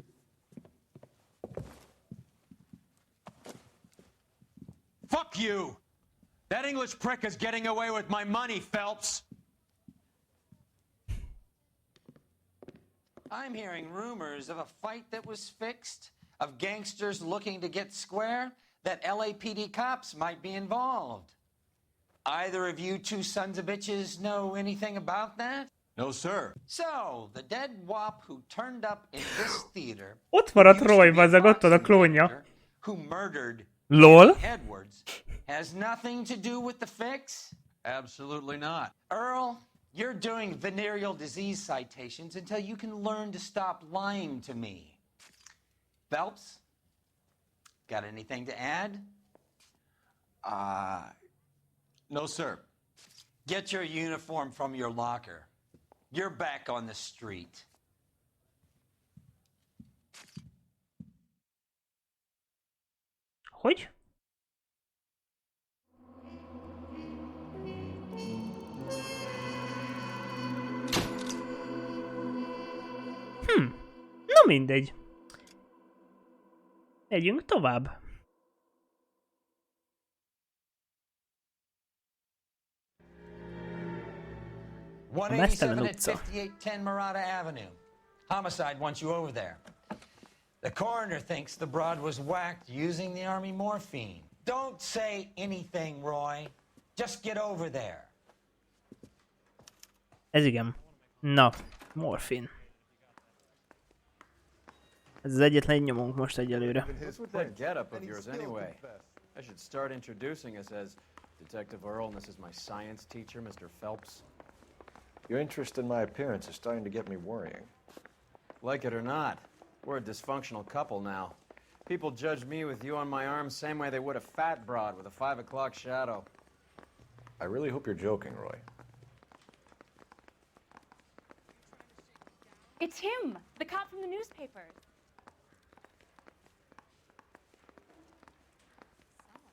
Fuck you! That English prick is getting away with my money, Phelps! I'm hearing rumors of a fight that was fixed, of gangsters looking to get square, that LAPD cops might be involved. Either of you two sons of bitches know anything about that? No, sir. So, the dead wop who turned up in this theater, Ott maradt Roy, bazzeg, ott van a klónja. who murdered LOL. Edwards, has nothing to do with the fix? Absolutely not. Earl, you're doing venereal disease citations until you can learn to stop lying to me. Phelps, got anything to add? No, sir. Get your uniform from your locker. You're back on the street. Hogy? Na mindegy. Megyünk tovább. One 87 at 5810 Murata Avenue. Homicide wants you over there. The coroner thinks the broad was whacked using the army morphine. Don't say anything, Roy. Just get over there. Ez igen. Na. Morfin. Ez az egyetlen nyomunk most egyelőre. What's with that getup of yours anyway? I should start introducing us as Detective Earl, and this is my science teacher, Mr. Phelps. Your interest in my appearance is starting to get me worrying. Like it or not, we're a dysfunctional couple now. People judge me with you on my arm same way they would a fat broad with a 5 o'clock shadow. I really hope you're joking, Roy. It's him, the cop from the newspapers.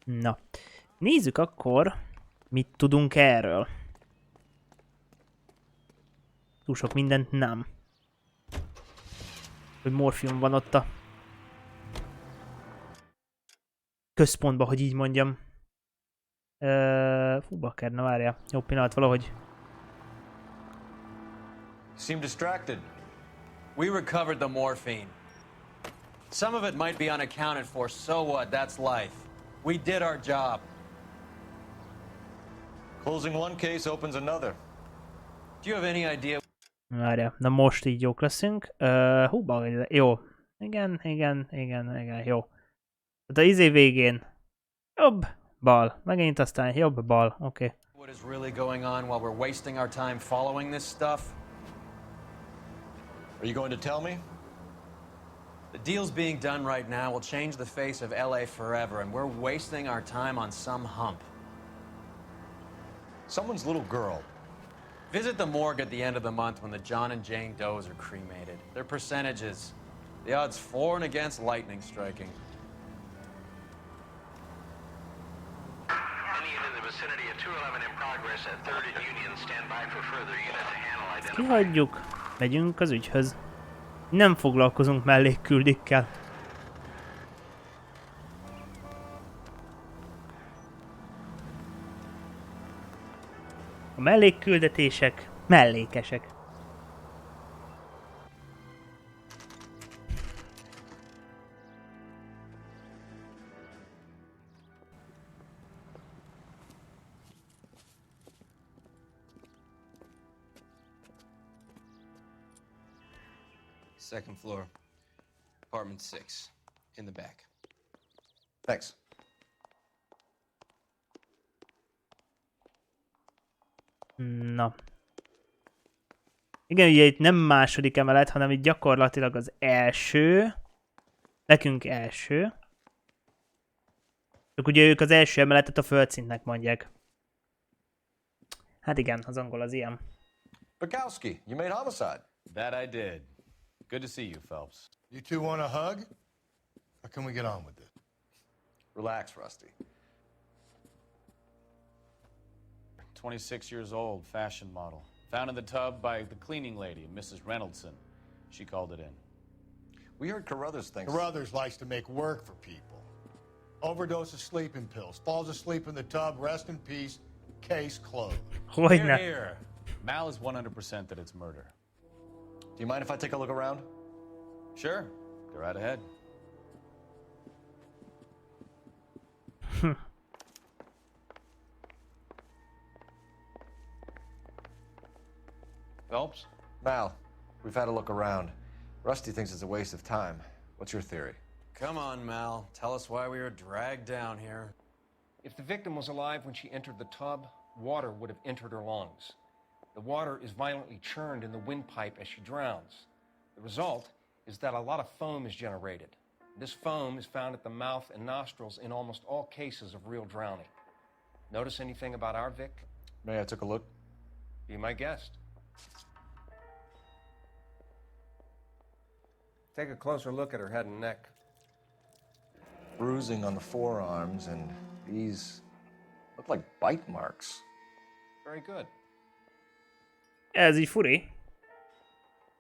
Na, nézzük akkor, mit tudunk erről. Túl sok mindent nem. Hogy morfium van ott a központban, hogy így mondjam. Fú, bakker, na várjál. Jó pillanat, valahogy. Seem distracted. We recovered the morphine. Some of it might be unaccounted for, so what? That's life. We did our job. Closing one case opens another. Do you have any idea? Várjál, na most így jók leszünk. Hú, jó. Igen, jó. Tehát a izé végén. Jobb, bal. Megint aztán jobb, bal. Oké. What is really going on while we're wasting our time following this stuff? Are you going to tell me? The deals being done right now will change the face of LA forever, and we're wasting our time on some hump. Someone's little girl. Visit the morgue at the end of the month when the John and Jane Does are cremated. Their percentages. The odds for and against lightning striking. Any unit in the vicinity of 211 in progress at 3rd and Union. Stand by for further unit to handle identification. Kihagyjuk. Megyünk az ügyhöz. Nem foglalkozunk mellékküldikkel. A mellékküldetések mellékesek. Second floor. Apartment 6. In the back. Thanks. Na. Igen, ugye itt nem második emelet, hanem itt gyakorlatilag az első. Nekünk első. Csak ugye ők az első emeletet a földszintnek mondják. Hát igen, az angol az ilyen. Bukowski, you made homicide. That I did. Good to see you, Phelps. You two want a hug? Or can we get on with it? Relax, Rusty. 26 years old, fashion model. Found in the tub by the cleaning lady, Mrs. Reynoldson. She called it in. We heard Carruthers thinks... Carruthers likes to make work for people. Overdose of sleeping pills. Falls asleep in the tub. Rest in peace. Case closed. Here, here. Mal is 100% that it's murder. Do you mind if I take a look around? Sure. Go right ahead. Phelps? Mal, we've had a look around. Rusty thinks it's a waste of time. What's your theory? Come on, Mal. Tell us why we were dragged down here. If the victim was alive when she entered the tub, water would have entered her lungs. The water is violently churned in the windpipe as she drowns. The result is that a lot of foam is generated. This foam is found at the mouth and nostrils in almost all cases of real drowning. Notice anything about our Vic? May I take a look? Be my guest. Take a closer look at her head and neck. Bruising on the forearms, and these look like bite marks. Very good. Ez így furi.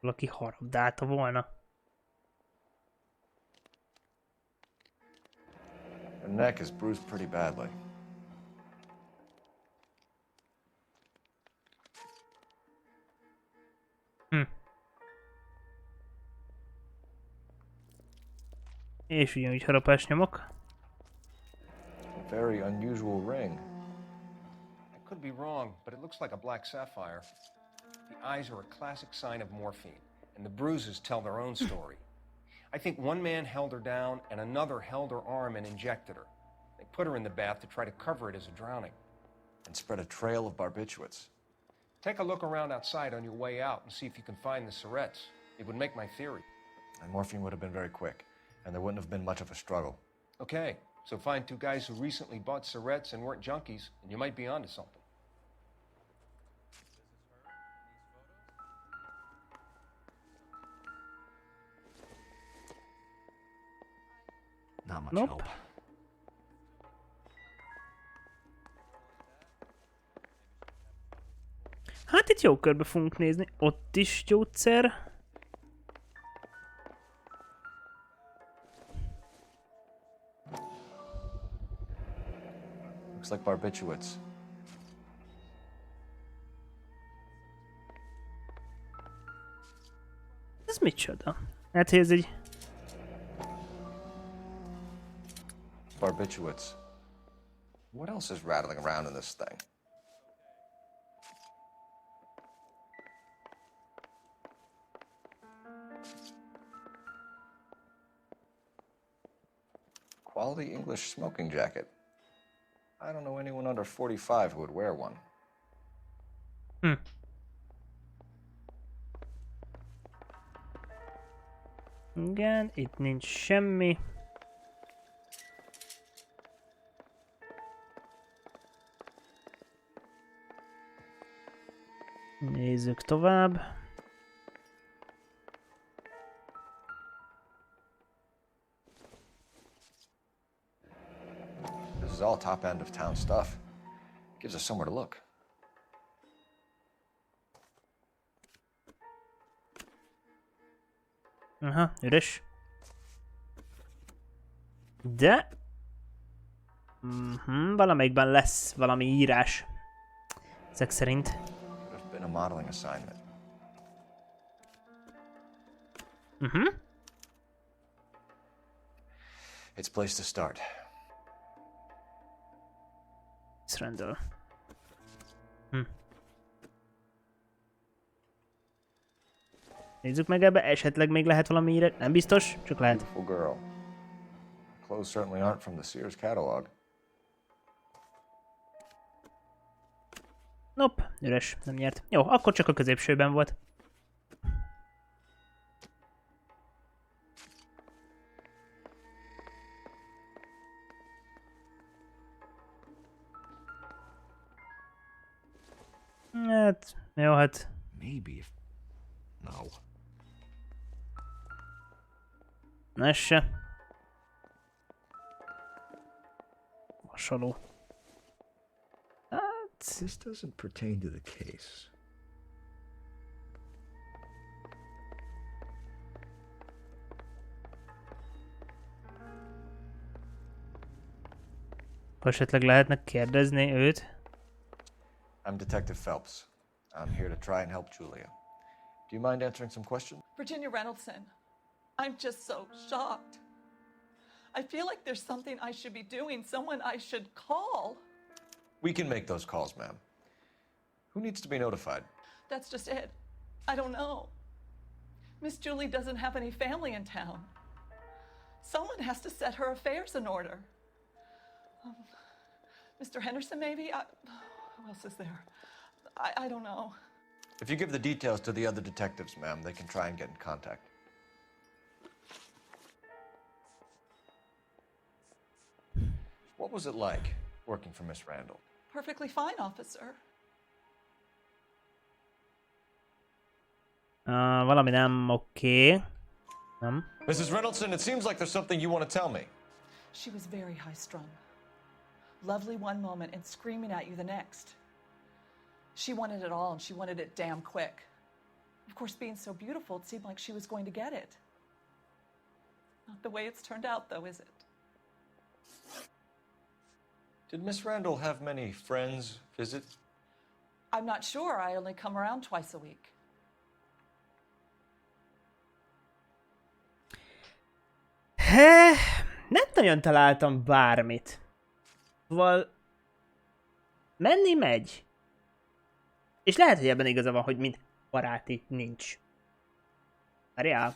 Valaki harabdálta volna. Her neck is bruised pretty badly. És ugyanúgy harapás nyomok. A very unusual ring. I could be wrong, but it looks like a black sapphire. The eyes are a classic sign of morphine, and the bruises tell their own story. I think one man held her down and another held her arm and injected her. They put her in the bath to try to cover it as a drowning. And spread a trail of barbiturates. Take a look around outside on your way out and see if you can find the syrettes. It would make my theory. And morphine would have been very quick, and there wouldn't have been much of a struggle. Okay, so find two guys who recently bought syrettes and weren't junkies, and you might be onto something. Not much Nope. help. Hát itt jó körbe fogunk nézni. Ott is gyógyszer. Looks like barbiturates. Ez micsoda? Hát, hogy ez egy... Barbiturates. What else is rattling around in this thing? Quality English smoking jacket. I don't know anyone under 45 who would wear one. Igen, itt nincs semmi. Nézzük tovább. This is all top end of town stuff. Gives us somewhere to look. Aha, üres. De... valamelyikben lesz valami írás. Ezek szerint. Could have been a modeling assignment. It's a place to start. Rendel. Nézzük meg ebbe, esetleg még lehet valami írás. Nem biztos, csak lehet. Beautiful girl. Clothes certainly aren't from the Sears catalog. Nope, üres, nem nyert. Jó, akkor csak a középsőben volt. Hát, jó, hát. Maybe if... No. Ez se. Hasonló. Hát... This doesn't pertain to the case. Esetleg lehetne kérdezni őt. I'm Detective Phelps. I'm here to try and help Julia. Do you mind answering some questions? Virginia Reynoldson, I'm just so shocked. I feel like there's something I should be doing, someone I should call. We can make those calls, ma'am. Who needs to be notified? That's just it. I don't know. Miss Julie doesn't have any family in town. Someone has to set her affairs in order. Mr. Henderson, maybe? Who else is there? I don't know. If you give the details to the other detectives, ma'am, they can try and get in contact. What was it like working for Miss Randall? Perfectly fine, officer. Valami nem oké. Nem. Mrs. Reynoldson, it seems like there's something you want to tell me. She was very high-strung. Lovely one moment and screaming at you the next. She wanted it all, and she wanted it damn quick. Of course, being so beautiful, it seemed like she was going to get it. Not the way it's turned out, though, is it? Did Miss Randall have many friends visit? I'm not sure. I only come around twice a week. Nem nagyon találtam bármit. Szóval... menni megy. És lehet, hogy ebben igaza van, hogy mint barát itt nincs. Várjál.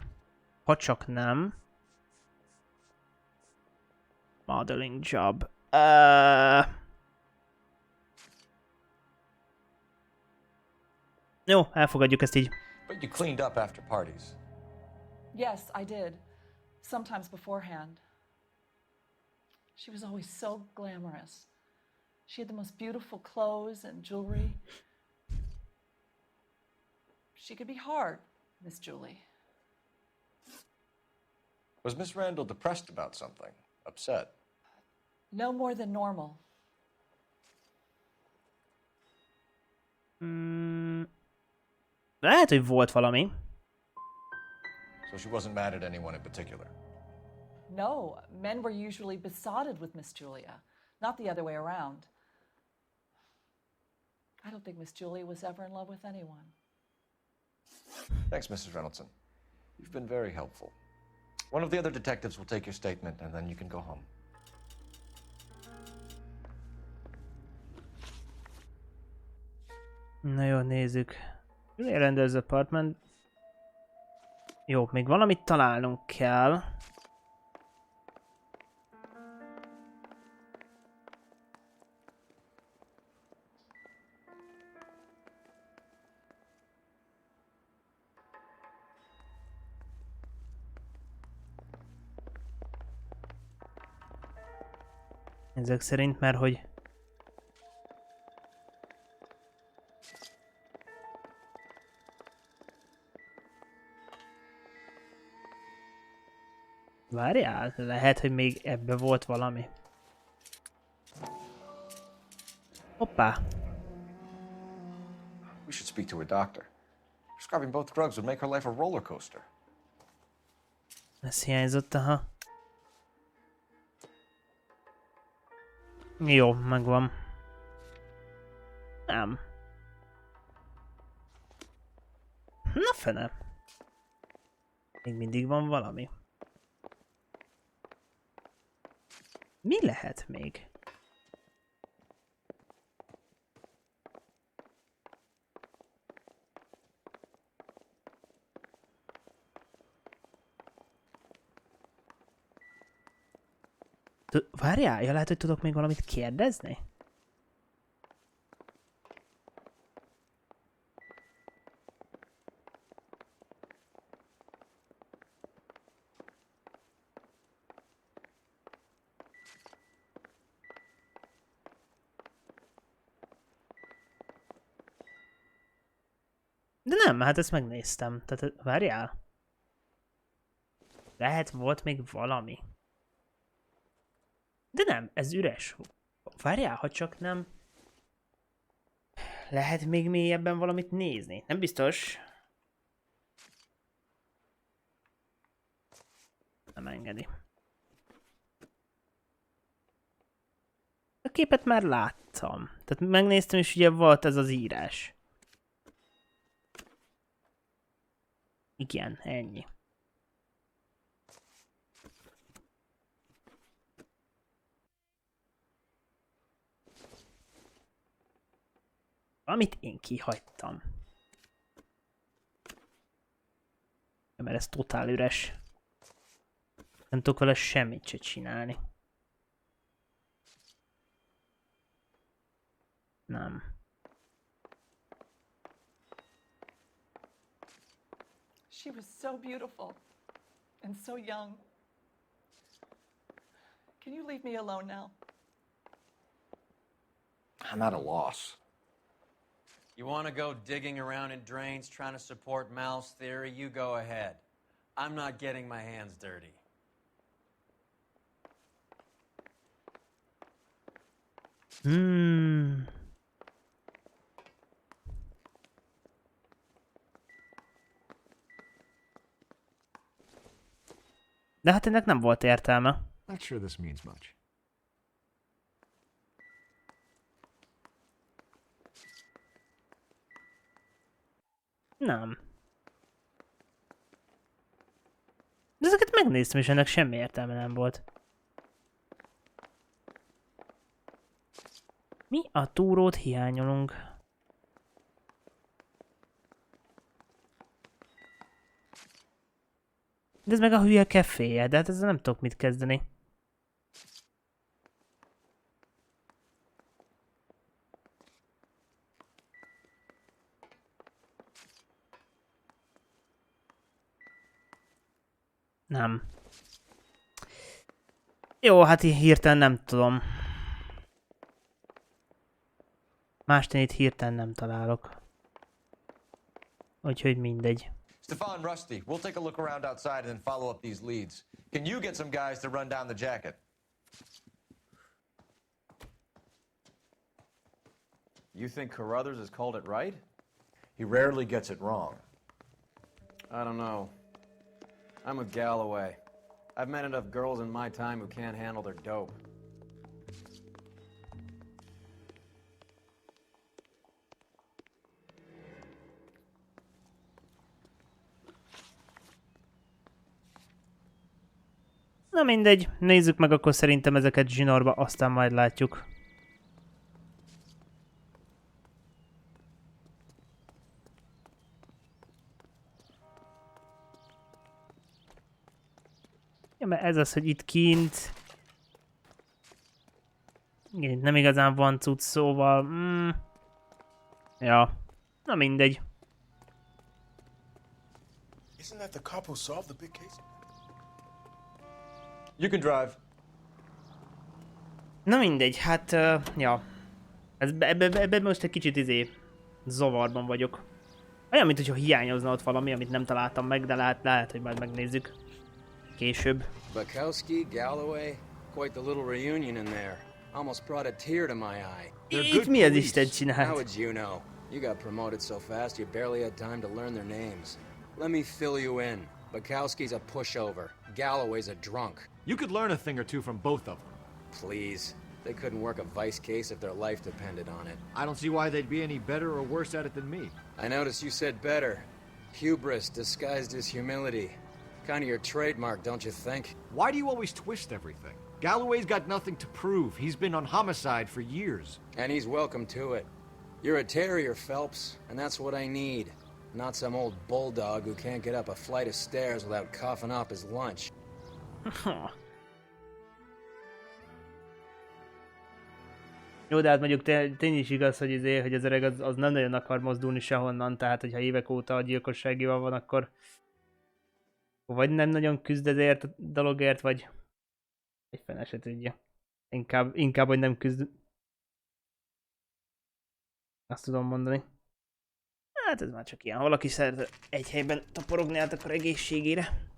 Ha csak nem. Modeling job. Jó, elfogadjuk ezt így. But you cleaned up after parties. Yes, I did. Sometimes beforehand. She was always so glamorous. She had the most beautiful clothes and jewelry. She could be hard, Miss Julie. Was Miss Randall depressed about something? Upset? No more than normal. Lehet, hogy volt valami. So she wasn't mad at anyone in particular? No, men were usually besotted with Miss Julia, not the other way around. I don't think Miss Julia was ever in love with anyone. Thanks, Mrs. Reynoldson. You've been very helpful. One of the other detectives will take your statement, and then you can go home. Na jó, nézzük. Julia rendez apartment. Jó, még valamit találnunk kell. Ezek szerint, mert hogy... Várjál, lehet, hogy még ebbe volt valami. Hoppá! We should speak to her doctor. Prescribing both drugs would make her life a roller coaster. Ez hiányzott, aha. Jó, megvan. Nem. Na fene. Még mindig van valami. Mi lehet még? Várjál, ja, lehet, hogy tudok még valamit kérdezni? De nem, hát ezt megnéztem. Tehát várjál. Lehet, volt még valami. De nem, ez üres. Várjál, ha csak nem... Lehet még mélyebben valamit nézni. Nem biztos. Nem engedi. A képet már láttam. Tehát megnéztem, és ugye volt ez az írás. Igen, ennyi. Amit én kihagytam. Mert ez totál üres. Nem tudok vele semmit se csinálni. Nem. She was so beautiful and so young. Can you leave me alone now? I'm at a loss. You want to go digging around in drains trying to support Mal's theory? You go ahead. I'm not getting my hands dirty. De hát ennek nem volt értelme. Not sure this means much. Nem. De ezeket megnéztem, és ennek semmi értelme nem volt. Mi a túrót hiányolunk? De ez meg a hülye keféje, de hát ezzel nem tudok mit kezdeni. Nem. Jó, hát hirtelen nem tudom. Mást én itt hirtelen nem találok. Úgyhogy mindegy. Stefan, Rusty, we'll take a look around outside and then follow up these leads. Can you get some guys to run down the jacket? You think Carruthers has called it right? He rarely gets it wrong. I don't know. I'm with Galloway. I've met enough girls in my time who can't handle their dope. Na mindegy, nézzük meg akkor szerintem ezeket zsinórba, aztán majd látjuk. Ja, mert ez az, hogy itt kint... Igen, itt nem igazán van cucc, szóval... Ja, na mindegy. Isn't that the cop who solved the big case? You can drive. Na mindegy, hát, ja. Ebben most egy kicsit zavarban vagyok. Olyan, mint hogyha hiányozna ott valami, amit nem találtam meg, de lehet, hogy majd megnézzük. Később. Bukowski, Galloway, quite the little reunion in there. Almost brought a tear to my eye. Itt mi az Isten csinált? How would you know? You got promoted so fast you barely had time to learn their names. Let me fill you in. Bukowski's a pushover. Galloway's a drunk. You could learn a thing or two from both of them. Please. They couldn't work a vice case if their life depended on it. I don't see why they'd be any better or worse at it than me. I notice you said better. Hubris disguised as humility. Kind of your trademark, don't you think? Why do you always twist everything? Galloway's got nothing to prove. He's been on homicide for years. And he's welcome to it. You're a terrier, Phelps, and that's what I need. Not some old bulldog who can't get up a flight of stairs without coughing up his lunch. Jó, de hát mondjuk tény is igaz, hogy az öreg az nem nagyon akar mozdulni sehonnan, tehát hogyha évek óta a gyilkosságival van, akkor vagy nem nagyon küzd ezért a dologért, vagy egy fene se tudja. Inkább, hogy nem küzd. Azt tudom mondani. Hát ez már csak ilyen. Ha valaki szeret egy helyben toporogni, hát akkor egészségére.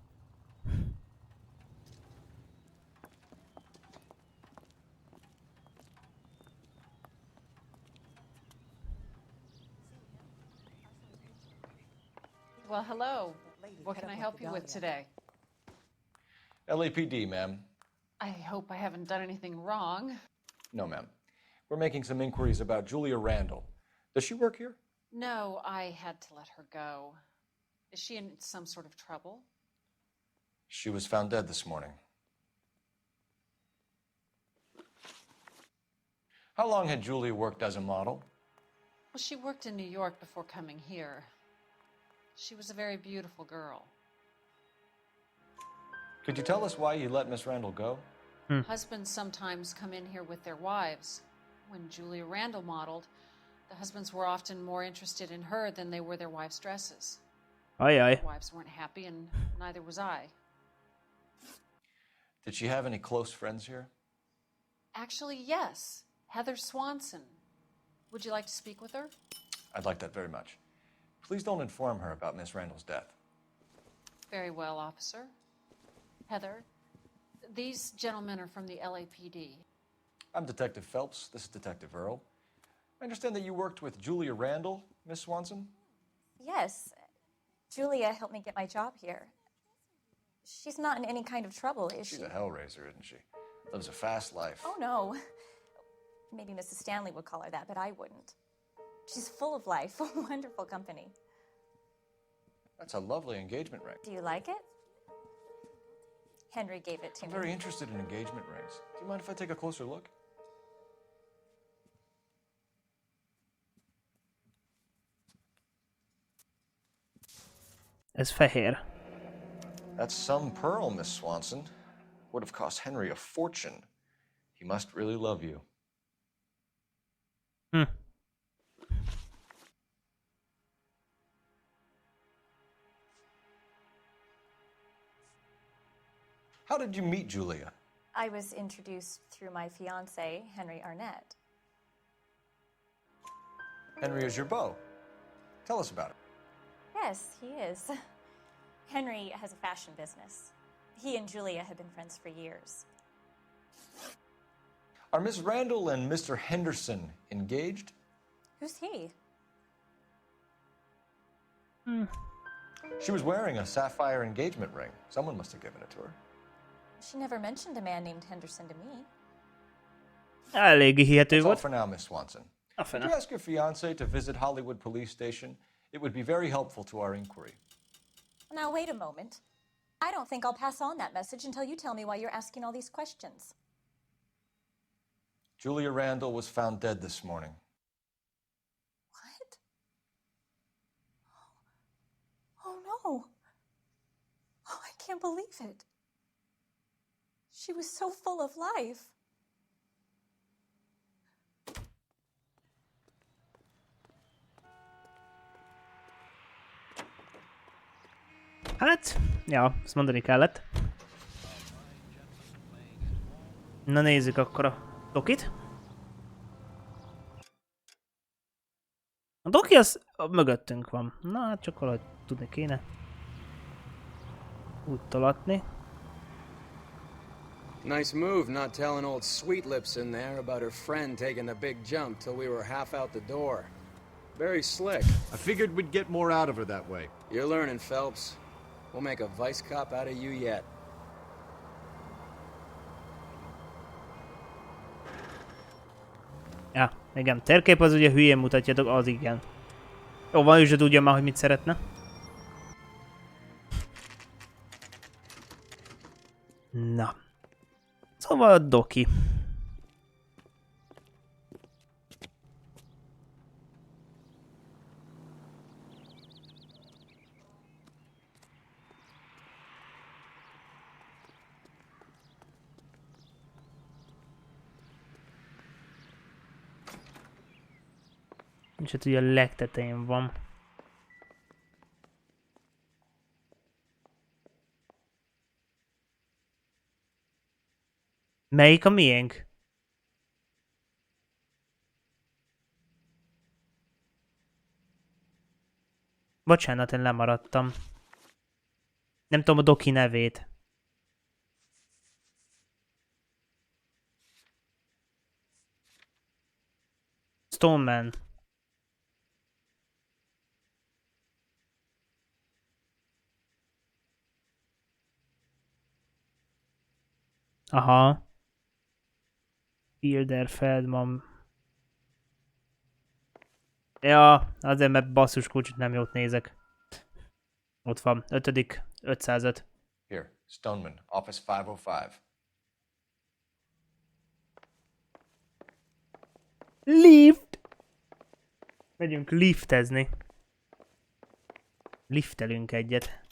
Well, hello. What can I help you with today? LAPD, ma'am. I hope I haven't done anything wrong. No, ma'am. We're making some inquiries about Julia Randall. Does she work here? No, I had to let her go. Is she in some sort of trouble? She was found dead this morning. How long had Julia worked as a model? Well, she worked in New York before coming here. She was a very beautiful girl. Could you tell us why you let Miss Randall go? Husbands sometimes come in here with their wives. When Julia Randall modeled, the husbands were often more interested in her than they were their wives' dresses. Aye, aye. Their wives weren't happy, and neither was I. Did she have any close friends here? Actually, yes. Heather Swanson. Would you like to speak with her? I'd like that very much. Please don't inform her about Miss Randall's death. Very well, officer. Heather, these gentlemen are from the LAPD. I'm Detective Phelps. This is Detective Earl. I understand that you worked with Julia Randall, Miss Swanson? Yes. Julia helped me get my job here. She's not in any kind of trouble, is she? She's a hellraiser, isn't she? Lives a fast life. Oh, no. Maybe Mrs. Stanley would call her that, but I wouldn't. She's full of life, wonderful company. That's a lovely engagement ring. Do you like it? Henry gave it to I'm me. very interested in engagement rings. Do you mind if I take a closer look? Ez fehér. That's some pearl, Miss Swanson. Would have cost Henry a fortune. He must really love you. How did you meet Julia? I was introduced through my fiance, Henry Arnett. Henry is your beau. Tell us about it. Yes, he is. Henry has a fashion business. He and Julia have been friends for years. Are Miss Randall and Mr. Henderson engaged? Who's he? She was wearing a sapphire engagement ring. Someone must have given it to her. She never mentioned a man named Henderson to me. Eléggé hihető That's all volt. for now, Miss Swanson. A fene. Could you ask your fiancé to visit Hollywood Police Station? It would be very helpful to our inquiry. Now, wait a moment. I don't think I'll pass on that message until you tell me why you're asking all these questions. Julia Randall was found dead this morning. What? Oh, no. Oh, I can't believe it. She was so full of life. Hát, ja, ezt mondani kellett. Na nézzük akkor a dokit. A doki az mögöttünk van. Na hát csak valahogy tudni kéne. Úgy tolatni. Nice move not telling old Sweet Lips in there about her friend taking the big jump till we were half out the door. Very slick. I figured we'd get more out of her that way. You're learning, Phelps. We'll make a vice cop out of you yet. Ja, igen, térkép az ugye hülyén mutatjátok, az igen. Jó, van, ő se tudja már, hogy mit szeretne. Na. Szóval a doki. És hát ugye a legtetején van. Melyik a miénk? Bocsánat, én lemaradtam. Nem tudom a doki nevét. Stoneman. Aha. Fielder Feldman. Ja, azért mert basszus kulcsot nem jót nézek. Ott van, 5. 505. Here, Stoneman, Office 505. Lift! Megyünk liftezni. Liftelünk egyet.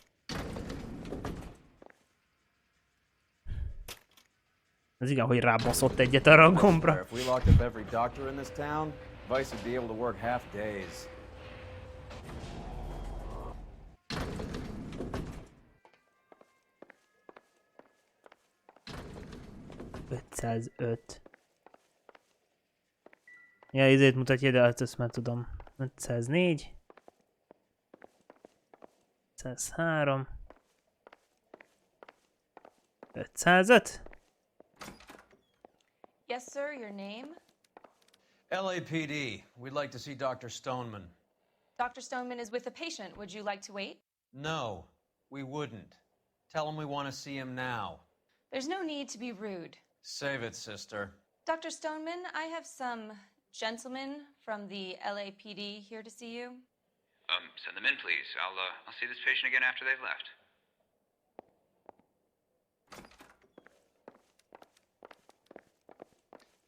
Ez igen, hogy rábaszott egyet arra a gombra. If we locked up every doctor in this town, Vice would be able to work half days. .505. Ja, izét mutatja, de hát ezt már tudom. 504. 503. 505. Yes, sir, your name? LAPD. We'd like to see Dr. Stoneman. Dr. Stoneman is with a patient. Would you like to wait? No, we wouldn't. Tell him we want to see him now. There's no need to be rude. Save it, sister. Dr. Stoneman, I have some gentlemen from the LAPD here to see you. Send them in, please. I'll see this patient again after they've left.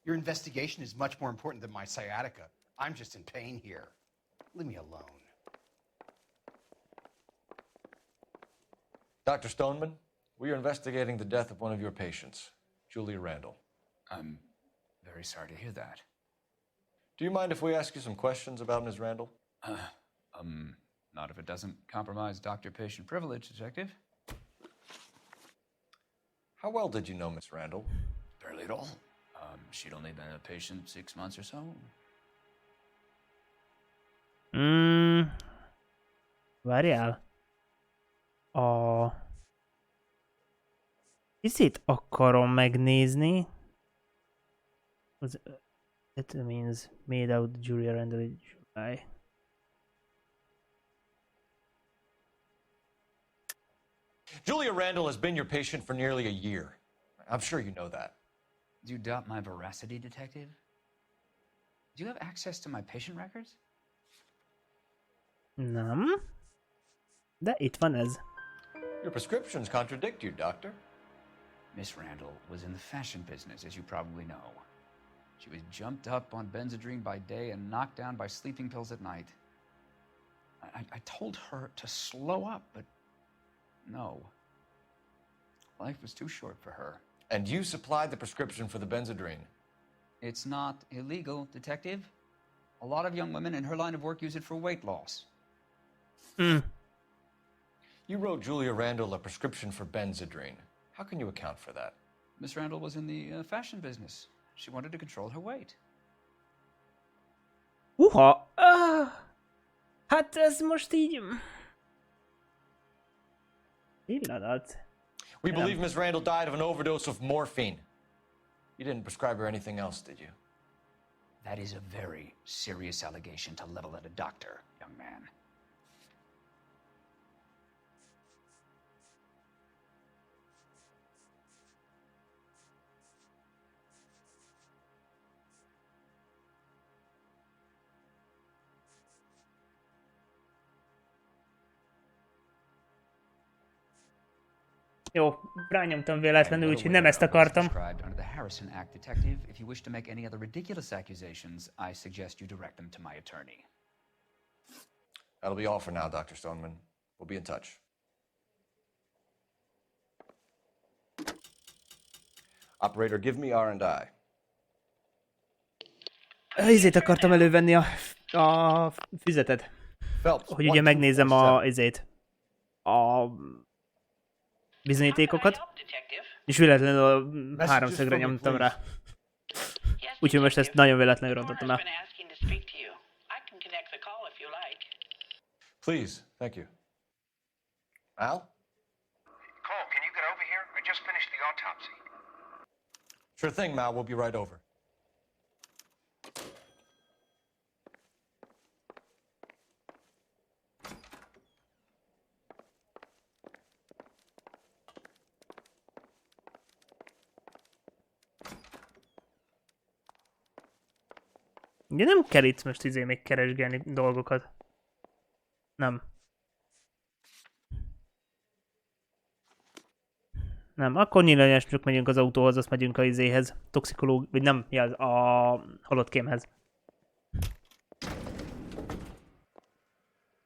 Your investigation is much more important than my sciatica. I'm just in pain here. Leave me alone. Dr. Stoneman, we are investigating the death of one of your patients, Julia Randall. I'm very sorry to hear that. Do you mind if we ask you some questions about Ms. Randall? Not if it doesn't compromise doctor-patient privilege, Detective. How well did you know Ms. Randall? Barely at all. She'd only been a patient 6 months or so. Várjál. Itt akarom megnézni. It means made out Julia Randall in July. Julia Randall has been your patient for nearly a year. I'm sure you know that. Do you doubt my veracity, Detective? Do you have access to my patient records? Nem. De itt van ez. Your prescriptions contradict you, Doctor. Miss Randall was in the fashion business, as you probably know. She was jumped up on Benzedrine by day and knocked down by sleeping pills at night. I told her to slow up, but no. Life was too short for her. And you supplied the prescription for the Benzedrine. It's not illegal, Detective. A lot of young women in her line of work use it for weight loss. You wrote Julia Randall a prescription for Benzedrine. How can you account for that? Miss Randall was in the fashion business. She wanted to control her weight. Hát ez most így... Pillanat. We believe Ms. Randall died of an overdose of morphine. You didn't prescribe her anything else, did you? That is a very serious allegation to level at a doctor, young man. Jó, rányomtam véletlenül, úgyhogy nem ezt akartam. Under the Harrison Act, Detective, if you wish to make any other ridiculous accusations, I suggest you direct them to my attorney. That'll be all for now, Dr. Stoneman. We'll be in touch. Operator, give me R&I. Izét akartam elővenni a füzetet. Hogy ugye megnézem a bizonyítékokat, és véletlenül a háromszögre nyomtam rá. Úgyhogy most ezt nagyon véletlenül rontottam el. Please, thank you. Al? Cole, can you get over here? I just finished the autopsy. Sure thing, Mal. We'll be right over. Ugye nem kell itt most még keresgélni dolgokat. Nem. Nem, akkor nyilván csak megyünk az autóhoz, azt megyünk a izéhez. Toxikológ... vagy nem, a halott kémhez.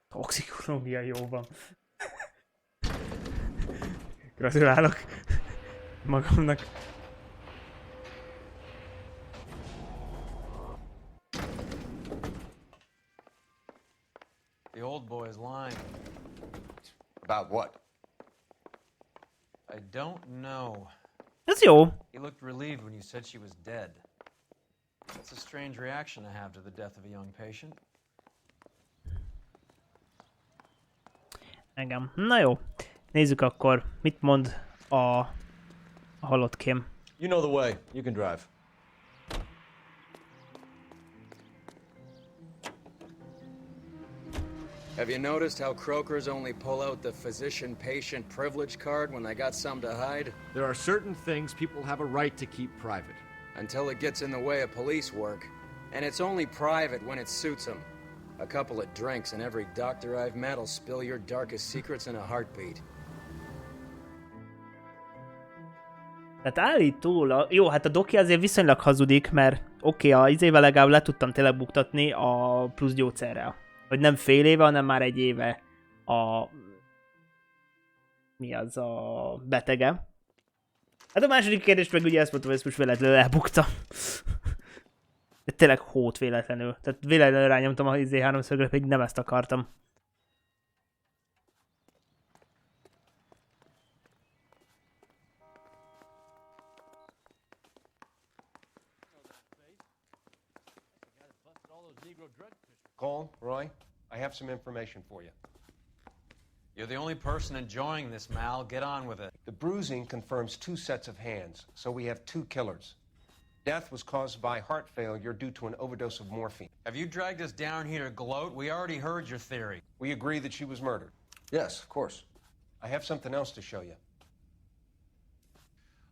Toxikológia jó van. Gratulálok magamnak. The old boy is lying. About what? I don't know. Ez jó. He looked relieved when you said she was dead. That's a strange reaction to have to the death of a young patient. Engem. Na jó. Nézzük akkor, mit mond a halott kém. You know the way. You can drive. Have you noticed how croakers only pull out the physician-patient privilege card when they got something to hide? There are certain things people have a right to keep private. Until it gets in the way of police work. And it's only private when it suits them. A couple of drinks and every doctor I've met will spill your darkest secrets in a heartbeat. Tehát állítólag... Jó, hát a doki azért viszonylag hazudik, mert oké, a izével legalább le tudtam tényleg buktatni a plusz gyógyszerrel. Hogy nem fél éve, hanem már egy éve mi az a betege. Hát a második kérdés meg ugye ezt mondtam, hogy ezt most véletlenül elbuktam. De tényleg hót véletlenül. Tehát véletlenül rányomtam a háromszögre, pedig nem ezt akartam. Cole, Roy, I have some information for you. You're the only person enjoying this, Mal. Get on with it. The bruising confirms 2 sets of hands, so we have 2 killers. Death was caused by heart failure due to an overdose of morphine. Have you dragged us down here to gloat? We already heard your theory. We agree that she was murdered. Yes, of course. I have something else to show you.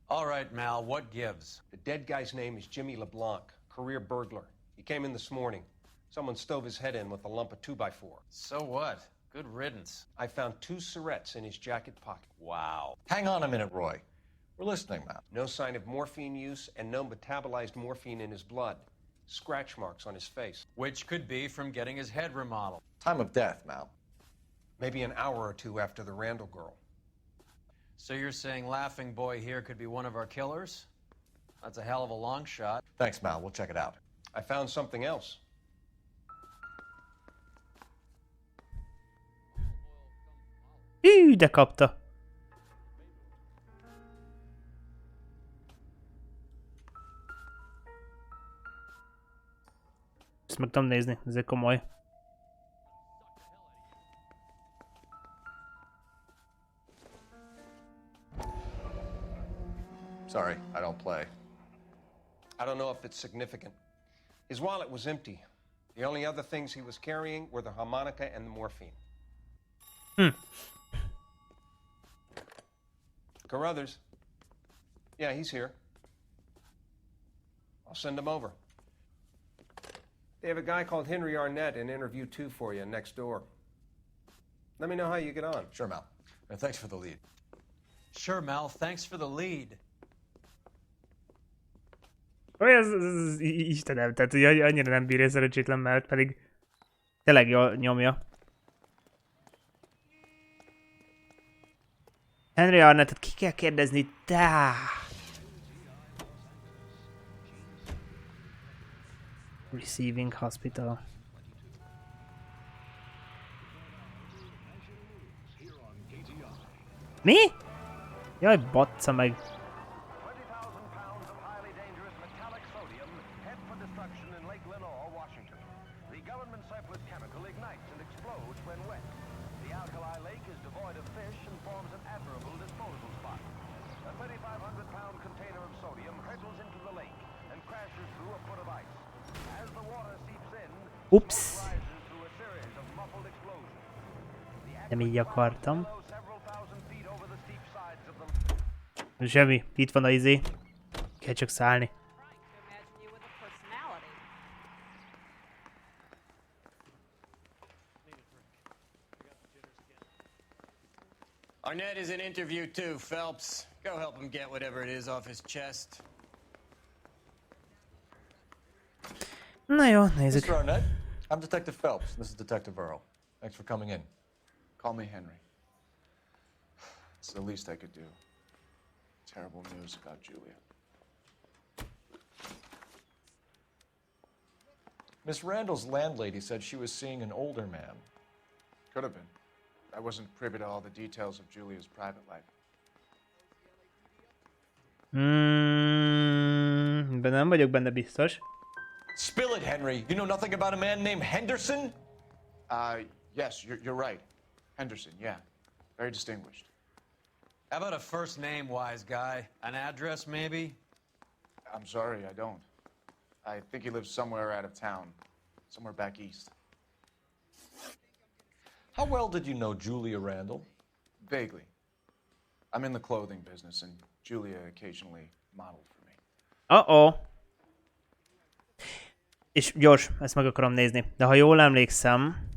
All right, Mal, what gives? The dead guy's name is Jimmy LeBlanc, career burglar. He came in this morning. Someone stove his head in with a lump of 2x4. So what? Good riddance. I found 2 syrettes in his jacket pocket. Wow. Hang on a minute, Roy. We're listening, Matt. No sign of morphine use and no metabolized morphine in his blood. Scratch marks on his face. Which could be from getting his head remodeled. Time of death, Mal. Maybe an hour or 2 after the Randall girl. So you're saying Laughing Boy here could be one of our killers? That's a hell of a long shot. Thanks, Mal. We'll check it out. I found something else. De kapta. Ezt meg tudom nézni, ez egy komoly. Sorry, I don't play. I don't know if it's significant. His wallet was empty. The only other things he was carrying were the harmonica and the morphine. Carruthers. Yeah, he's here. I'll send him over. They have a guy called Henry Arnett in interview 2 for you next door. Let me know how you get on. Sure, Mal. And thanks for the lead. Sure, Mal. Thanks for the lead. Ez Istenem, tehát hogy annyira nem bírja szerencsétlen, mert pedig tényleg jól nyomja. Henry Arnettet ki kell kérdezni, Receiving Hospital. Mi? Jaj, bacca meg. Ups. Nem így akartam. Semmi, itt van a izé. Kell csak szállni. Arnett is in interview 2, Phelps. Go help him get whatever it is off his chest. Na jó, nézzük. Mr. Arnett, I'm Detective Phelps. This is Detective Earl. Thanks for coming in. Call me Henry. It's the least I could do. Terrible news about Julia. Miss Randall's landlady said she was seeing an older man. Could have been. I wasn't privy to all the details of Julia's private life. De nem vagyok benne biztos. Spill it, Henry. You know nothing about a man named Henderson? Yes, you're right. Henderson, yeah. Very distinguished. How about a first name, wise guy? An address, maybe? I'm sorry, I don't. I think he lives somewhere out of town. Somewhere back east. How well did you know Julia Randall? Vaguely. I'm in the clothing business, and Julia occasionally modeled for me. Uh-oh. És gyors, ezt meg akarom nézni. De ha jól emlékszem...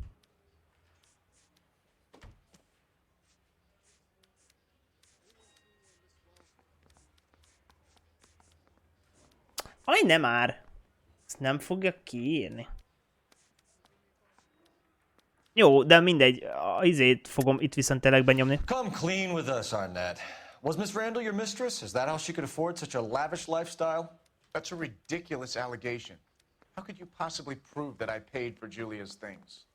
Aj, nem már! Ezt nem fogja kiírni. Jó, de mindegy, a izét fogom itt viszont tényleg benyomni. Come clean with us, Arnett. Was Miss Randall your mistress? Is that how she could afford such a lavish lifestyle? That's a ridiculous allegation. How could you possibly prove that I paid for Julia's things?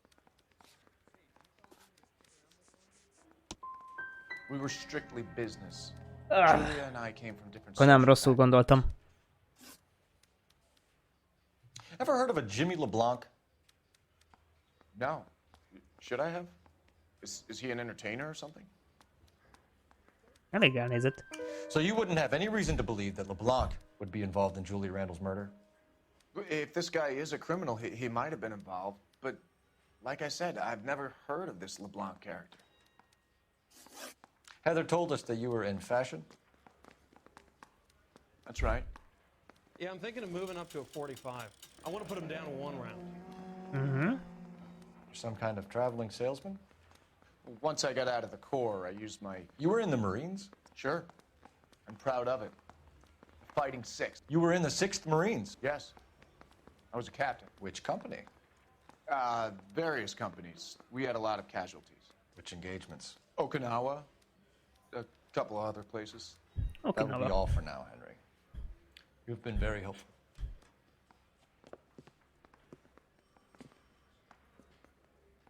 We were strictly business. Julia and I came from different. Akkor nem rosszul gondoltam. Ever heard of a Jimmy LeBlanc? No. Should I have? Is he an entertainer or something? Elég elnézett. So you wouldn't have any reason to believe that LeBlanc would be involved in Julie Randall's murder? If this guy is a criminal, he might have been involved. But like I said, I've never heard of this LeBlanc character. Heather told us that you were in fashion. That's right. Yeah, I'm thinking of moving up to a 45. I want to put him down to 1 round. Mm-hmm. You're some kind of traveling salesman? Once I got out of the Corps, I used my... You were in the Marines? Sure. I'm proud of it. Fighting 6th. You were in the 6th Marines? Yes. I was a captain. Which company? Various companies. We had a lot of casualties. Which engagements? Okinawa. A couple of other places. Okinawa. That would be all for now, Henry. You've been very helpful.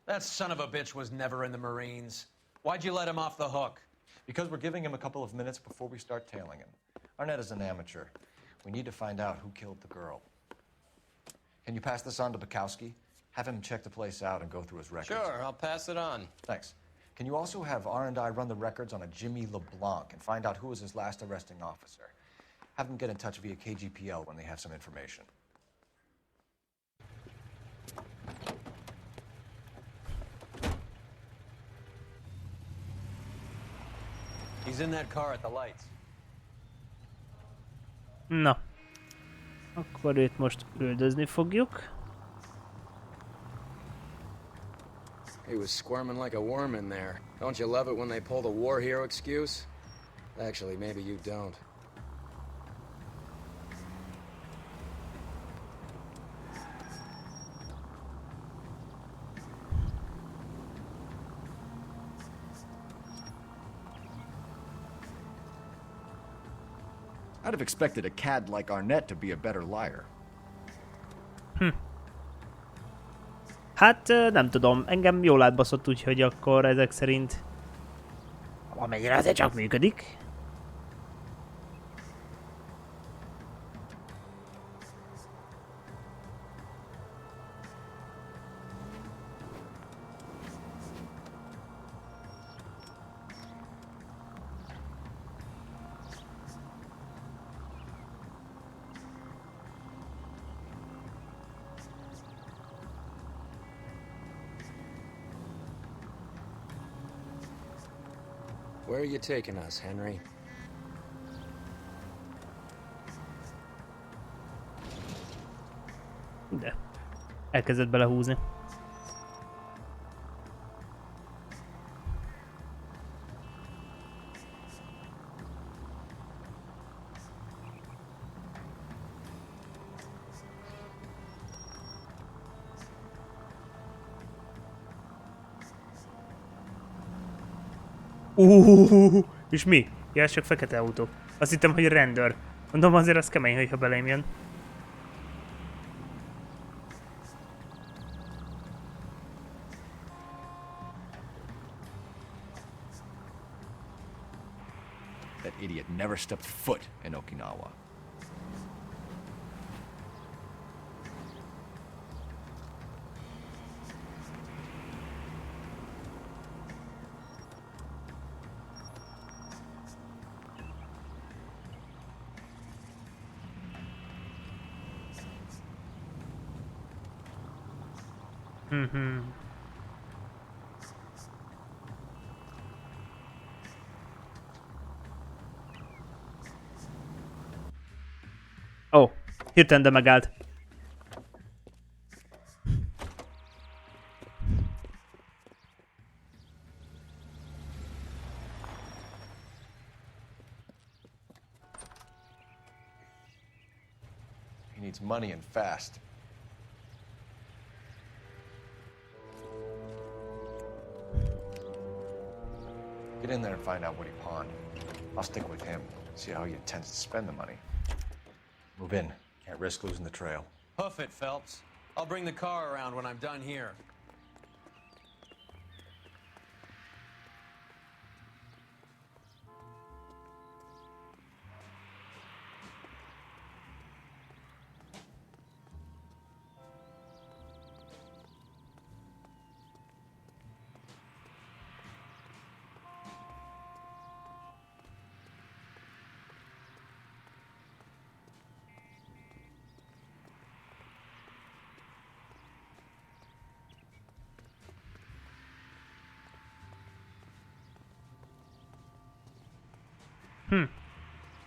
That son of a bitch was never in the Marines. Why'd you let him off the hook? Because we're giving him a couple of minutes before we start tailing him. Arnett is an amateur. We need to find out who killed the girl. Can you pass this on to Bukowski? Have him check the place out and go through his records. Sure, I'll pass it on. Thanks. Can you also have R&I run the records on a Jimmy LeBlanc and find out who was his last arresting officer? Have them get in touch via KGPL when they have some information. He's in that car at the lights. Na. Akkor őt most üldözni fogjuk. He was squirming like a worm in there. Don't you love it when they pull the war hero excuse? Actually, maybe you don't. I'd have expected a cad like Arnett to be a better liar. Hát nem tudom, engem jól átbaszott, úgyhogy akkor ezek szerint amennyire azért csak működik. Where are you taking us, Henry? De elkezdett belehúzni. És mi? Ja, ez csak fekete autó. Azt hittem, hogy rendőr. Mondom, azért az kemény, hogyha belém jön. That idiot never stepped foot in Okinawa. Mhm. Ó, hirtelen de megállt. He needs money and fast. Get in there and find out what he pawned. I'll stick with him, see how he intends to spend the money. Move in. Can't risk losing the trail. Hoof it, Phelps. I'll bring the car around when I'm done here.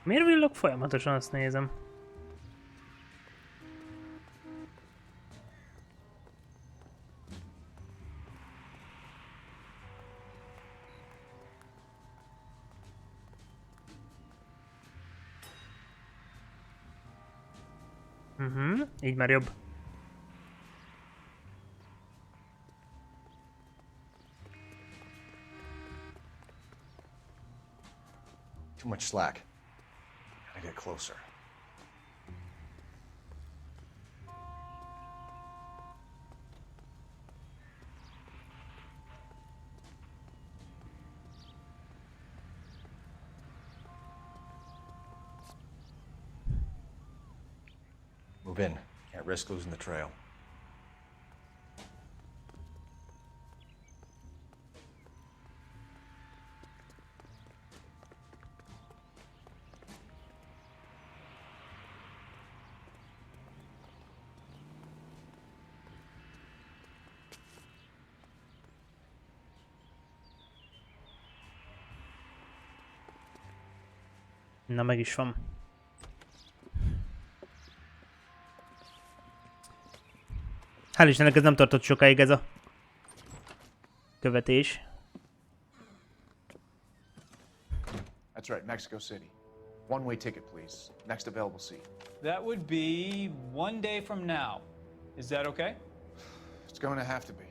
Miért villog folyamatosan, azt nézem. Így már jobb. Too much slack. Gotta get closer. Move in. Can't risk losing the trail. Na, meg is van. Hál' Istennek ez nem tartott sokáig ez a követés. That's right, Mexico City. One-way ticket, please. Next available seat. That would be 1 day from now. Is that okay? It's going to have to be.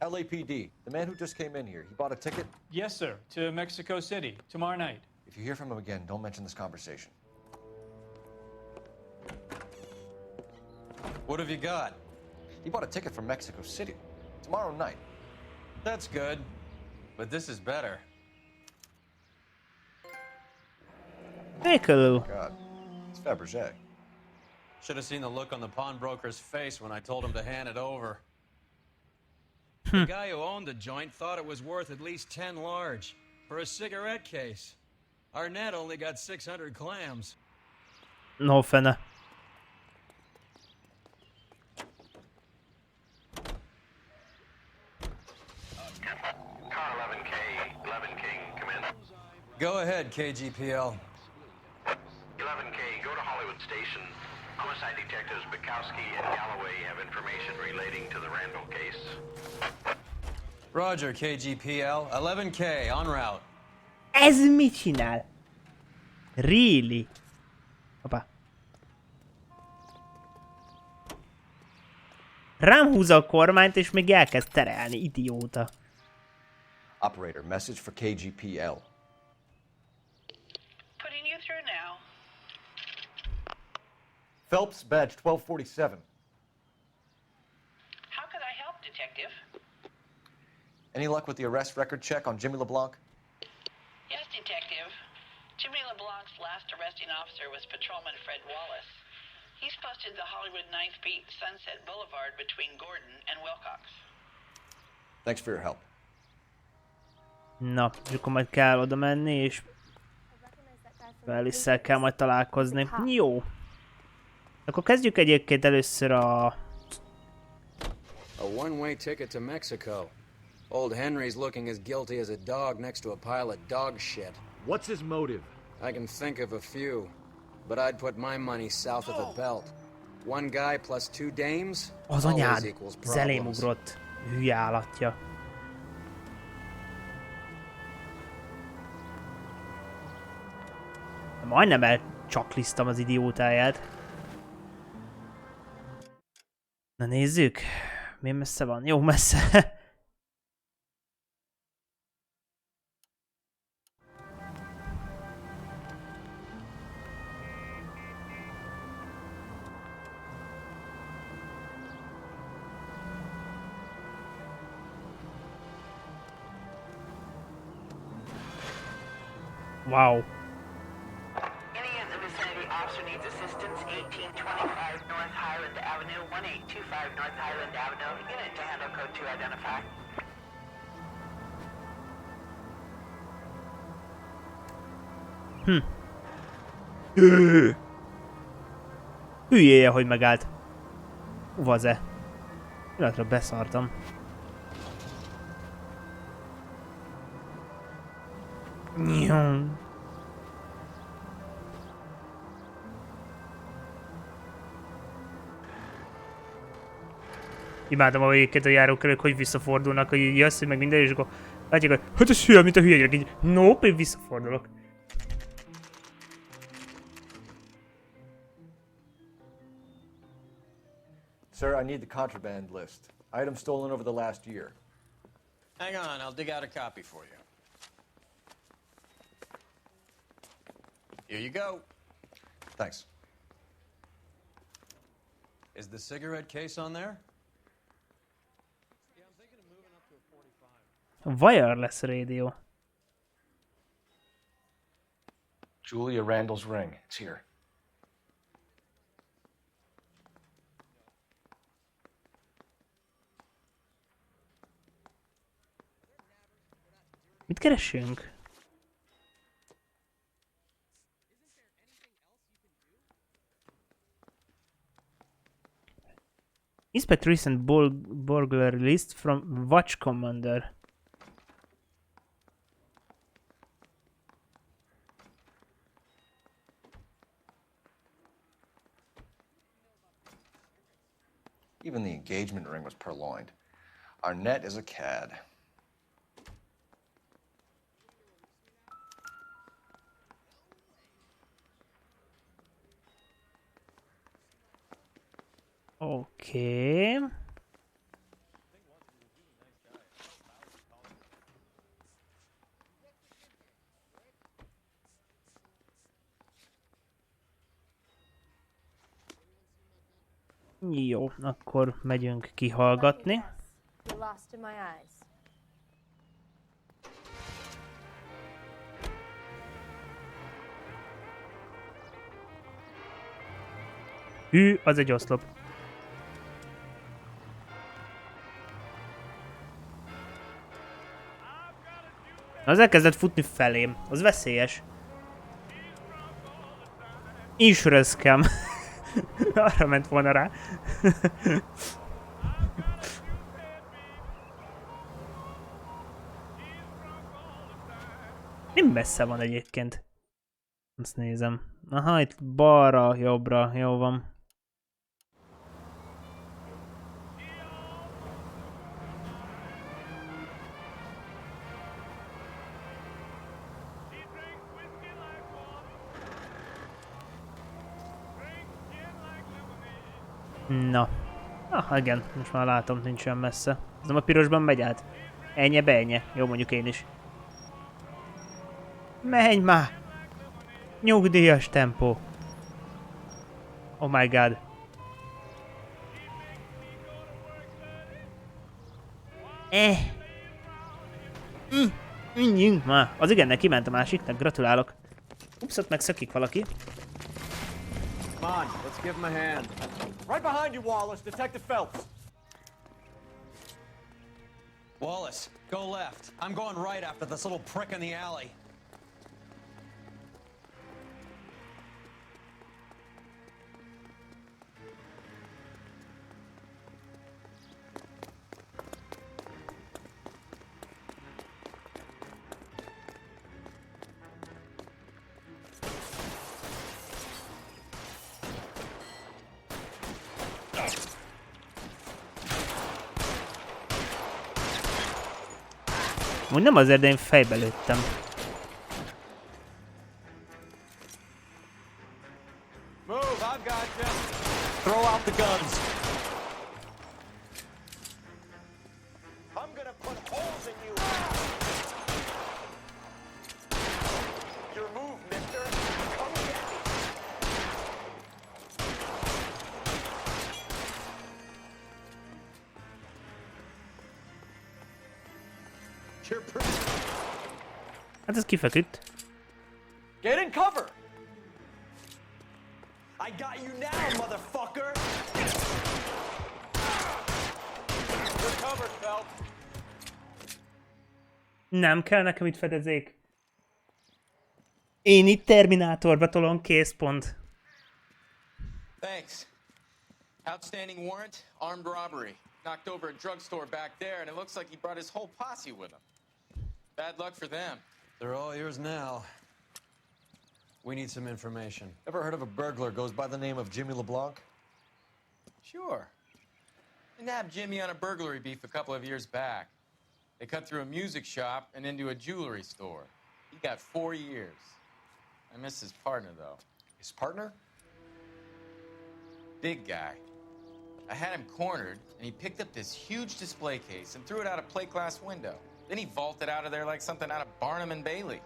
LAPD, the man who just came in here, he bought a ticket? Yes, sir. To Mexico City, tomorrow night. If you hear from him again, don't mention this conversation. What have you got? He bought a ticket from Mexico City. Tomorrow night. That's good. But this is better. Hello. God, it's Fabergé. Should have seen the look on the pawnbroker's face when I told him to hand it over. The guy who owned the joint thought it was worth at least 10 large for a cigarette case. Arnett only got 600 clams. No fene. Car 11K, 11 King, come in. Go ahead, KGPL. 11K, go to Hollywood Station. Homicide detectives Bukowski and Galloway have information relating to the Randall case. Roger, KGPL. 11K, en route. Ez mit csinál? Really? Hoppá. Rám húzza a kormányt, és még elkezd terelni, idióta. Operator, message for KGPL. Putting you through now. Phelps, badge 1247. How could I help, Detective? Any luck with the arrest record check on Jimmy LeBlanc? Yes, Detective. Jimmy LeBlanc's last arresting officer was Patrolman Fred Wallace. He's posted the Hollywood 9th Beat Sunset Boulevard between Gordon and Wilcox. Thanks for your help. Na, és akkor majd kell oda menni, és Felisszel kell majd találkozni. Jó. Akkor kezdjük egyébként először a... A one-way ticket to Mexico. Old Henry's looking as guilty as a dog next to a pile of dog shit. What's his motive? I can think of a few, but I'd put my money south of the belt. One guy plus two dames Az always anyád, equals az elém problems. ugrott. Hülye állatja. Majdnem elcsaklisztam az idiótáját. Na nézzük. Milyen messze van? Jó messze. Wow. Any of the vicinity officer needs assistance, 1825 North Highland Avenue, 1825 North Highland Avenue. Unit to handle code 2 identify. Hülyéje, hogy megállt. Vaze. Pillanatra beszartam. Nyom. Imádom, ahogy egyébként a járókörök, hogy visszafordulnak, hogy így jössz, hogy meg minden, és akkor látják, hogy hát ez hülye, mint a hülye gyerek, így nope, én visszafordulok. Sir, I need the contraband list. Items stolen over the last year. Hang on, I'll dig out a copy for you. Here you go. Thanks. Is the cigarette case on there? Wireless radio. Julia Randall's ring. It's here. Mit keresünk? Inspect recent burglary list from Watch Commander. Even the engagement ring was purloined. Arnett is a cad. Okay. Jó, akkor megyünk kihallgatni. You're lost in my eyes. Hű, az egy oszlop. Az elkezdett futni felém. Az veszélyes. Insurance scam. Arra ment volna rá. Nem messze van egyébként. Azt nézem. Aha, itt balra, jobbra, jó van. Na. Ah, igen, most már látom, nincs olyan messze. Ez nem a pirosban megy át? Ennye be ennye. Jó, mondjuk én is. Menj már! Nyugdíjas tempó. Oh my god. Menjünk már. Az igennek kiment a másiknak, gratulálok. Ups, ott megszökik valaki. Come on, let's give him a hand. Right behind you, Wallace, Detective Phelps. Wallace, go left. I'm going right after this little prick in the alley. Úgy nem azért, de én fejbe lőttem. Move, I've got you. Throw out the guns. Hát ez kifeküdt. Get in cover! I got you now, motherfucker! You're covered, Phelps. Nem kell nekem itt fedezék. Én itt Terminátorba tolom, kész pont. Thanks. Outstanding warrant, armed robbery. Knocked over a drugstore back there, and it looks like he brought his whole posse with him. Bad luck for them. They're all yours now. We need some information. Ever heard of a burglar goes by the name of Jimmy LeBlanc? Sure. I nabbed Jimmy on a burglary beef a couple of years back. They cut through a music shop and into a jewelry store. He got 4 years. I miss his partner, though. His partner? Big guy. I had him cornered, and he picked up this huge display case and threw it out a plate glass window. Then he vaulted out of there like something out of Barnum and Bailey.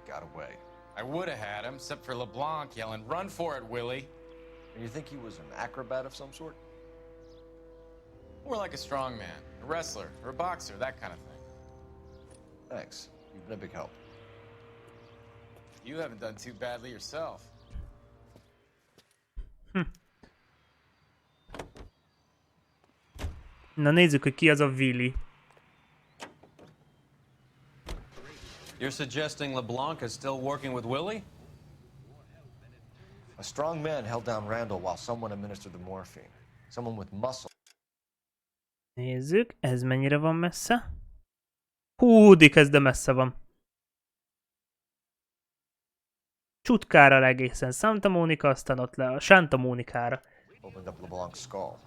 Got away. I would have had him, except for LeBlanc yelling, "Run for it, Willie!" And you think he was an acrobat of some sort? More like a strongman, a wrestler, or a boxer, that kind of thing. Thanks. You've been a big help. You haven't done too badly yourself. Na nézzük, hogy ki az a Willy. You're suggesting LeBlanc is still working with Willie? A strong man held down Randall while someone administered the morphine. Someone with muscle. Nézzük, ez mennyire van messze? Hú, de messze van. Csutkára egészen Santa Monica, aztán ott le a Santa Monikára. Opened up LeBlanc's skull.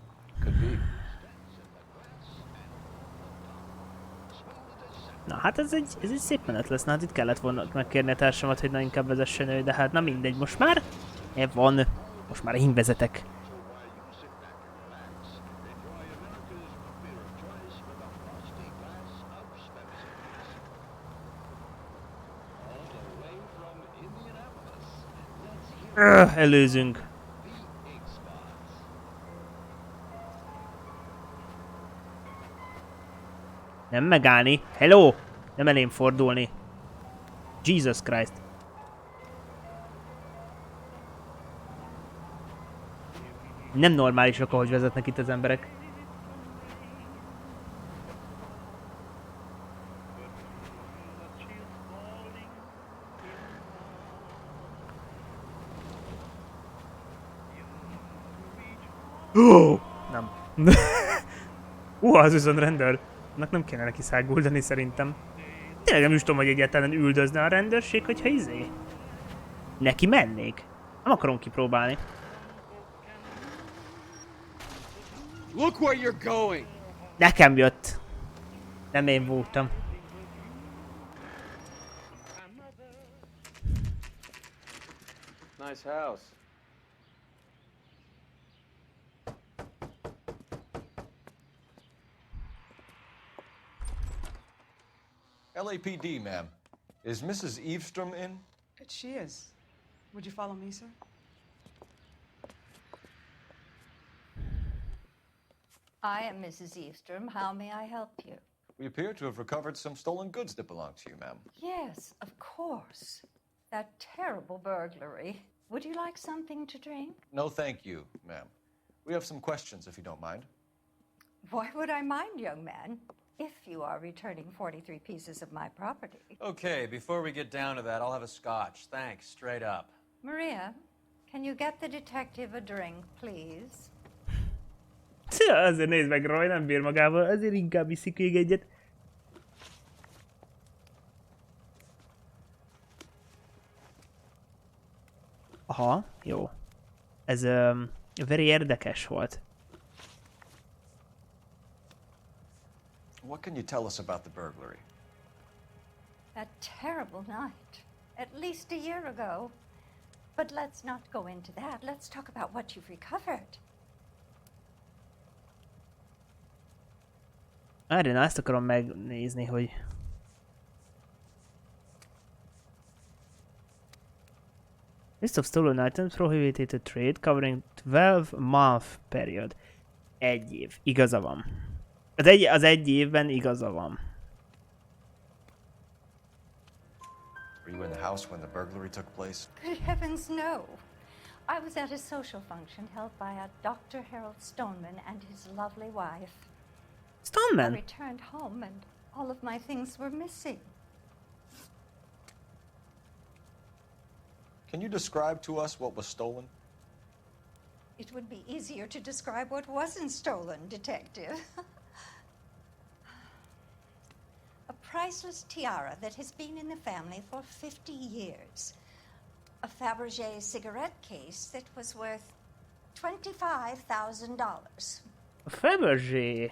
Could be. Na hát ez egy szép menet lesz, na hát itt kellett volna megkérni a társamat, hogy na inkább vezessen ő, de hát na mindegy, most már van, most már én vezetek. Előzünk. Nem megállni. Hello! Nem elém fordulni. Jesus Christ. Nem normálisak, ahogy vezetnek itt az emberek. Nem. Az viszont rendőr. Annak nem kéne neki száguldani szerintem. Tényleg nem is tudom, hogy egyáltalán üldözne a rendőrség, hogyha neki mennék. Nem akarom kipróbálni. Look where you're going. Nekem jött. Nem én voltam. Nice house. LAPD, ma'am. Is Mrs. Eavestrom in? She is. Would you follow me, sir? I am Mrs. Eavestrom. How may I help you? We appear to have recovered some stolen goods that belong to you, ma'am. Yes, of course. That terrible burglary. Would you like something to drink? No, thank you, ma'am. We have some questions, if you don't mind. Why would I mind, young man? If you are returning 43 pieces of my property. Okay, before we get down to that, I'll have a scotch. Thanks, straight up. Maria, can you get the detective a drink, please? Azért nézd meg, Roy nem bír magával, azért inkább iszik még egyet. Aha, jó. Ez very érdekes volt. What can you tell us about the burglary? A terrible night. At least a year ago. But let's not go into that. Let's talk about what you've recovered. Erre azt akarom megnézni, hogy... List of stolen items prohibited to trade covering 12-month period. 1 év. Igaza van. Az egy évben igaza van. Were you in the house when the burglary took place? Good heavens, no. I was at a social function held by a Dr. Harold Stoneman and his lovely wife. I Stoneman? returned home and all of my things were missing. Can you describe to us what was stolen? It would be easier to describe what wasn't stolen, Detective. A priceless tiara that has been in the family for 50 years. A Fabergé cigarette case that was worth $25,000. A Fabergé.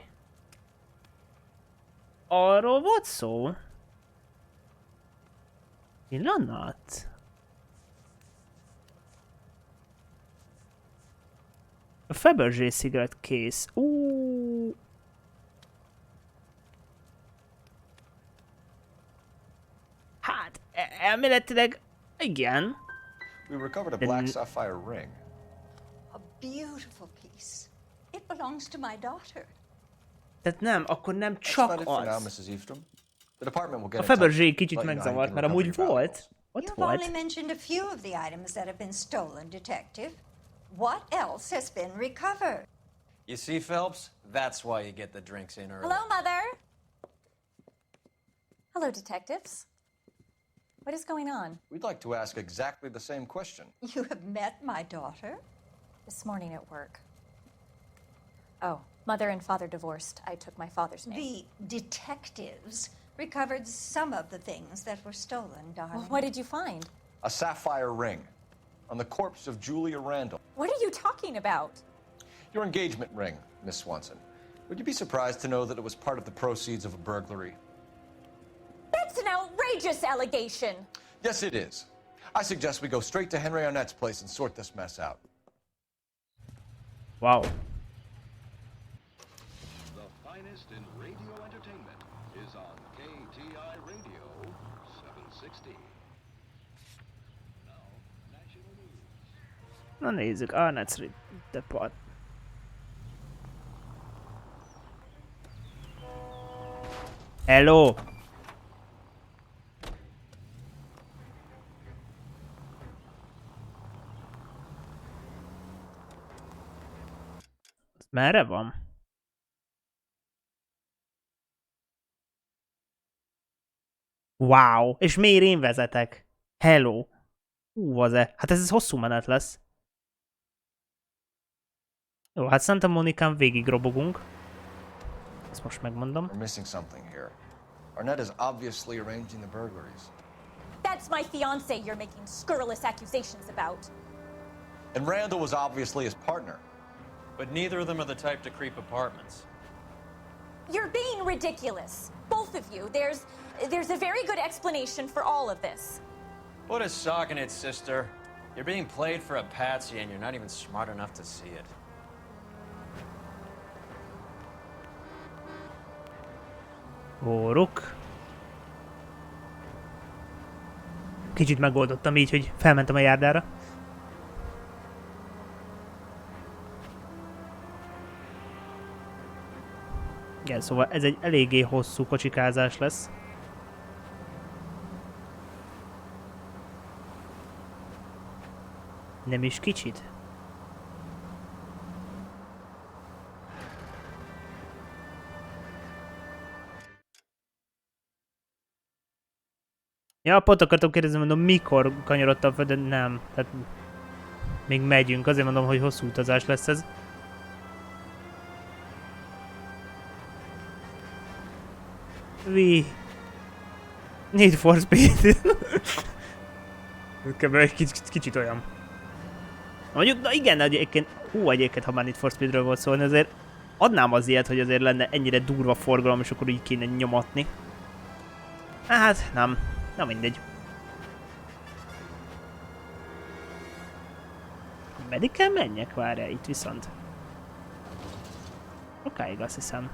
Arról volt szó? Pillanat. A Fabergé cigarette case. Hát, elméletileg igen. We recovered a black sapphire ring. A beautiful piece. It belongs to my daughter. Tehát nem, akkor nem That's csak about it for now, az. Mrs. Eastrom. The department will get A in touch. Fabergé kicsit Let you know how you megzavart, can mert amúgy recover your volt. Ott You've volt. only mentioned a few of the items that have been stolen, Detective. What else has been recovered? You see, Phelps? That's why you get the drinks in early. Hello, Mother. Hello, detectives. What is going on? We'd like to ask exactly the same question. You have met my daughter? This morning at work. Oh, mother and father divorced. I took my father's name. The detectives recovered some of the things that were stolen, darling. Well, what did you find? A sapphire ring on the corpse of Julia Randall. What are you talking about? Your engagement ring, Miss Swanson. Would you be surprised to know that it was part of the proceeds of a burglary? That's an outrageous allegation. Yes, it is. I suggest we go straight to Henry Arnett's place and sort this mess out. Wow. The finest in radio entertainment is on KTI Radio 760. Now, national news. Na nézzük, Arnett's Depart. Hello! Merre van? Wow! És miért én vezetek? Hello! Az-e? Hát ez hosszú menet lesz. Jó, hát Santa Monicán végig robogunk. Ezt most megmondom. We're missing something here. Arnett is obviously arranging the burglaries. That's my fiance you're making scurrilous accusations about. And Randall was obviously his partner. But neither of them are the type to creep apartments. You're being ridiculous. Both of you. There's a very good explanation for all of this. Put a sock in it, sister. You're being played for a patsy and you're not even smart enough to see it. Óruk. Kicsit megoldottam így, hogy felmentem a járdára. Igen, szóval ez egy eléggé hosszú kocsikázás lesz. Nem is kicsit. Ja, pont akartam kérdezni, mondom, mikor kanyarodtam fel, de nem. Tehát még megyünk, azért mondom, hogy hosszú utazás lesz ez. Need for Speed. Kb. Egy kicsit olyan. Mondjuk, na igen, egyébként, egyébként, ha már Need for Speedről volt szólni, azért adnám az ilyet, hogy azért lenne ennyire durva forgalom, és akkor így kéne nyomatni. Hát, nem. Na mindegy. Meddig kell menjek, várjál, itt viszont. Okáig azt hiszem.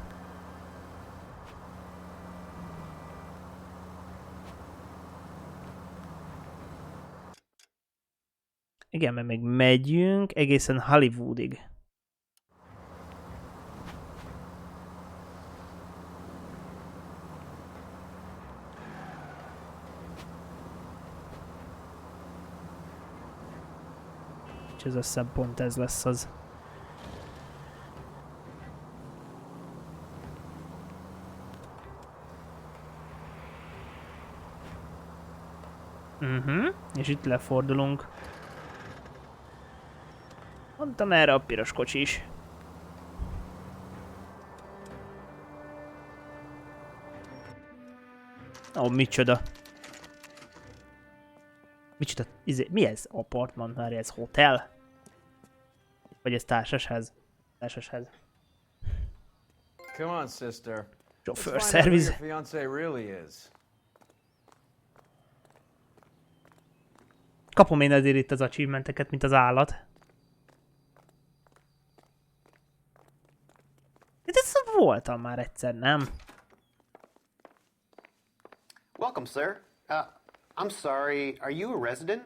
Igen, mert még megyünk egészen Hollywoodig. ez azt hiszem pont ez lesz az. És itt lefordulunk. Mondtam erre a piros kocsi is. Ó, micsoda. Micsoda, mi ez? Apartman, már ez hotel? Vagy ez társasház? Társasház. Come on, sister. Chauffeur service. Your fiance really is. Kapom én ezért itt az achievementeket, mint az állat. De ez voltam már egyszer, nem? Welcome, sir. I'm sorry, are you a resident?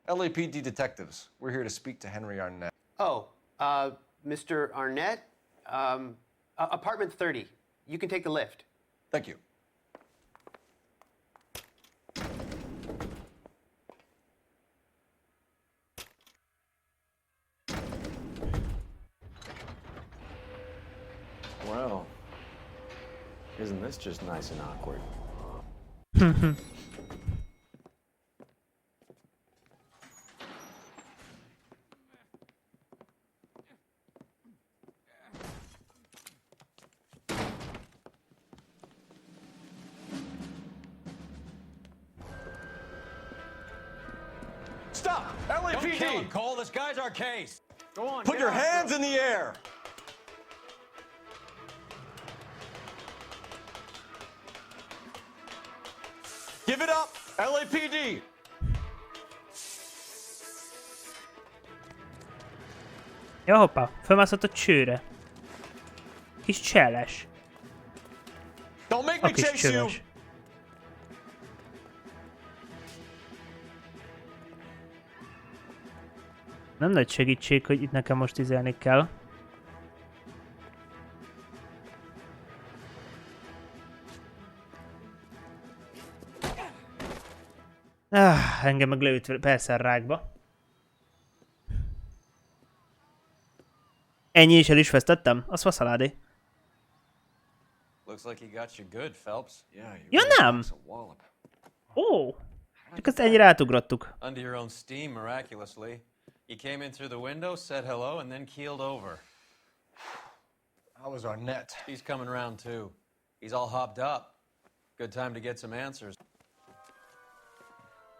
LAPD detectives. We're here to speak to Henry Arnett. Oh, Mr. Arnett? Apartment 30. You can take the lift. Thank you. Well, isn't this just nice and awkward? Stop! Don't kill LAPD! him, Cole. This guy's our case. Go on, Put get your after hands him. in the air! Give it up! LAPD! Ja, hoppá, fölmászott a csőre. Kis cseles. Don't make A me kis chase you! csöves. Nem nagy segítség, hogy itt nekem most izelni kell. Engem meg leüt persze a rákba. Ennyi is el is vesztettem? Az faszaládé. Looks like he got you good, Phelps. Ja nem! Ó! Csak ezt ennyire átugrottuk. Under your own steam, miraculously. You came in through the window, said hello, and then keeled over. How was Arnett? He's coming around too. He's all hopped up. Good time to get some answers.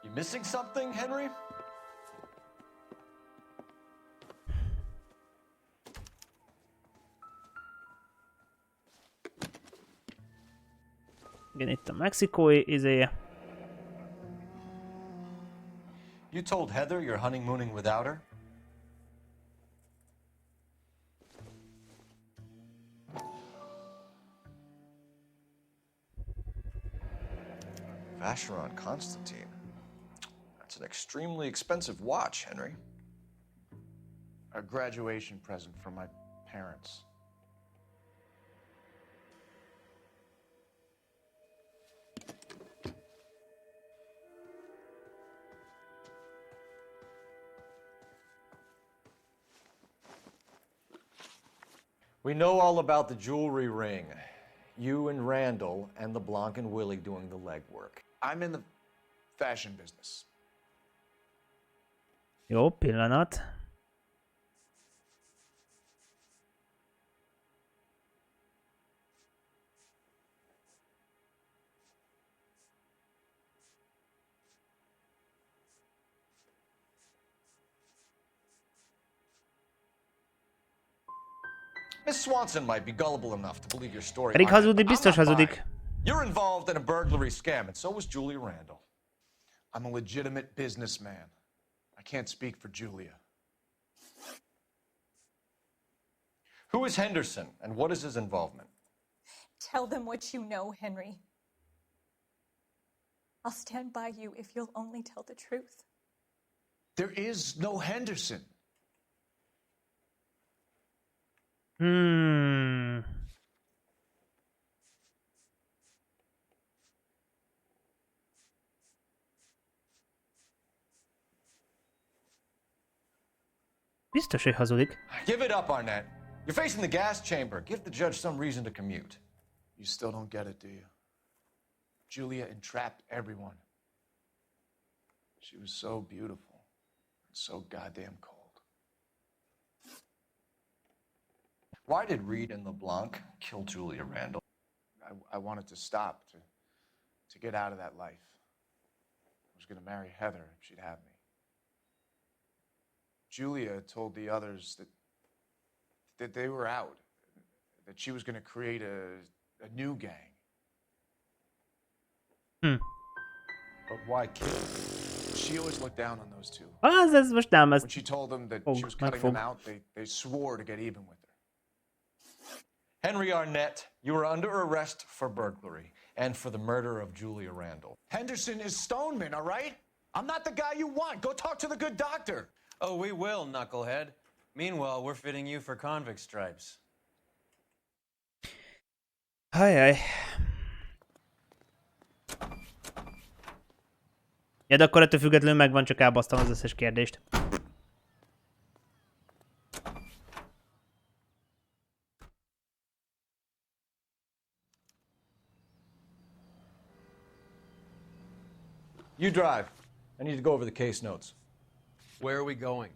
You missing something, Henry? Igen, itt a mexikói izéje. You told Heather you're honeymooning without her? Vacheron Constantine. That's an extremely expensive watch, Henry. A graduation present from my parents. We know all about the jewelry ring. You and Randall and LeBlanc and Willie doing the legwork. I'm in the fashion business. Jó, pillanat. Miss Swanson might be gullible enough to believe your story. Pedig Arnett, hazudik, but I'm biztos not hazudik. buying. You're involved in a burglary scam, and so was Julia Randall. I'm a legitimate businessman. I can't speak for Julia. Who is Henderson, and what is his involvement? Tell them what you know, Henry. I'll stand by you if you'll only tell the truth. There is no Henderson. Biztos, hogy hazudik. Give it up, Arnett. You're facing the gas chamber. Give the judge some reason to commute. You still don't get it, do you? Julia entrapped everyone. She was so beautiful and so goddamn cold. Why did Reed and LeBlanc kill Julia Randall? I wanted to stop, to get out of that life. I was going to marry Heather if she'd have me. Julia told the others that they were out, that she was going to create a new gang. But why kill? She always looked down on those two. Ez most nem, ez... When she told them that she was cutting them out, they swore to get even with her. Henry Arnett, you are under arrest for burglary and for the murder of Julia Randall. Henderson is Stoneman, all right? I'm not the guy you want. Go talk to the good doctor. Oh, we will, knucklehead. Meanwhile, we're fitting you for convict stripes. Ajaj. Ja, de akkor ettől függetlenül megvan, csak elbasztam az összes kérdést. You drive. I need to go over the case notes. Where are we going?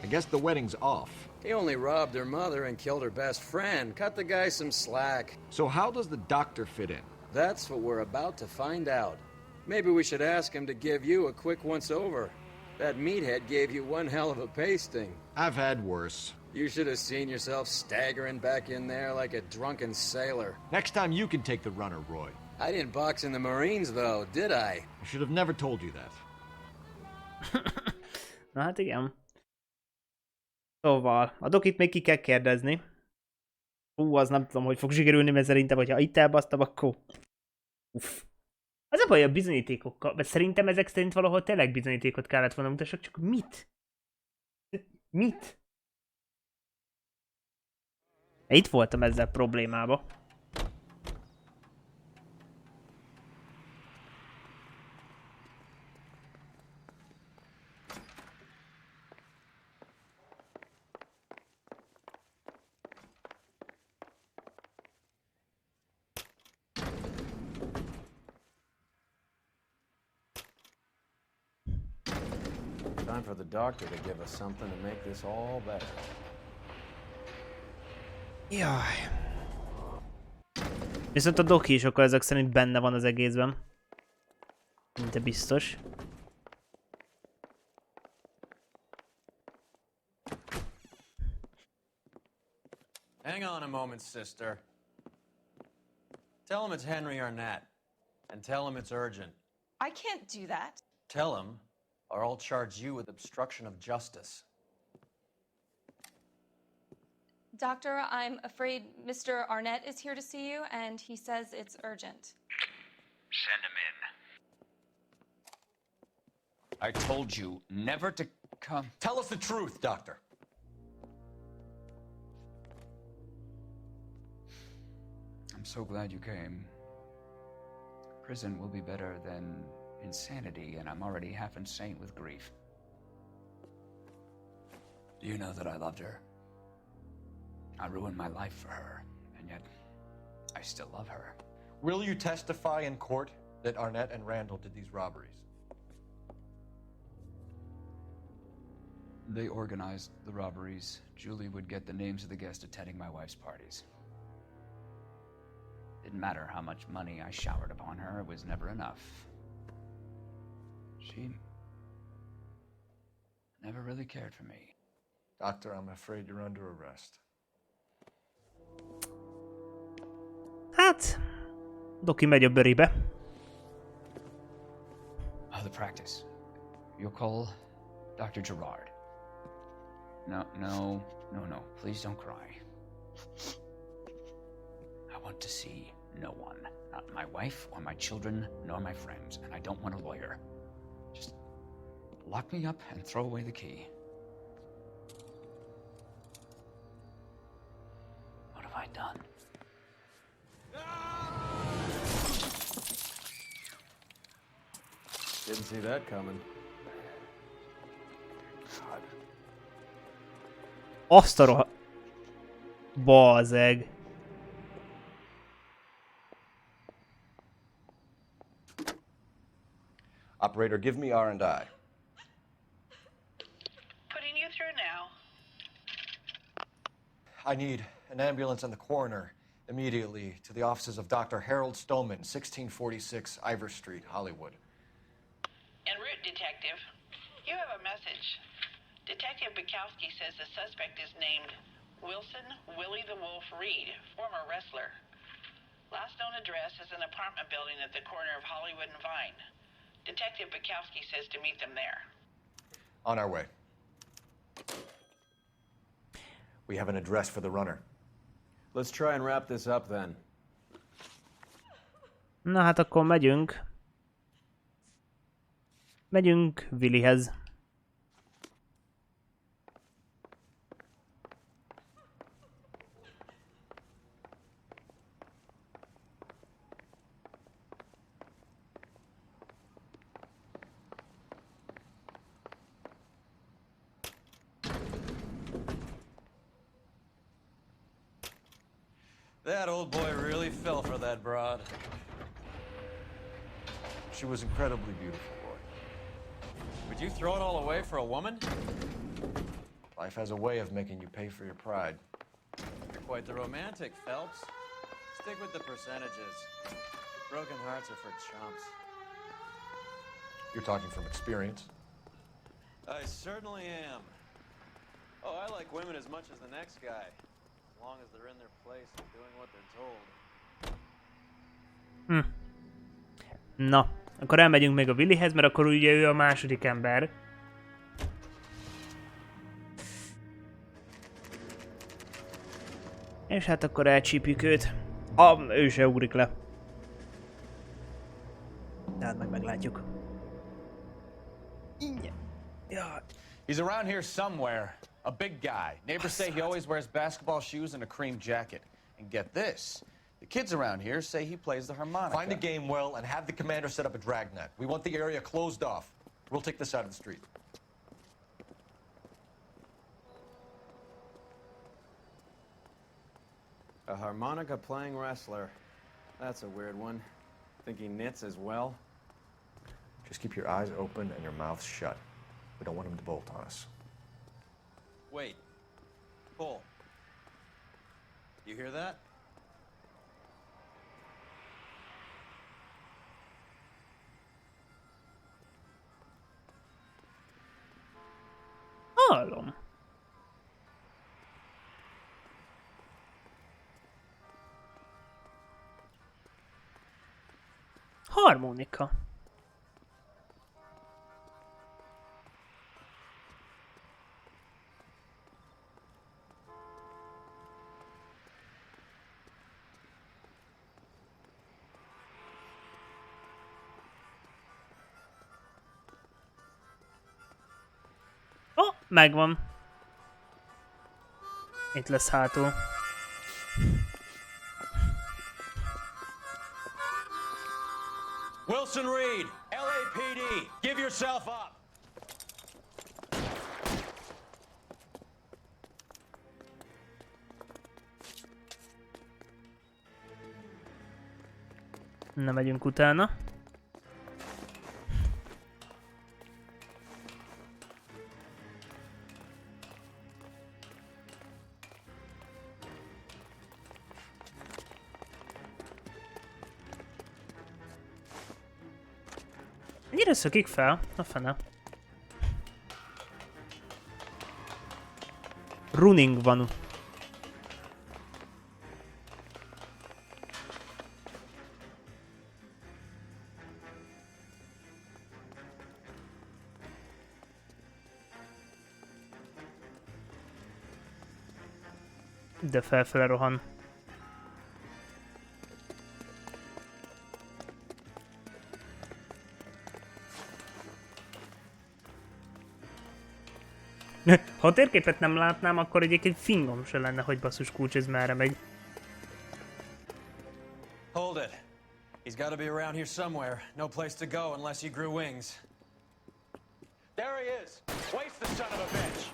I guess the wedding's off. He only robbed her mother and killed her best friend. Cut the guy some slack. So how does the doctor fit in? That's what we're about to find out. Maybe we should ask him to give you a quick once-over. That meathead gave you one hell of a pasting. I've had worse. You should have seen yourself staggering back in there like a drunken sailor. Next time you can take the runner, Roy. I didn't box in the Marines, though, did I? I should have never told you that. Na hát igen. Szóval, a dokit még ki kell kérdezni. Az nem tudom, hogy fog sikerülni, mert szerintem, hogyha itt elbasztam, akkor... Uff. Az a baj a bizonyítékokkal, mert szerintem ezek szerint valahol tényleg bizonyítékot kellett volna mutassak, csak mit? Mit? Itt voltam ezzel problémába. Time for the doctor to give us something to make this all better. Jaj. Viszont a doki is akkor ezek szerint benne van az egészben. Mint biztos. Hang on a moment, sister. Tell him it's Henry Arnett. And tell him it's urgent. I can't do that. Tell him, or I'll charge you with obstruction of justice. Doctor, I'm afraid Mr. Arnett is here to see you, and he says it's urgent. Send him in. I told you never to come. Tell us the truth, Doctor. I'm so glad you came. Prison will be better than insanity, and I'm already half insane with grief. Do you know that I loved her? I ruined my life for her, and yet I still love her. Will you testify in court that Arnett and Randall did these robberies? They organized the robberies. Julie would get the names of the guests attending my wife's parties. Didn't matter how much money I showered upon her, it was never enough. She never really cared for me. Doctor, I'm afraid you're under arrest. Hát, doki megy a bőribe. The practice. You'll call Dr. Gerard. No. Please don't cry. I want to see no one. Not my wife or my children, nor my friends. And I don't want a lawyer. Just lock me up and throw away the key. What have I done? Didn't see that coming. Azt a roha... Bazeg. Operator, give me R&I. Putting you through now. I need an ambulance and the coroner immediately to the offices of Dr. Harold Stoneman, 1646 Ivor Street, Hollywood. En route, Detective. You have a message. Detective Bukowski says the suspect is named Wilson Willie the Wolf Reed, former wrestler. Last known address is an apartment building at the corner of Hollywood and Vine. Detective Bukowski says to meet them there. On our way. We have an address for the runner. Let's try and wrap this up then. Na hát akkor megyünk. Megyünk Willyhez. That old boy really fell for that broad. She was incredibly beautiful, Roy. Would you throw it all away for a woman? Life has a way of making you pay for your pride. You're quite the romantic, Phelps. Stick with the percentages. Broken hearts are for chumps. You're talking from experience. I certainly am. Oh, I like women as much as the next guy. As long as they're in their place and doing what they're told. Na, akkor elmegyünk még a Willyhez, mert akkor ugye ő a második ember. És hát akkor elcsípjük őt. Ő se ugrik le. Tehát meg meglátjuk. Yeah. He's around here somewhere. A big guy. Neighbors say he always wears basketball shoes and a cream jacket. And get this. The kids around here say he plays the harmonica. Find the game well and have the commander set up a dragnet. We want the area closed off. We'll take this side of the street. A harmonica playing wrestler. That's a weird one. Think he knits as well? Just keep your eyes open and your mouth shut. We don't want him to bolt on us. Wait. Pull. You hear that? Hallom. Harmonika. Oh, megvan. Itt lesz hátul. Wilson Reed, LAPD, give yourself up. Na, megyünk utána. Ennyire szökik fel? A fene. Running van. De felfele rohan. Ha a térképet nem látnám, akkor egyébként fingom se lenne, hogy basszus kulcs ez merre megy. Hold it. He's He's got to be around here somewhere. No place to go unless he grew wings. There he is! Waste the son of a bitch!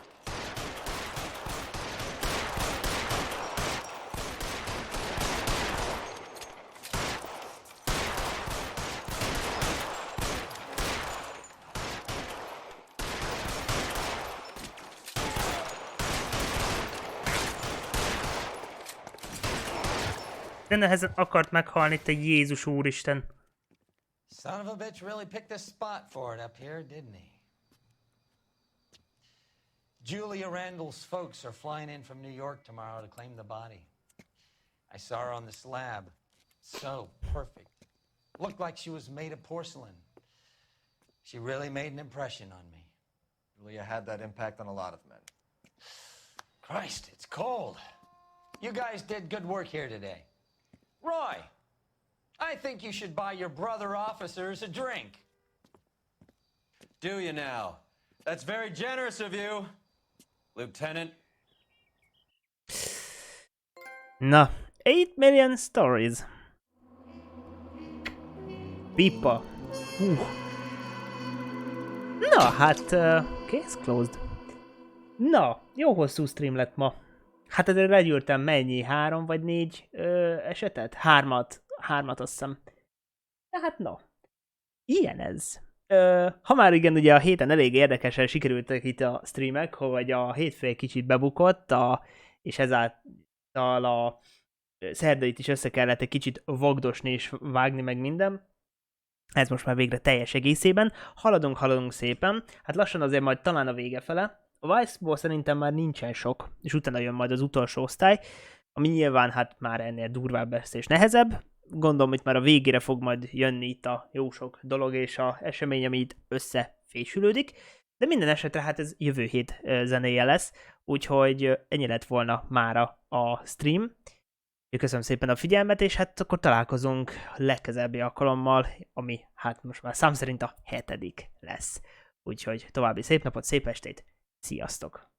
De nehezen akart meghalni, te Jézus úristen. Son of a bitch really picked a spot for it up here, didn't he? Julia Randall's folks are flying in from New York tomorrow to claim the body. I saw her on the slab. So perfect. Looked like she was made of porcelain. She really made an impression on me. Julia had that impact on a lot of men. Christ, it's cold. You guys did good work here today. Roy, I think you should buy your brother officers a drink. Do you now? That's very generous of you, Lieutenant. Na, 8 million stories. Pipa. Na, hát, case closed. Na, jó hosszú stream lett ma. Hát ezért legyűrtem mennyi? 3 vagy 4 esetet? 3-at azt hiszem. De hát no. Ilyen ez. Ha már igen, ugye a héten elég érdekesen sikerültek itt a streamek, hogy a hétfő egy kicsit bebukott, és ezáltal a szerdait is össze kellett egy kicsit vagdosni és vágni meg minden. Ez most már végre teljes egészében. Haladunk szépen. Hát lassan azért majd talán a vége fele. A Vice-ból szerintem már nincsen sok, és utána jön majd az utolsó osztály, ami nyilván hát már ennél durvább lesz és nehezebb. Gondolom, hogy már a végére fog majd jönni itt a jó sok dolog és a esemény, ami itt összefésülődik. De minden esetre hát ez jövő hét zenéje lesz, úgyhogy ennyi lett volna mára a stream. Köszönöm szépen a figyelmet, és hát akkor találkozunk legközelebbi alkalommal, ami hát most már szám szerint a 7. lesz. Úgyhogy további szép napot, szép estét, sziasztok!